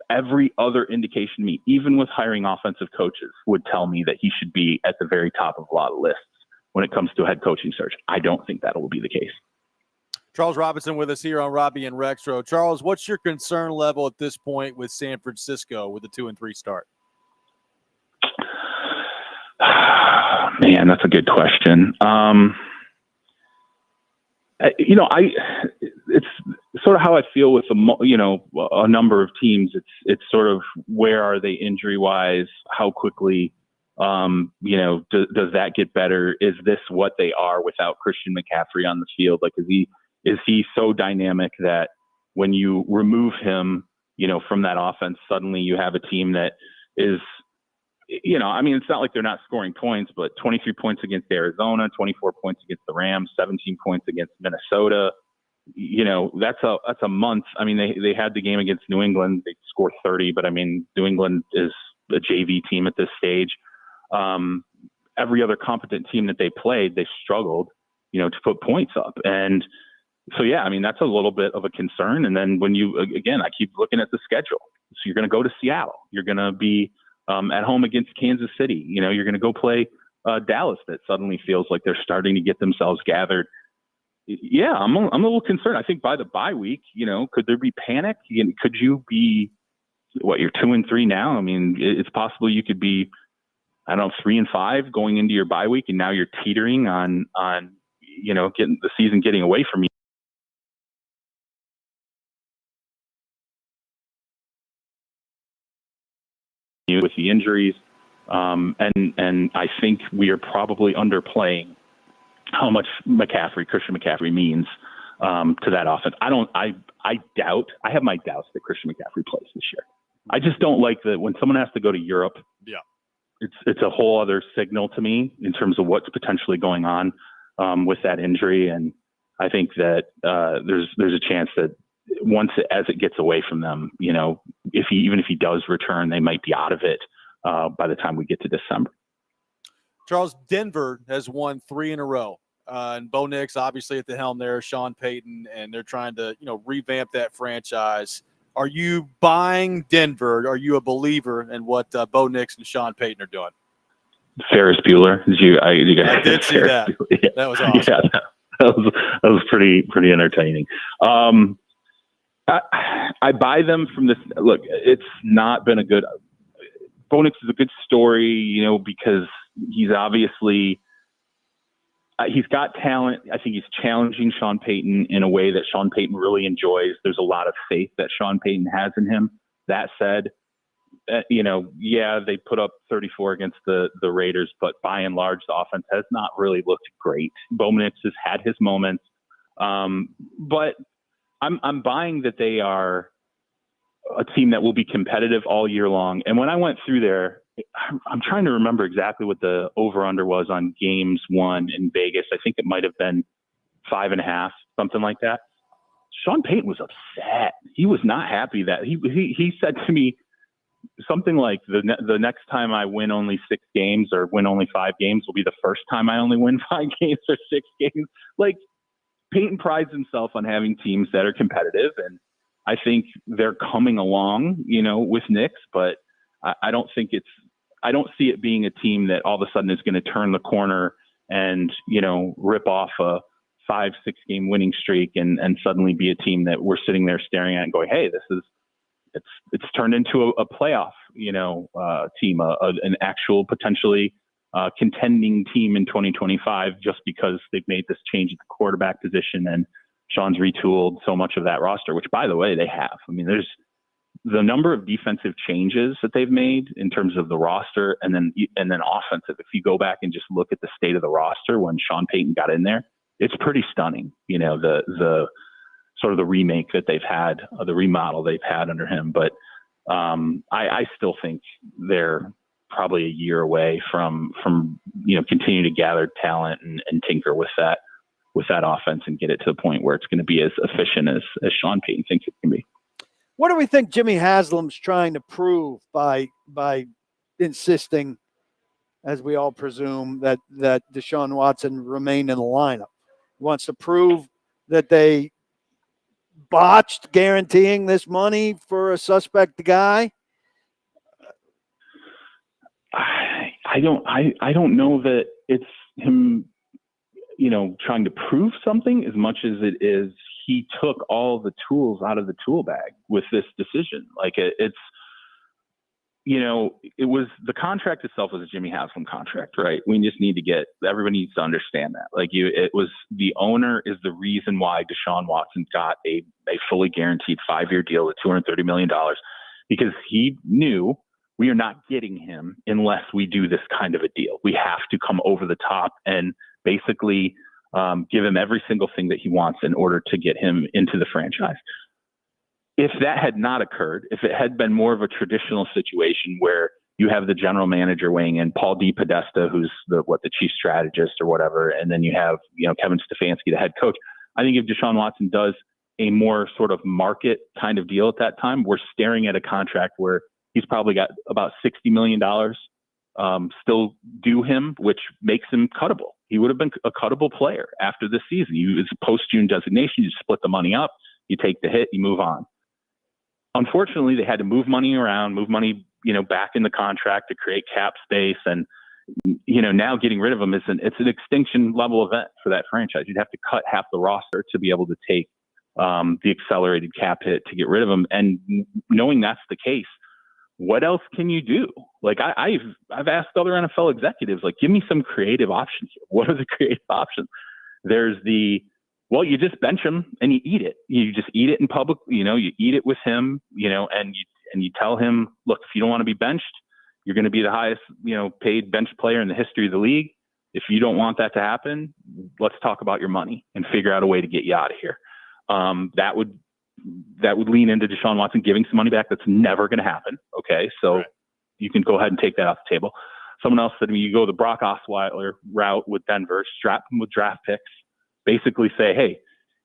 N: every other indication to me, even with hiring offensive coaches, would tell me that he should be at the very top of a lot of lists when it comes to a head coaching search. I don't think that will be the case.
A: Charles Robinson with us here on Robby and Rexrode. Charles, what's your concern level at this point with San Francisco with the 2-3 start?
N: Man, that's a good question. It's sort of how I feel with a number of teams. It's sort of, where are they injury wise? How quickly, does that get better? Is this what they are without Christian McCaffrey on the field? Like, is he so dynamic that when you remove him, from that offense, suddenly you have a team that is, it's not like they're not scoring points, but 23 points against Arizona, 24 points against the Rams, 17 points against Minnesota. That's a month. I mean, they had the game against New England. They scored 30, but I mean, New England is a JV team at this stage. Every other competent team that they played, they struggled, to put points up. And so, yeah, I mean, that's a little bit of a concern. And then when I keep looking at the schedule. So you're going to go to Seattle. You're going to be at home against Kansas City. You're going to go play Dallas, that suddenly feels like they're starting to get themselves gathered. Yeah, I'm a little concerned. I think by the bye week, could there be panic? Could you be, you're 2-3 now? I mean, it's possible you could be, 3-5 going into your bye week, and now you're teetering on getting the season getting away from you. With the injuries, and I think we are probably underplaying how much Christian McCaffrey means to that offense. I have my doubts that Christian McCaffrey plays this year. I just don't like that when someone has to go to Europe.
A: Yeah,
N: it's a whole other signal to me in terms of what's potentially going on with that injury, and I think that there's a chance that as it gets away from them, even if he does return, they might be out of it by the time we get to December.
A: Charles, Denver has won 3 in a row and Bo Nix obviously at the helm there, Sean Payton, and they're trying to revamp that franchise. Are you buying Denver? Are you a believer in what Bo Nix and Sean Payton are doing?
N: Ferris Bueller.
A: I did see that.
N: Yeah.
A: That was awesome.
N: Yeah, that was pretty entertaining. I buy them from this. Look, it's not been a good. Bo Nix is a good story, because he's obviously he's got talent. I think he's challenging Sean Payton in a way that Sean Payton really enjoys. There's a lot of faith that Sean Payton has in him. That said, they put up 34 against the Raiders, but by and large, the offense has not really looked great. Bo Nix has had his moments, but I'm buying that they are a team that will be competitive all year long. And when I went through there, I'm trying to remember exactly what the over-under was on games won in Vegas. I think it might have been 5.5, something like that. Sean Payton was upset. He was not happy that he said to me something like the next time I win only 6 games or win only 5 games will be the first time I only win 5 games or 6 games. Like, Payton prides himself on having teams that are competitive, and I think they're coming along, with Nix, but I don't see it being a team that all of a sudden is going to turn the corner and, rip off a 5-6 game winning streak and suddenly be a team that we're sitting there staring at and going, hey, it's turned into a playoff, team, an actual potentially contending team in 2025 just because they've made this change at the quarterback position and Sean's retooled so much of that roster, which, by the way, they have. I mean, there's the number of defensive changes that they've made in terms of the roster and then offensive. If you go back and just look at the state of the roster when Sean Payton got in there, it's pretty stunning. The sort of the remake that they've had, the remodel they've had under him. But I still think they're probably a year away from continuing to gather talent and tinker with that offense and get it to the point where it's going to be as efficient as Sean Payton thinks it can be.
B: What do we think Jimmy Haslam's trying to prove by insisting, as we all presume, that Deshaun Watson remain in the lineup? He wants to prove that they botched guaranteeing this money for a suspect guy?
N: I don't know that it's him, trying to prove something as much as it is he took all the tools out of the tool bag with this decision. Like it was the contract itself was a Jimmy Haslam contract, right? We just need to everybody needs to understand that. It was the owner is the reason why Deshaun Watson got a fully guaranteed 5-year deal at $230 million, because he knew we are not getting him unless we do this kind of a deal. We have to come over the top and basically give him every single thing that he wants in order to get him into the franchise. If that had not occurred, if it had been more of a traditional situation where you have the general manager weighing in, Paul D. Podesta, who's the chief strategist or whatever, and then you have Kevin Stefanski, the head coach. I think if Deshaun Watson does a more sort of market kind of deal at that time, we're staring at a contract where he's probably got about $60 million still due him, which makes him cuttable. He would have been a cuttable player after this season. It's a post-June designation. You split the money up, you take the hit, you move on. Unfortunately, they had to move money around, back in the contract to create cap space. And, now getting rid of him it's an extinction level event for that franchise. You'd have to cut half the roster to be able to take the accelerated cap hit to get rid of him. And knowing that's the case, what else can you do? I've asked other NFL executives, give me some creative options here. What are the creative options? There's you just bench him and you eat it. You just eat it in public. You eat it with him, and you tell him, look, if you don't want to be benched, you're going to be the highest, paid bench player in the history of the league. If you don't want that to happen, let's talk about your money and figure out a way to get you out of here. That would lean into Deshaun Watson giving some money back. That's never going to happen. Okay. So you can go ahead and take that off the table. Someone else said to me, you go the Brock Osweiler route with Denver, strap him with draft picks, basically say, hey,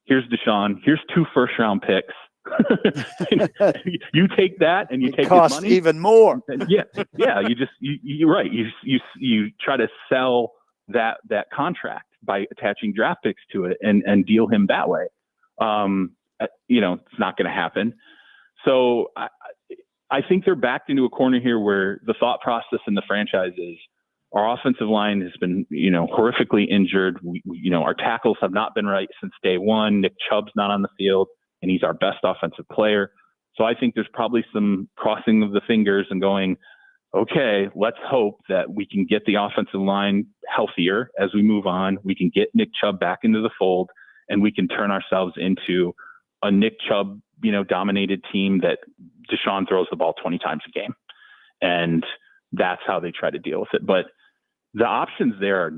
N: here's Deshaun, here's 2 first-round picks. You take that and you take his money.
B: Even more.
N: Yeah. You're right. You try to sell that contract by attaching draft picks to it and deal him that way. It's not going to happen. So I think they're backed into a corner here where the thought process in the franchise is our offensive line has been, horrifically injured. Our tackles have not been right since day one. Nick Chubb's not on the field, and he's our best offensive player. So I think there's probably some crossing of the fingers and going, okay, let's hope that we can get the offensive line healthier as we move on. We can get Nick Chubb back into the fold, and we can turn ourselves into a Nick Chubb, dominated team that Deshaun throws the ball 20 times a game. And that's how they try to deal with it. But the options there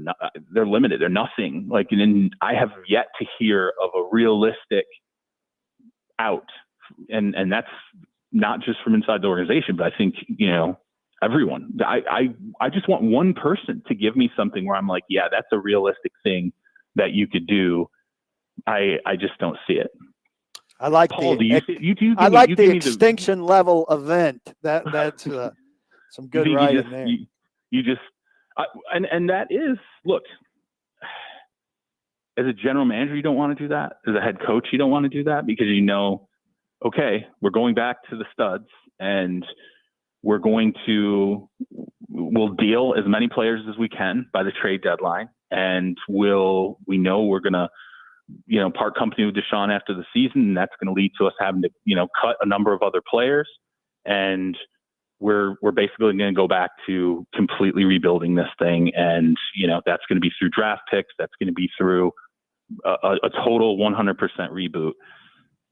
N: they're limited. They're nothing. And I have yet to hear of a realistic out. And that's not just from inside the organization, but I think, everyone. I just want one person to give me something where I'm like, yeah, that's a realistic thing that you could do. I just don't see it.
B: I like
N: Paul,
B: the extinction level event. That's some good writing there. And that is, look, as a general manager, you don't want to do that. As a head coach, you don't want to do that because okay, we're going back to the studs and we'll deal as many players as we can by the trade deadline. And we know we're going to, part company with Deshaun after the season, and that's going to lead to us having to, cut a number of other players. And we're basically going to go back to completely rebuilding this thing. And, that's going to be through draft picks. That's going to be through a total 100% reboot.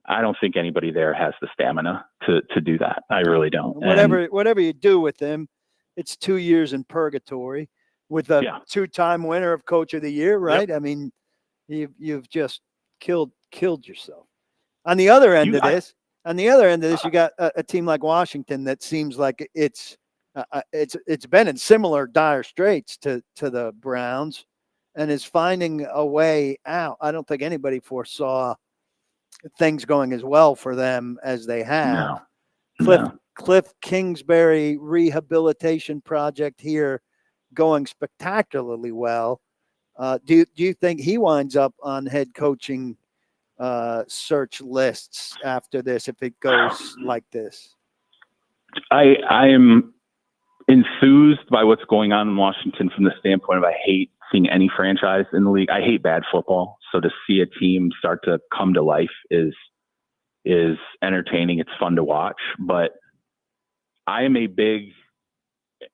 B: I don't think anybody there has the stamina to do that. I really don't. Whatever you do with them, it's 2 years in purgatory with a two-time winner of Coach of the Year, right? Yep. I mean, you've just killed yourself. On the other end of this, you got a team like Washington that seems like it's been in similar dire straits to the Browns and is finding a way out. I don't think anybody foresaw things going as well for them as they have. Cliff Kingsbury rehabilitation project here going spectacularly well. Do you think he winds up on head coaching search lists after this if it goes like this?
N: I am enthused by what's going on in Washington from the standpoint of I hate seeing any franchise in the league. I hate bad football. So to see a team start to come to life is entertaining. It's fun to watch. But I am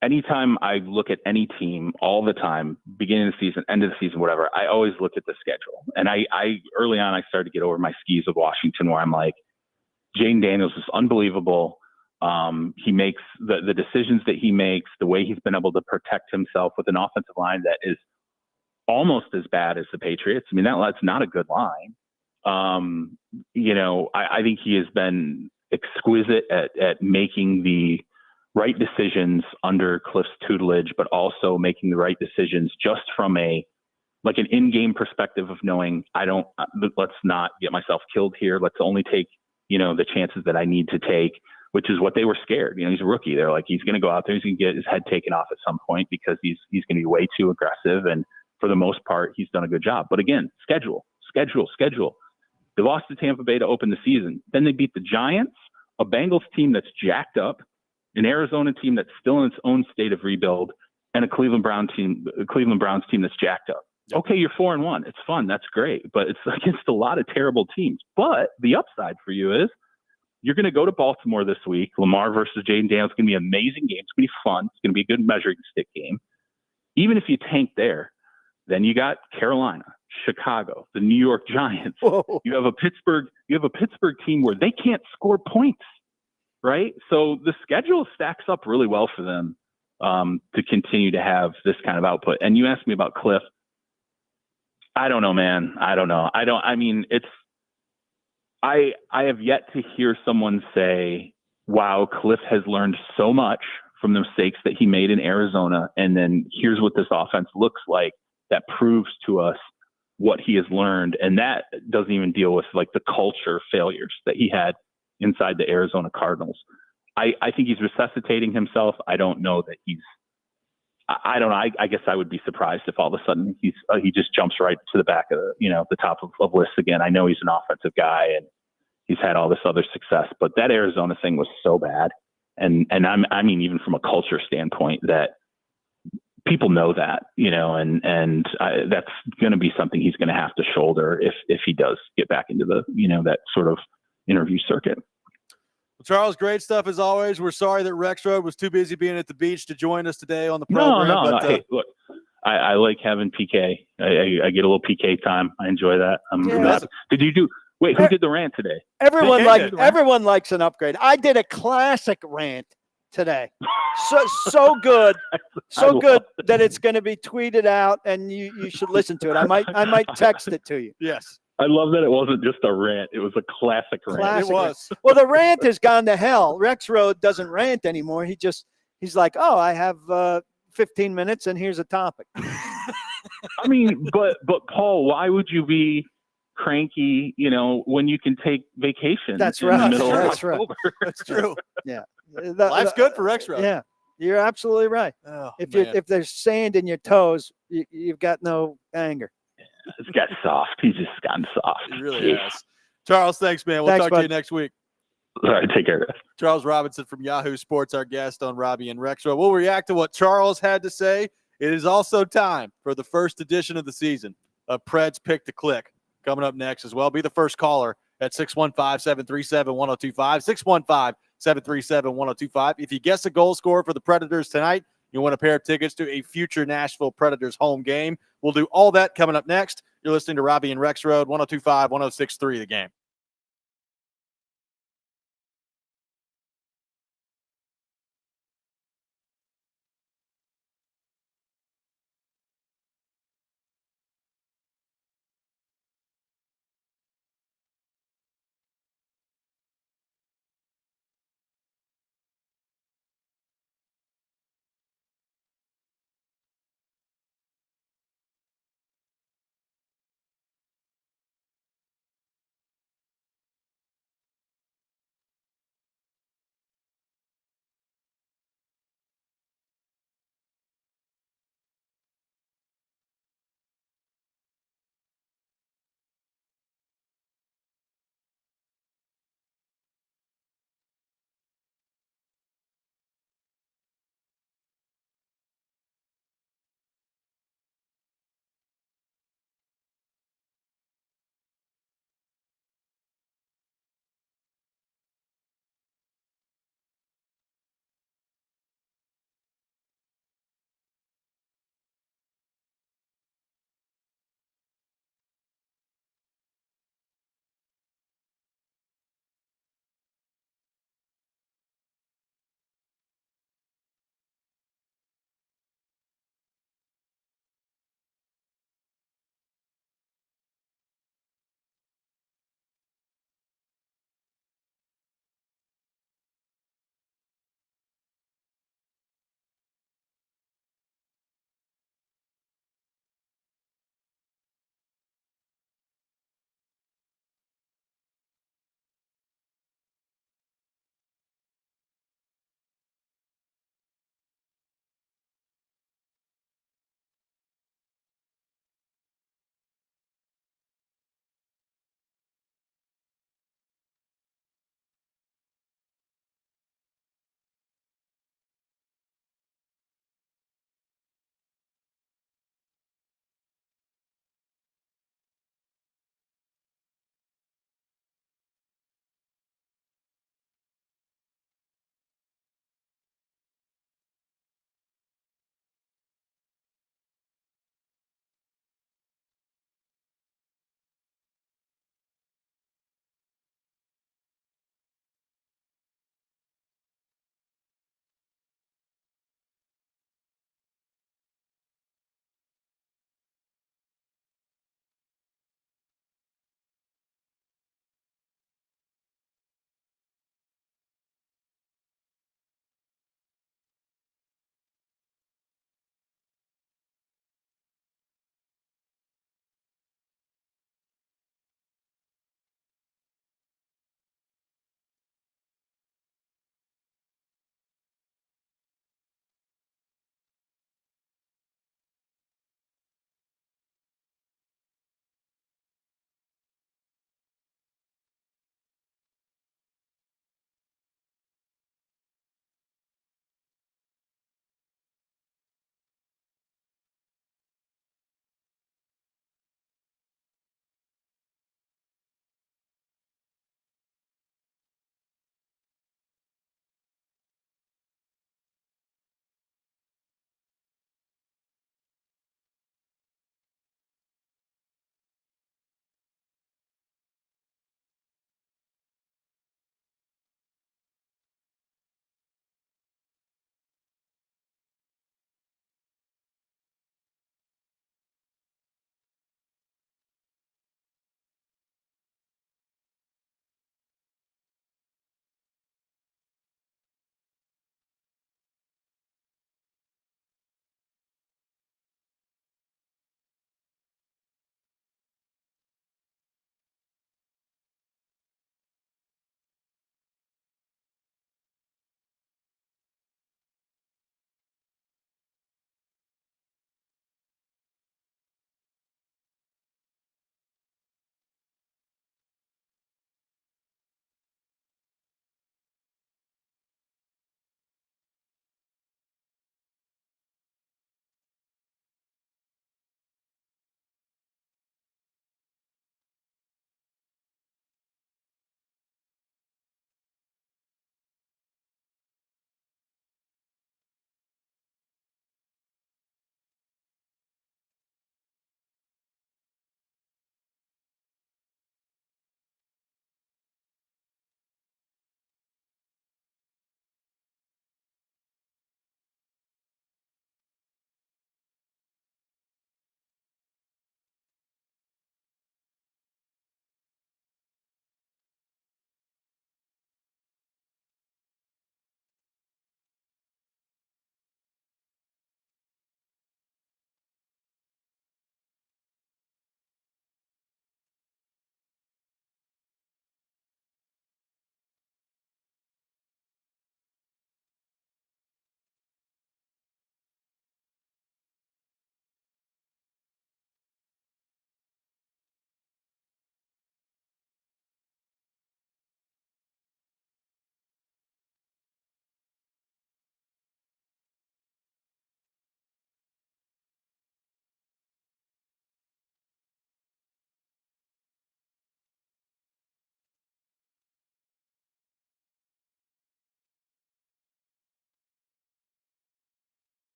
N: anytime I look at any team all the time, beginning of the season, end of the season, whatever, I always look at the schedule. And I early on, I started to get over my skis with Washington where I'm like, Jane Daniels is unbelievable. He makes the decisions that he makes, the way he's been able to protect himself with an offensive line that is almost as bad as the Patriots. I mean, that's not a good line. I think he has been exquisite at making the right decisions under Cliff's tutelage, but also making the right decisions just from an in-game perspective of knowing let's not get myself killed here. Let's only take, the chances that I need to take, which is what they were scared. He's a rookie. They're like, he's going to go out there. He's going to get his head taken off at some point because he's going to be way too aggressive. And for the most part, he's done a good job. But again, schedule. They lost to Tampa Bay to open the season. Then they beat the Giants, a Bengals team that's jacked up, an Arizona team that's still in its own state of rebuild, and a Cleveland Browns team that's jacked up. Okay, you're 4-1. It's fun. That's great. But it's against a lot of terrible teams. But the upside for you is you're going to go to Baltimore this week. Lamar versus Jaden Daniels is going to be an amazing game. It's going to be fun. It's going to be a good measuring stick game. Even if you tank there, then you got Carolina, Chicago, the New York Giants. Whoa. You have a Pittsburgh team where they can't score points, right? So the schedule stacks up really well for them to continue to have this kind of output. And you asked me about Cliff. I don't know, man. I don't know. I have yet to hear someone say, wow, Cliff has learned so much from the mistakes that he made in Arizona. And then here's what this offense looks like that proves to us what he has learned. And that doesn't even deal with the culture failures that he had inside the Arizona Cardinals. I think he's resuscitating himself. I don't know that he's I don't know. I guess I would be surprised if all of a sudden he just jumps right to the back of the top of lists again. I know he's an offensive guy and he's had all this other success, but that Arizona thing was so bad, and I mean even from a culture standpoint that people know that, and that's going to be something he's going to have to shoulder if he does get back into the that sort of interview circuit.
A: Charles, great stuff as always. We're sorry that Rexrode was too busy being at the beach to join us today on the program.
N: No. Hey, look, I like having PK. I get a little PK time. I enjoy that. Wait, who did the rant today?
B: Everyone likes an upgrade. I did a classic rant today. So good. So good that it's going to be tweeted out and you should listen to it. I might text it to you.
A: Yes.
N: I love that it wasn't just a rant. It was a classic rant.
A: It was.
B: Well, the rant has gone to hell. Rexrode doesn't rant anymore. He's like, oh, I have 15 minutes and here's a topic.
N: I mean, but Paul, why would you be cranky, when you can take vacation?
B: That's
N: in
B: right.
N: the middle of
B: That's right.
N: October?
A: That's true.
B: Yeah.
A: Life's good for Rexrode.
B: Yeah. You're absolutely right.
A: Oh,
B: if there's sand in your toes, you've got no anger.
N: It's got soft. He's just gotten soft.
A: He really has. Charles, thanks, man. We'll talk to you next week.
N: All right, take care.
A: Charles Robinson from Yahoo Sports, our guest on Robby and Rexrode. We'll react to what Charles had to say. It is also time for the first edition of the season of Pred's Pick to Click. Coming up next as well. Be the first caller at 615-737-1025, 615-737-1025. If you guess a goal scorer for the Predators tonight, you want a pair of tickets to a future Nashville Predators home game. We'll do all that coming up next. You're listening to Robby and Rexrode, 102.5, 106.3 The Game.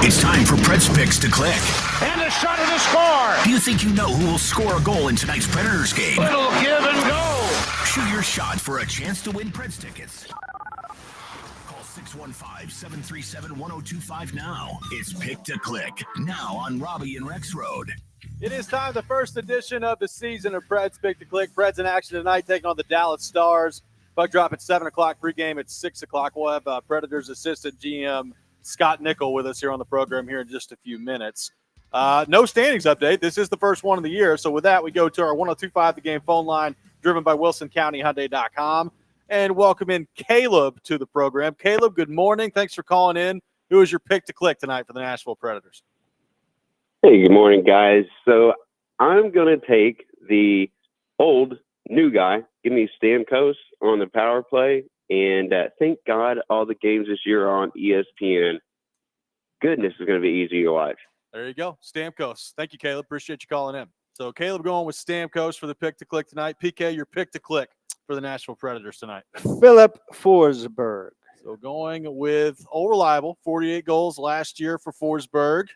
F: It's time for Preds Picks to click.
I: And a shot at the score.
F: Do you think you know who will score a goal in tonight's Predators game?
I: Little give and go.
F: Shoot your shot for a chance to win Preds tickets. Call 615-737-1025 now. It's Pick to Click, now on Robby and Rexrode.
A: It is time, the first edition of the season of Preds Pick to Click. Preds in action tonight, taking on the Dallas Stars. Puck drop at 7 o'clock, pregame at 6 o'clock. We'll have Predators assistant GM Scott Nickel with us here on the program here in just a few minutes. No standings update. This is the first one of the year. So with that, we go to our 1025 The Game phone line, driven by WilsonCountyHyundai.com, and welcome in Caleb to the program. Caleb, good morning. Thanks for calling in. Who is your pick to click tonight for the Nashville Predators?
O: Hey, good morning, guys. So I'm going to take the old new guy. Give me Stamkos on the power play. And thank God all the games this year are on ESPN. Goodness, it's going to be easy to watch.
A: There you go. Stamkos. Thank you, Caleb. Appreciate you calling in. So Caleb going with Stamkos for the pick to click tonight. PK, your pick to click for the Nashville Predators tonight.
B: Philip Forsberg.
A: So going with old reliable, 48 goals last year for Forsberg.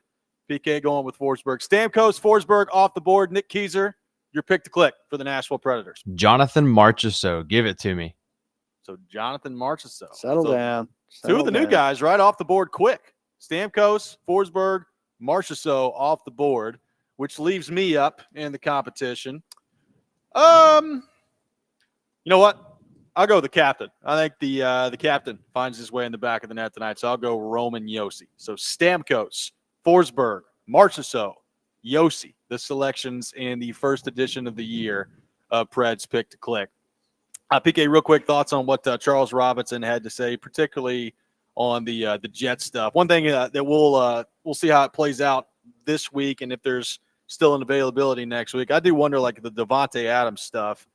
A: PK going with Forsberg. Stamkos, Forsberg off the board. Nick Keyser, your pick to click for the Nashville Predators.
L: Jonathan Marchessault. Give it to me.
A: So Jonathan Marchessault.
B: Settle down.
A: Two of the new guys right off the board quick. Stamkos, Forsberg, Marchessault off the board, which leaves me up in the competition. You know what? I'll go with the captain. I think the captain finds his way in the back of the net tonight, so I'll go Roman Josi. So Stamkos, Forsberg, Marchessault, Josi, the selections in the first edition of the year of Preds Pick to Click. PK, real quick thoughts on what Charles Robinson had to say, particularly on the Jet stuff. One thing that we'll see how it plays out this week, and if there's still an availability next week. I do wonder, like the Devontae Adams stuff.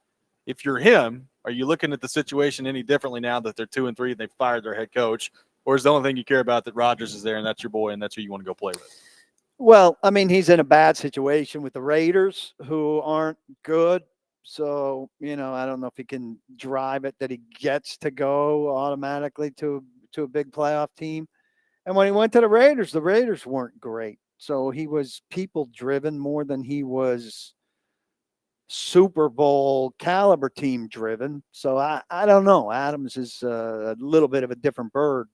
A: If you're him, are you looking at the situation any differently now that they're 2-3 and they fired their head coach, or is the only thing you care about that Rodgers is there and that's your boy and that's who you want to go play with?
B: Well, I mean, he's in a bad situation with the Raiders, who aren't good. So, you know, I don't know if he can drive it that he gets to go automatically to a big playoff team. And when he went to the Raiders weren't great. So he was people driven more than he was Super Bowl caliber team driven. So I don't know. Adams is a little bit of a different bird.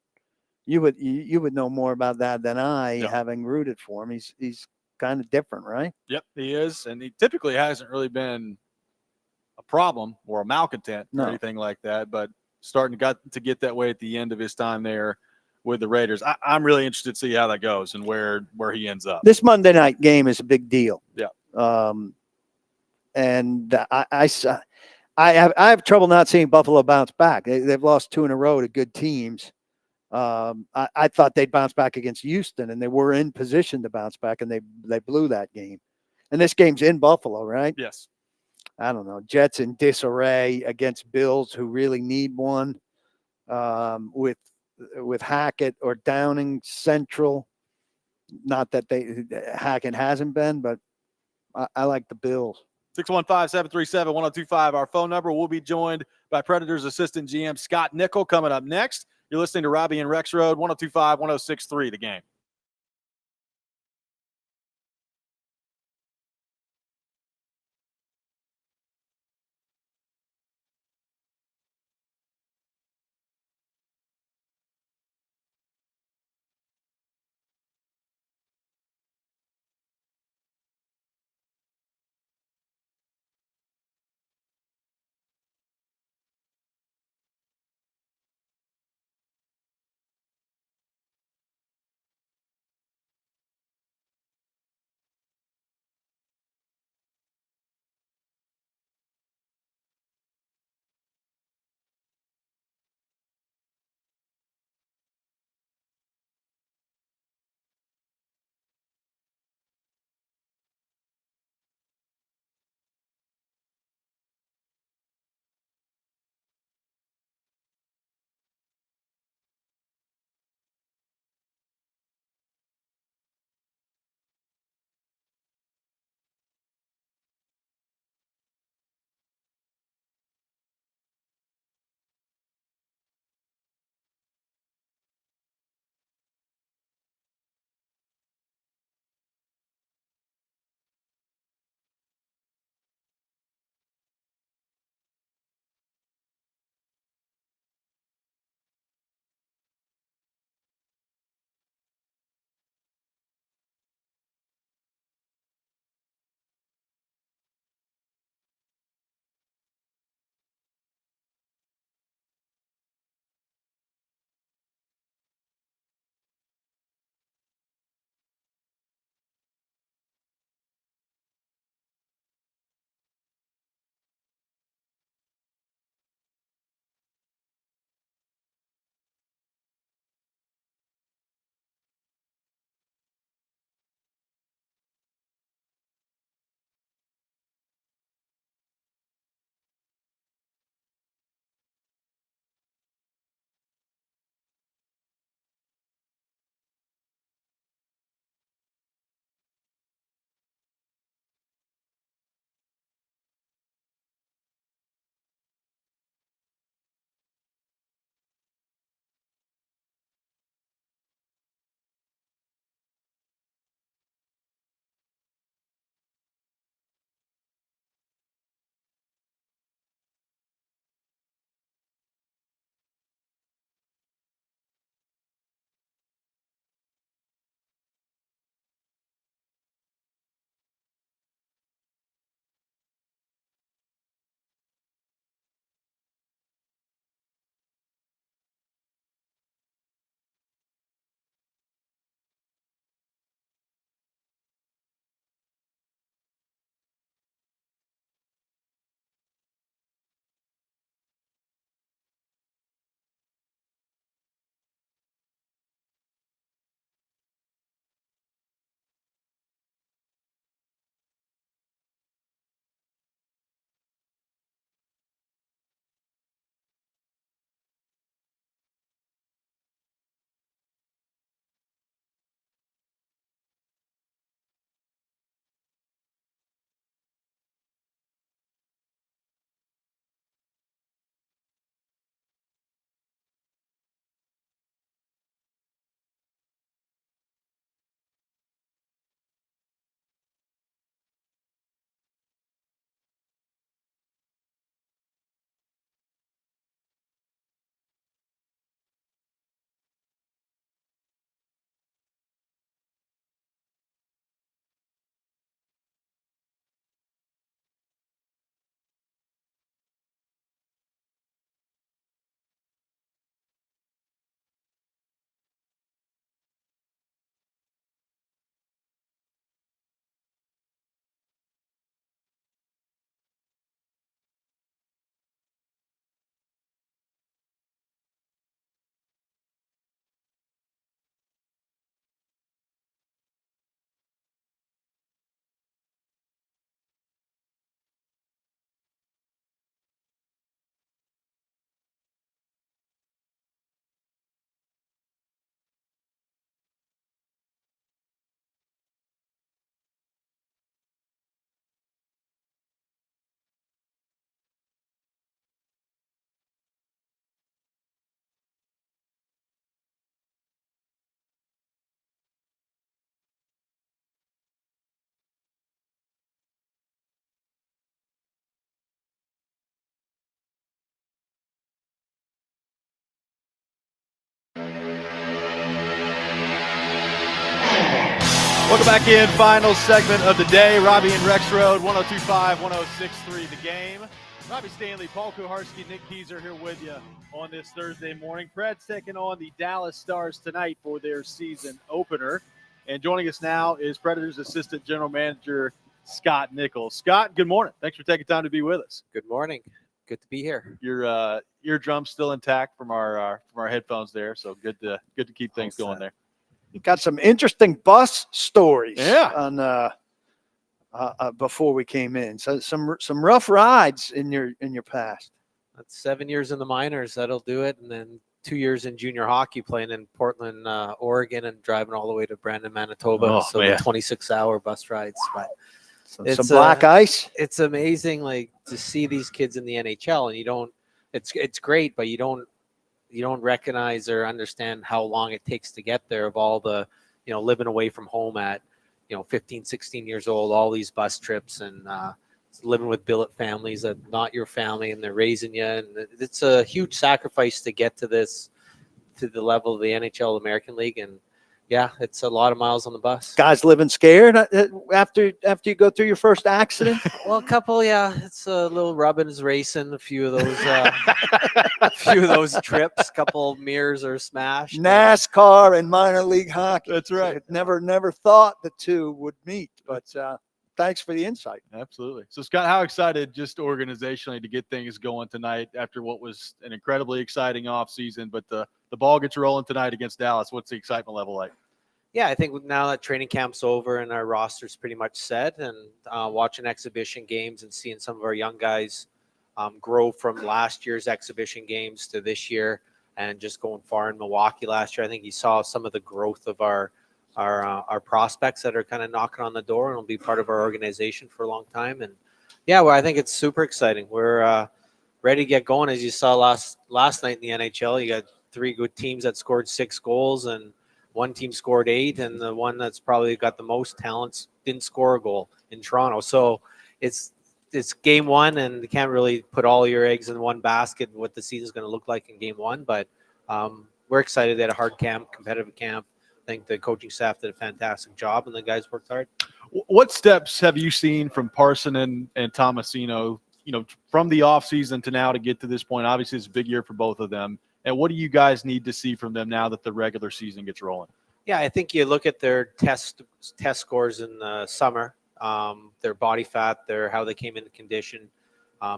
B: You would know more about that than I, having rooted for him. He's kind of different, right?
A: Yep, he is. And he typically hasn't really been a problem or a malcontent or anything like that, but starting to get that way at the end of his time there with the Raiders. I'm really interested to see how that goes and where he ends up.
B: This Monday night game is a big deal.
A: Yeah.
B: And I have trouble not seeing Buffalo bounce back. They've lost 2 in a row to good teams. I thought they'd bounce back against Houston, and they were in position to bounce back, and they blew that game. And this game's in Buffalo, right?
A: Yes.
B: I don't know. Jets in disarray against Bills, who really need one, with Hackett or Downing central. Not that Hackett hasn't been, but I like the Bills.
A: 615-737-1025, our phone number. We'll be joined by Predators assistant GM Scott Nickel coming up next. You're listening to Robby and Rexrode, 1025-1063, The Game. Welcome back in. Final segment of the day. Robby and Rexrode, 102.5, 106.3 The Game. Robby Stanley, Paul Kuharski, Nick Keyser here with you on this Thursday morning. Preds taking on the Dallas Stars tonight for their season opener. And joining us now is Predators Assistant General Manager Scott Nichols. Scott, good morning. Thanks for taking time to be with us.
P: Good morning. Good to be here.
A: Your eardrum's still intact from our headphones there, so good to keep things going there.
B: You got some interesting bus stories.
A: Yeah.
B: On before we came in, so some rough rides in your past.
P: That's 7 years in the minors. That'll do it, and then 2 years in junior hockey, playing in Portland, Oregon, and driving all the way to Brandon, Manitoba.
A: Oh,
P: so
A: man.
P: the 26-hour bus rides. But
B: Some black ice.
P: It's amazing, like, to see these kids in the NHL, and you don't. It's great, but you don't recognize or understand how long it takes to get there, of all the, living away from home at, 15, 16 years old, all these bus trips, and living with billet families that not your family, and they're raising you. And it's a huge sacrifice to get to the level of the NHL American League. And yeah, it's a lot of miles on the bus.
B: Guys living scared after you go through your first accident.
P: Well, a couple, yeah. It's a little rubbings, racing, a few of those trips. Couple mirrors are smashed.
B: NASCAR and minor league hockey.
A: That's right.
B: Never thought the two would meet, but thanks for the insight.
A: Absolutely. So, Scott, how excited just organizationally to get things going tonight after what was an incredibly exciting offseason, but the ball gets rolling tonight against Dallas. What's the excitement level like?
P: Yeah, I think now that training camp's over and our roster's pretty much set, and watching exhibition games and seeing some of our young guys grow from last year's exhibition games to this year, and just going far in Milwaukee last year, I think you saw some of the growth of our prospects that are kind of knocking on the door and will be part of our organization for a long time. And yeah, well, I think it's super exciting. We're ready to get going. As you saw last night in the NHL, you got 3 good teams that scored 6 goals, and one team scored 8, and the one that's probably got the most talents didn't score a goal in Toronto. So it's game one, and you can't really put all your eggs in one basket, what the season's going to look like in game one. But we're excited. They had a hard camp, competitive camp. I think the coaching staff did a fantastic job, and the guys worked hard.
A: What steps have you seen from Parson and Tomasino, from the offseason to now to get to this point? Obviously, it's a big year for both of them. And what do you guys need to see from them now that the regular season gets rolling?
P: Yeah, I think you look at their test scores in the summer, their body fat, how they came into condition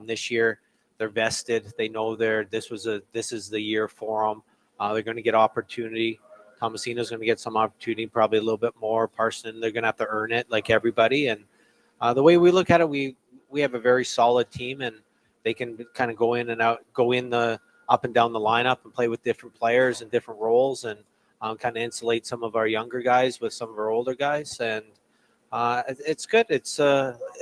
P: this year. They're vested. They know this is the year for them. They're going to get opportunity. Tomasino's going to get some opportunity, probably a little bit more. Parson, they're going to have to earn it like everybody. And the way we look at it, we have a very solid team, and they can kind of go in and out, up and down the lineup and play with different players and different roles, and kind of insulate some of our younger guys with some of our older guys. And it's good. It's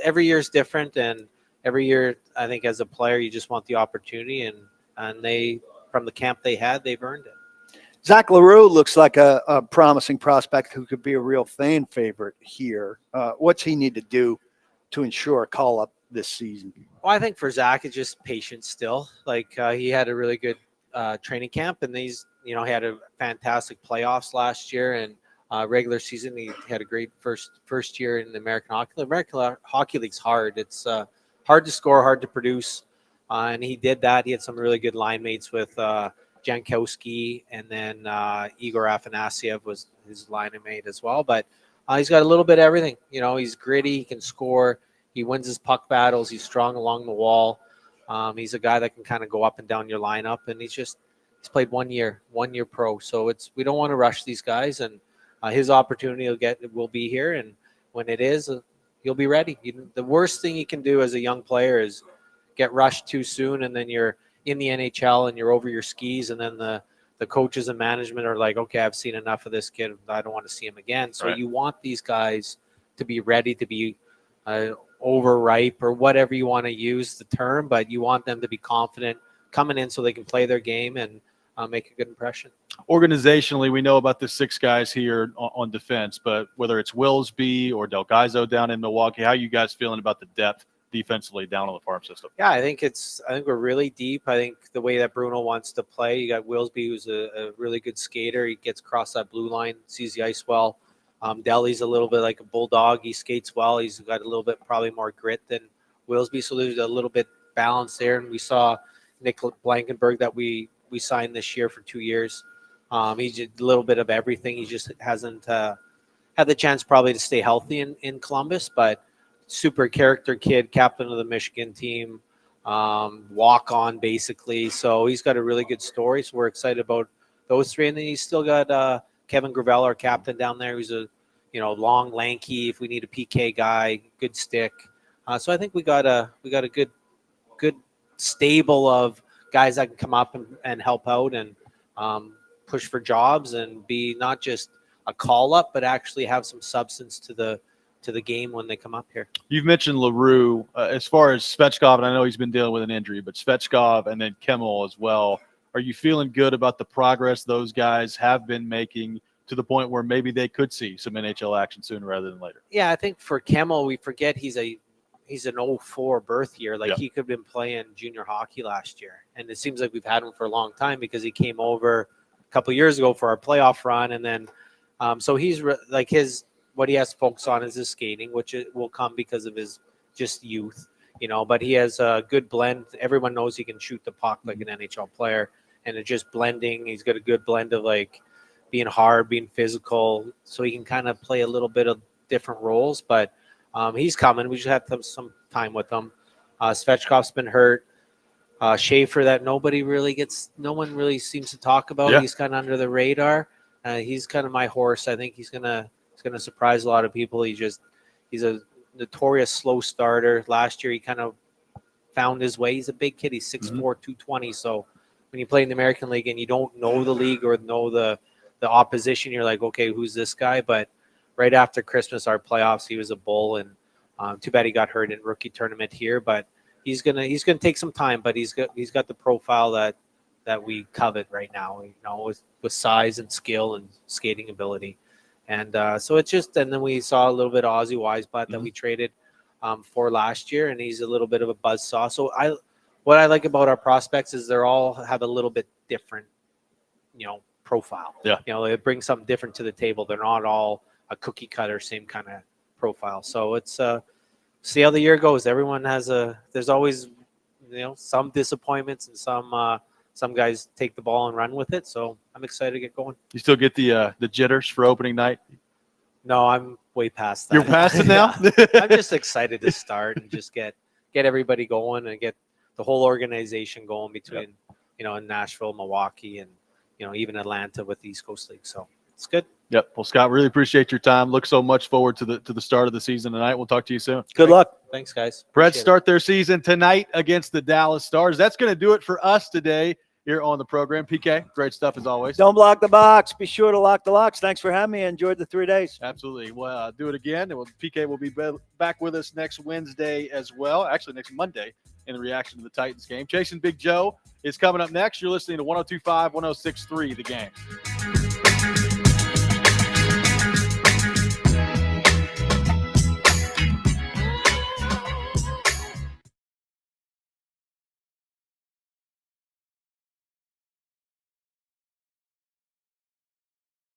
P: every year is different, and every year I think as a player you just want the opportunity, and they, from the camp they had, they've earned it.
B: Zach LaRue looks like a promising prospect who could be a real fan favorite here. What's he need to do to ensure a call up this season?
P: Well, I think for Zach, it's just patience still. Like he had a really good training camp, and he had a fantastic playoffs last year, and regular season he had a great first year in the American Hockey League. American Hockey League's hard. It's hard to score, hard to produce, and he did that. He had some really good line mates with Jankowski, and then Igor Afanasyev was his line mate as well. But he's got a little bit of everything. He's gritty. He can score. He wins his puck battles. He's strong along the wall. He's a guy that can kind of go up and down your lineup, and he's played 1 year pro. So we don't want to rush these guys, and his opportunity will be here. And when it is, you'll be ready. The worst thing you can do as a young player is get rushed too soon, and then you're in the NHL and you're over your skis, and then the coaches and management are like, okay, I've seen enough of this kid. I don't want to see him again. So You want these guys to be ready, to be overripe, or whatever you want to use the term, but you want them to be confident coming in so they can play their game and make a good impression.
A: Organizationally, we know about the 6 guys here on defense, but whether it's Willsby or Del Gaizo down in Milwaukee, how are you guys feeling about the depth defensively down on the farm system?
P: Yeah, I think we're really deep. I think the way that Bruno wants to play, you got Willsby, who's a really good skater. He gets across that blue line, sees the ice well. Delhi's a little bit like a bulldog. He skates well. He's got a little bit probably more grit than Wilsby, so there's a little bit balance there. And we saw Nick Blankenberg that we signed this year for 2 years. He's a little bit of everything. He just hasn't had the chance probably to stay healthy in Columbus, but super character kid, captain of the Michigan team, walk on basically. So he's got a really good story. So we're excited about those three. And then he's still got Kevin Gravel, our captain down there, who's a long, lanky. If we need a PK guy, good stick. So I think we got a good stable of guys that can come up and help out and push for jobs and be not just a call up, but actually have some substance to the game when they come up here.
A: You've mentioned LaRue as far as Svechkov, and I know he's been dealing with an injury, but Svechkov and then Kimmel as well. Are you feeling good about the progress those guys have been making to the point where maybe they could see some NHL action sooner rather than later?
P: Yeah, I think for Kimmel, we forget he's an 04 birth year. Like he could have been playing junior hockey last year. And it seems like we've had him for a long time because he came over a couple of years ago for our playoff run. And then, so he's what he has to focus on is his skating, which it will come because of his just youth, but he has a good blend. Everyone knows he can shoot the puck like an NHL player, and it's just blending. He's got a good blend of like being hard, being physical, so he can kind of play a little bit of different roles, but he's coming. We just have to have some time with him. Svechkov's been hurt. Schaefer that no one really seems to talk about. Yeah. He's kind of under the radar. He's kind of my horse. I think he's gonna surprise a lot of people. He's a notorious slow starter. Last year he kind of found his way. He's a big kid. He's 6'4", 220. So when you play in the American League and you don't know the league or know the opposition, you're like, okay, who's this guy? But right after Christmas, our playoffs, he was a bull, and too bad he got hurt in rookie tournament here. But he's gonna take some time. But he's got the profile that we covet right now. With size and skill and skating ability, and so it's just. And then we saw a little bit of Ozzy Weisblatt that we traded for last year, and he's a little bit of a buzzsaw. So what I like about our prospects is they're all have a little bit different, profile.
A: Yeah.
P: They bring something different to the table. They're not all a cookie cutter, same kind of profile. So it's see how the year goes. Everyone has there's always, some disappointments and some guys take the ball and run with it. So I'm excited to get going.
A: You still get the jitters for opening night?
P: No, I'm way past that.
A: You're past it now?
P: I'm just excited to start and just get everybody going and get the whole organization going between, in Nashville, Milwaukee, and, even Atlanta with the East Coast League. So it's good.
A: Yep. Well, Scott, really appreciate your time. Look so much forward to the start of the season tonight. We'll talk to you soon.
B: Good luck.
P: Thanks, guys.
A: Preds start their season tonight against the Dallas Stars. That's going to do it for us today here on the program. PK, great stuff as always.
B: Don't block the box. Be sure to lock the locks. Thanks for having me. I enjoyed the 3 days.
A: Absolutely. Well, do it again. PK will be back with us next Wednesday as well. Actually, next Monday in the reaction to the Titans game. Chasing Big Joe is coming up next. You're listening to 102.5, 106.3 The Game.